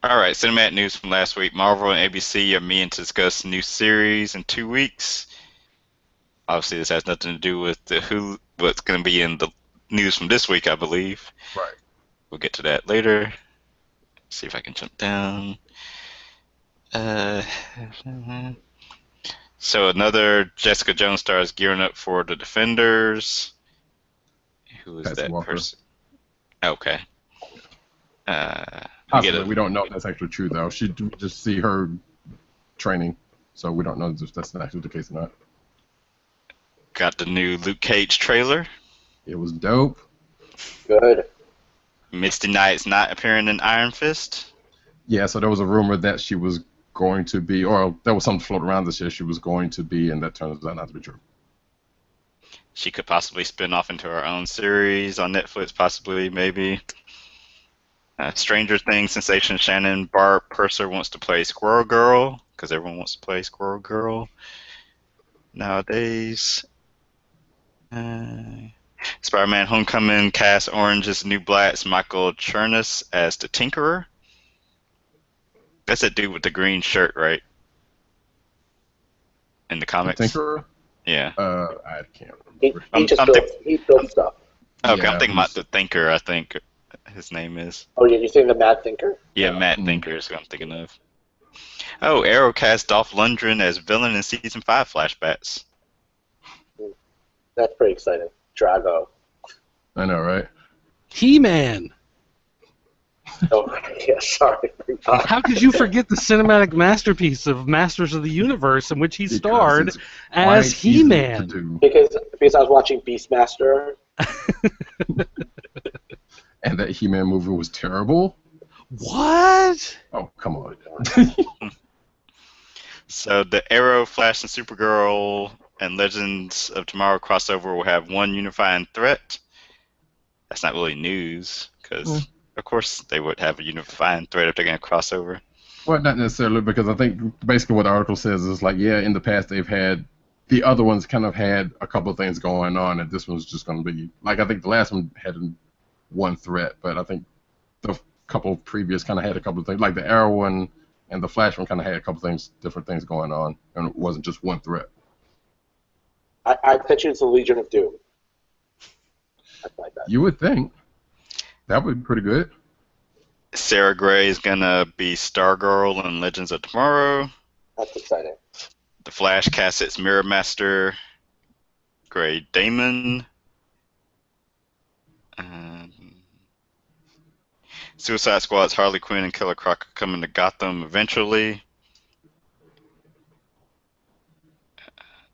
All right, cinematic news from last week. Marvel and ABC are meeting to discuss new series in 2 weeks. Obviously, this has nothing to do with what's going to be in the news from this week, I believe. Right. We'll get to that later. See if I can jump down. So another Jessica Jones star is gearing up for the Defenders. Who is that person? Okay. Possibly. We don't know if that's actually true, though. We just see her training, so we don't know if that's actually the case or not. Got the new Luke Cage trailer. It was dope. Good. Misty Knight's not appearing in Iron Fist. Yeah, so there was a rumor that she was going to be, or there was something floating around this year she was going to be, and that turns out not to be true. She could possibly spin off into her own series on Netflix, possibly, maybe. Stranger Things sensation Shannon Barb Purser wants to play Squirrel Girl, because everyone wants to play Squirrel Girl nowadays. Spider-Man Homecoming cast Orange is the New Black's Michael Chernus as the Tinkerer. That's that dude with the green shirt, right? In the The comics? Tinkerer? Yeah. I can't He, remember. he just I'm built, he built stuff. Okay, Yeah, I'm thinking about the Thinker, I think his name is. Oh, yeah, you're saying the Mad Thinker? Yeah, Matt Thinker is what I'm thinking of. Oh, Arrow cast Dolph Lundgren as villain in season 5 flashbacks. That's pretty exciting. Drago. I know, right? He-Man. Oh, yeah, sorry. How could you forget the cinematic masterpiece of Masters of the Universe in which he Because starred it's as quite easy to He-Man? do. Because I was watching Beastmaster. And that He-Man movie was terrible. What? Oh, come on. So the Arrow, Flash, and Supergirl and Legends of Tomorrow crossover will have one unifying threat. That's not really news, because of course they would have a unifying threat if they're going to cross over. Well, not necessarily, because I think basically what the article says is like, yeah, in the past they've had, the other ones kind of had a couple of things going on, and this one's just going to be, like, I think the last one had one threat, but I think the couple of previous kind of had a couple of things, like the Arrow one and the Flash one kind of had a couple of things, different things going on, and it wasn't just one threat. I bet you it's the Legion of Doom. I like that. You would think. That would be pretty good. Sarah Gray is going to be Stargirl in Legends of Tomorrow. That's exciting. The Flash casts its Mirror Master, Gray Damon. Suicide Squad's Harley Quinn and Killer Croc are coming to Gotham eventually.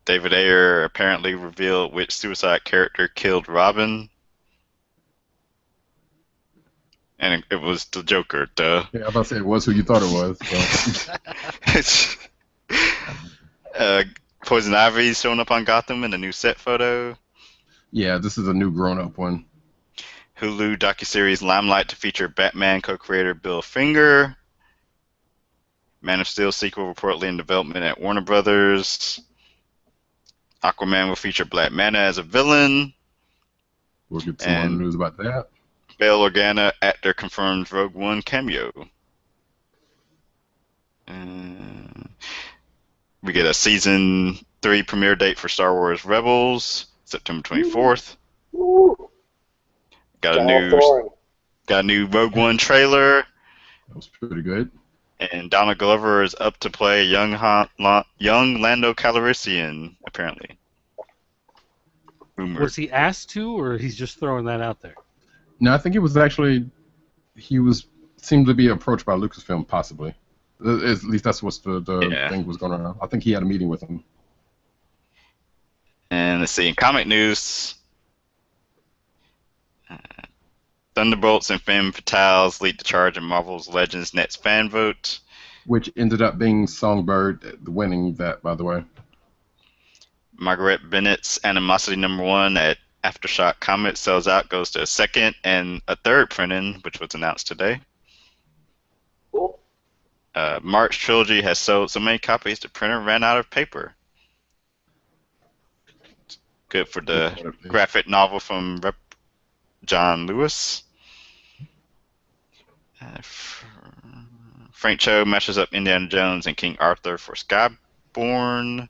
David Ayer apparently revealed which Suicide character killed Robin. And it was the Joker, duh. Yeah, I was about to say it was who you thought it was. So. Poison Ivy's showing up on Gotham in a new set photo. Yeah, this is a new grown-up one. Hulu docuseries Limelight to feature Batman co-creator Bill Finger. Man of Steel sequel reportedly in development at Warner Brothers. Aquaman will feature Black Manta as a villain. We'll get some more news about that. Bail Organa actor confirmed Rogue One cameo. We get a season 3 premiere date for Star Wars Rebels, September 24th. Woo. Got a new Rogue One trailer. That was pretty good. And Donald Glover is up to play young Lando Calrissian, apparently. Rumored. Was he asked to, or he's just throwing that out there? No, I think it was actually, seemed to be approached by Lucasfilm, possibly. At least that's what the thing was going on. I think he had a meeting with him. And let's see, in comic news, Thunderbolts and Femme Fatales lead the charge in Marvel's Legends Next fan vote. Which ended up being Songbird winning that, by the way. Margaret Bennett's Animosity #1 at Aftershock Comics sells out, goes to a second and a third printing, which was announced today. Cool. March Trilogy has sold so many copies the printer ran out of paper. Good for the graphic novel from John Lewis. Frank Cho matches up Indiana Jones and King Arthur for Skyborn.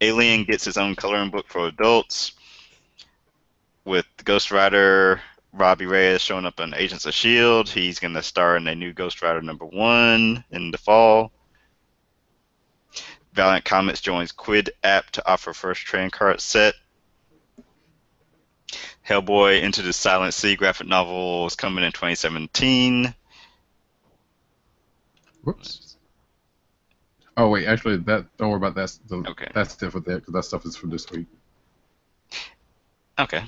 Alien gets its own coloring book for adults, with Ghost Rider Robbie Reyes showing up on Agents of S.H.I.E.L.D. He's going to star in a new Ghost Rider #1 in the fall. Valiant Comics joins Quid app to offer first trading card set. Hellboy Into the Silent Sea graphic novel is coming in 2017. Whoops. Oh wait, actually, don't worry about that. Okay. That's different there because that stuff is for this week. Okay.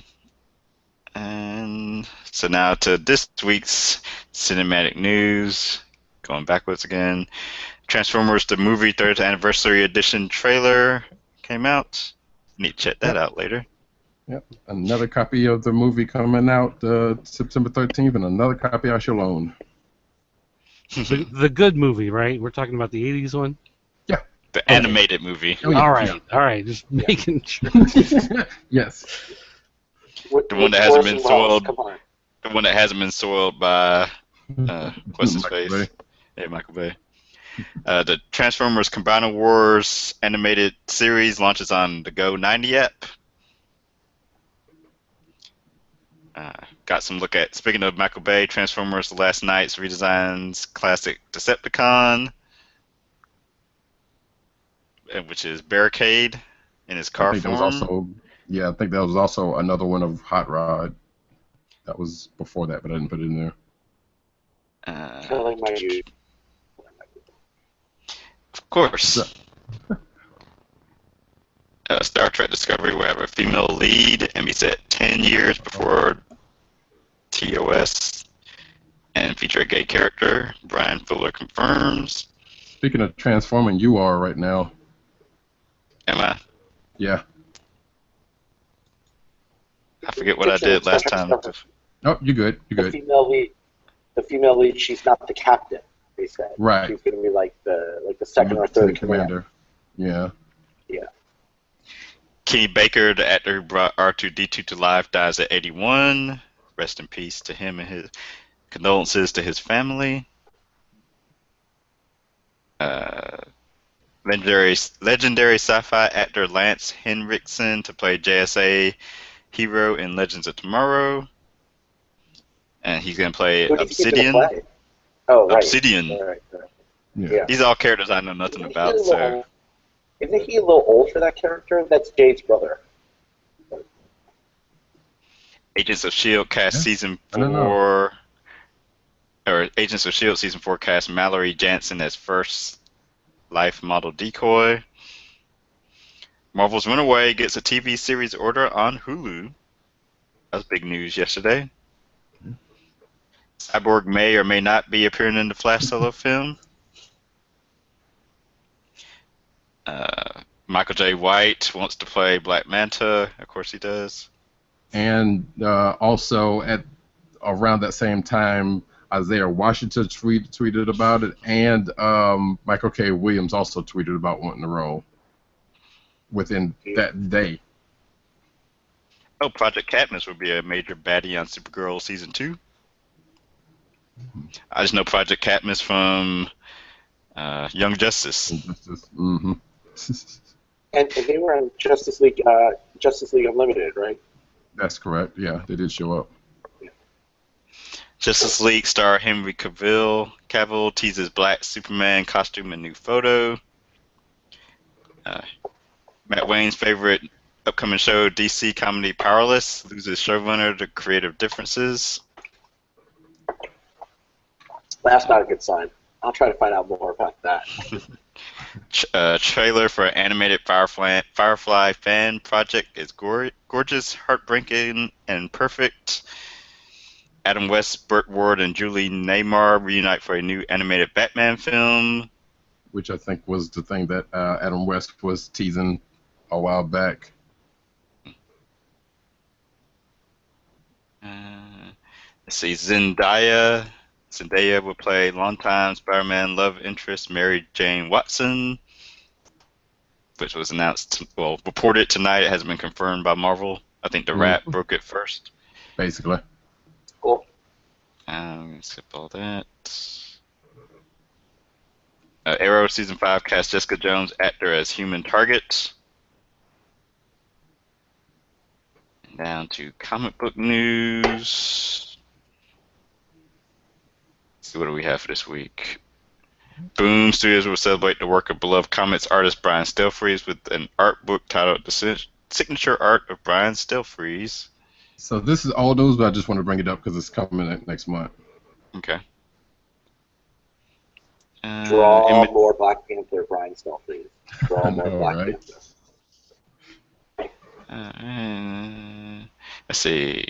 And so now to this week's cinematic news. Going backwards again. Transformers the movie 3rd anniversary edition trailer came out. Need to check that out later. Yep. Another copy of the movie coming out September 13th, and another copy I shall own. The good movie, right? We're talking about the 80s one? Yeah. The animated movie. Oh, yeah, all right. Just making sure. Yes. The one that hasn't been soiled. The one that hasn't been soiled by what's his face? Bay. Yeah, Michael Bay. The Transformers Combiner Wars animated series launches on the Go 90 app. Got some look at, speaking of Michael Bay, Transformers Last Night's redesigns classic Decepticon, which is Barricade in his car form. I think that was also another one of Hot Rod. That was before that, but I didn't put it in there. Of course. Star Trek Discovery will have a female lead and be set 10 years before TOS and feature a gay character. Brian Fuller confirms. Speaking of transforming, you are right now. Am I? Yeah. I forget what I did last time. Oh, you're good. You're good. The female lead, she's not the captain. They said. Right. She's going to be like the second or third commander. Yeah. Yeah. Kenny Baker, the actor who brought R2-D2 to life, dies at 81. Rest in peace to him and his condolences to his family. Legendary sci-fi actor Lance Henriksen to play JSA Hero in Legends of Tomorrow. And he's going to play Obsidian. Oh, right. Obsidian. Right. Yeah. These are all characters I know nothing about. So. Isn't he a little old for that character? That's Jade's brother. Agents of S.H.I.E.L.D. cast season 4, or Agents of S.H.I.E.L.D. season 4 cast Mallory Jansen as first life model decoy. Marvel's Runaway gets a TV series order on Hulu. That was big news yesterday. Cyborg may or may not be appearing in the Flash solo film. Michael J. White wants to play Black Manta. Of course he does. And also at around that same time, Isaiah Washington tweeted about it, and Michael K. Williams also tweeted about wanting to roll within that day. Oh, Project Katniss would be a major baddie on Supergirl season 2. I just know Project Katniss from Young Justice. Mm-hmm. And they were on Justice League Unlimited, right? That's correct. Yeah, they did show up. Justice League star Henry Cavill teases Black Superman costume in new photo. Matt Wayne's favorite upcoming show, DC comedy Powerless, loses showrunner to creative differences. That's not a good sign. I'll try to find out more about that. Trailer for animated Firefly fan project is gorgeous, heartbreaking, and perfect. Adam West, Burt Ward, and Julie Newmar reunite for a new animated Batman film. Which I think was the thing that Adam West was teasing a while back. Let's see, Zendaya will play longtime Spider-Man love interest Mary Jane Watson, which was reported tonight. It hasn't been confirmed by Marvel. I think the rap broke it first. Basically. Cool. Skip all that. Arrow season 5 cast Jessica Jones actor as human target. Down to comic book news. Let's see, what do we have for this week? Boom Studios will celebrate the work of beloved comics artist Brian Stelfreeze with an art book titled The Signature Art of Brian Stelfreeze. So this is all those, but I just want to bring it up because it's coming next month. Okay. Draw more Black Panther, Brian Stelfreeze. Draw more Black Panther. Let's see.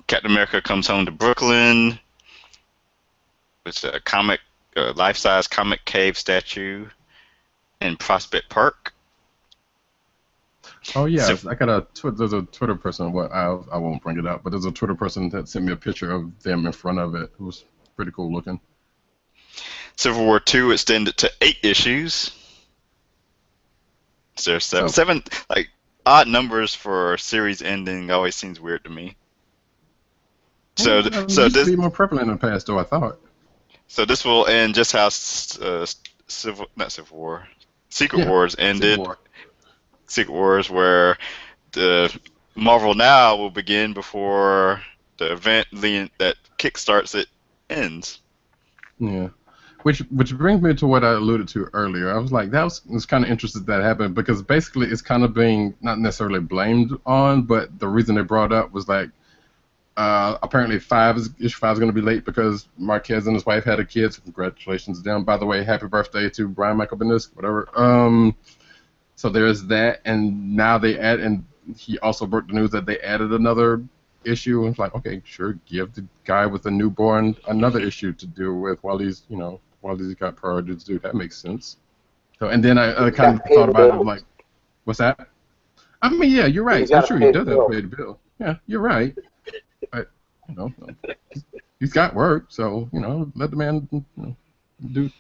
Captain America Comes Home to Brooklyn. It's a comic a life-size comic cave statue in Prospect Park. Oh yeah, So, I got a there's a Twitter person. What I won't bring it up, but there's a Twitter person that sent me a picture of them in front of it. It was pretty cool looking. Civil War II extended to 8 issues. So there's So seven, like odd numbers for a series ending always seems weird to me. So, it so used to this, be more prevalent in the past, though. I thought. so this will end just how not Civil War, Secret Yeah, Wars Civil ended. War. Secret Wars, where the Marvel Now will begin before the event that kickstarts it ends. Yeah. Which brings me to what I alluded to earlier. I was like, was kind of interested that happened because basically it's kind of being not necessarily blamed on, but the reason they brought up was like apparently issue 5 is going to be late because Marquez and his wife had a kid. So congratulations to them. By the way, happy birthday to Brian Michael Bendis, whatever. So there's that, and now and he also broke the news that they added another issue. And it's like, okay, sure, give the guy with the newborn another issue to deal with while he's got priorities to do. That makes sense. So, and then I kind of thought about it, like, what's that? I mean, yeah, you're right. I'm sure he does have to pay the bill. Yeah, you're right. But, he's got work, so, let the man, do,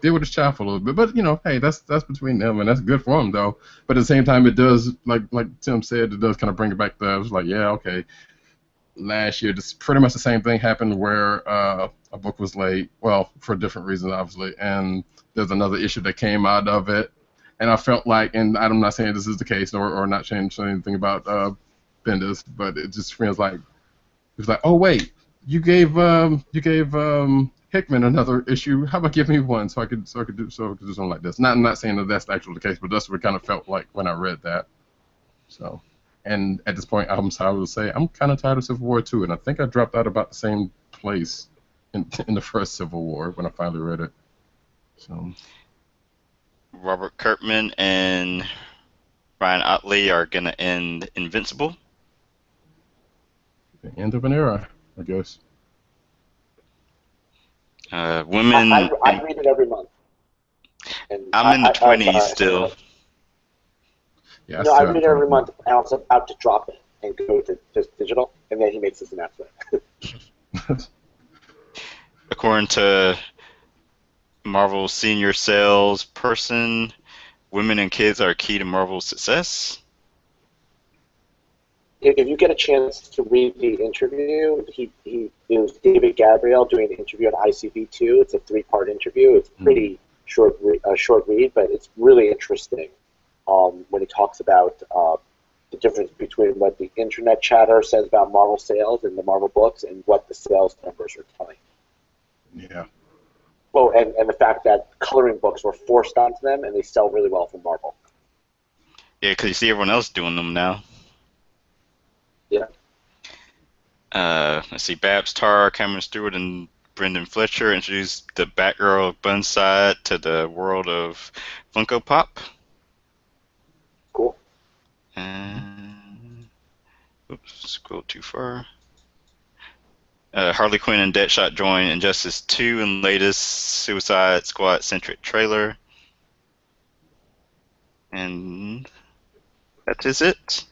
deal with his child for a little bit. But, hey, that's between them, and that's good for him, though. But at the same time, it does, like Tim said, it does kind of bring it back to, I was like, yeah, okay. Last year, pretty much the same thing happened where a book was late, well, for different reasons, obviously, and there's another issue that came out of it. And I felt like, and I'm not saying this is the case or not saying anything about Bendis, but it just feels like, it's like, oh wait, you gave Hickman another issue. How about give me one so I could do something like this? I'm not saying that that's actually the case, but that's what it kind of felt like when I read that. So, and at this point, I would say I'm kind of tired of Civil War 2, and I think I dropped out about the same place in the first Civil War when I finally read it. So, Robert Kirkman and Ryan Ottley are gonna end Invincible. the end of an era, I guess. Women. I read it every month. And I'm in the 20s still. Yeah, I read it every month. I was about to drop it and go to just digital, and then he makes this announcement. According to Marvel senior salesperson, women and kids are key to Marvel's success. If you get a chance to read the interview, it was David Gabriel doing an interview on ICV2. It's a 3-part interview. It's pretty short read, but it's really interesting when he talks about the difference between what the internet chatter says about Marvel sales and the Marvel books and what the sales numbers are telling. Yeah. Well, and the fact that coloring books were forced onto them and they sell really well for Marvel. Yeah, because you see everyone else doing them now. Yeah. Let's see, Babs Tarr, Cameron Stewart, and Brendan Fletcher introduced the Batgirl Bunside to the world of Funko Pop. Cool. And oops, scroll too far. Harley Quinn and Deadshot join Injustice 2 in latest Suicide Squad-centric trailer. And that is it.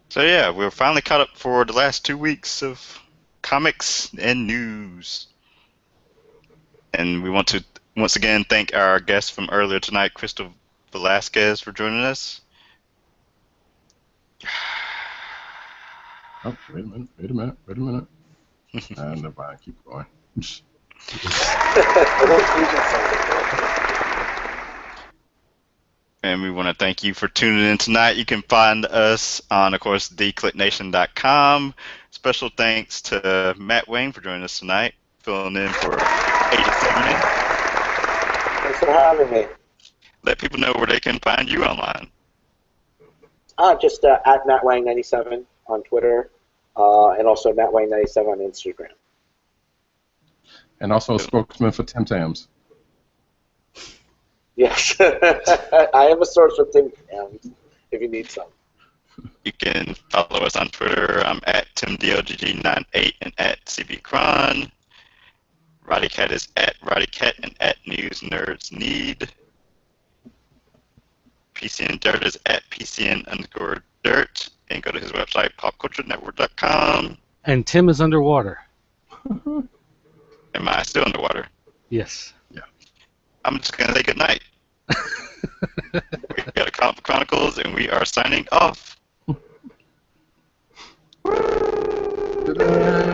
So yeah, we're finally caught up for the last 2 weeks of comics and news. And we want to once again thank our guest from earlier tonight, Crystal Velasquez, for joining us. Oh, wait a minute. Never mind, keep going. And we want to thank you for tuning in tonight. You can find us on, of course, theclicknation.com. Special thanks to Matt Wayne for joining us tonight, filling in for Agent 70. Thanks for having me. Let people know where they can find you online. Just at MattWang97 on Twitter, and also MattWang97 on Instagram. And also a spokesman for Tim Tams. Yes, I have a source with Tim Tams if you need some. You can follow us on Twitter. I'm at TimDLGG98 and at CBCron. Roddycat is at Roddycat and at News Nerds Need. PCN Dirt is at PCN_Dirt. And go to his website, popculturenetwork.com. And Tim is underwater. Am I still underwater? Yes. Yeah. I'm just going to say goodnight. We've got a Comic Chronicles, and we are signing off. Ta-da.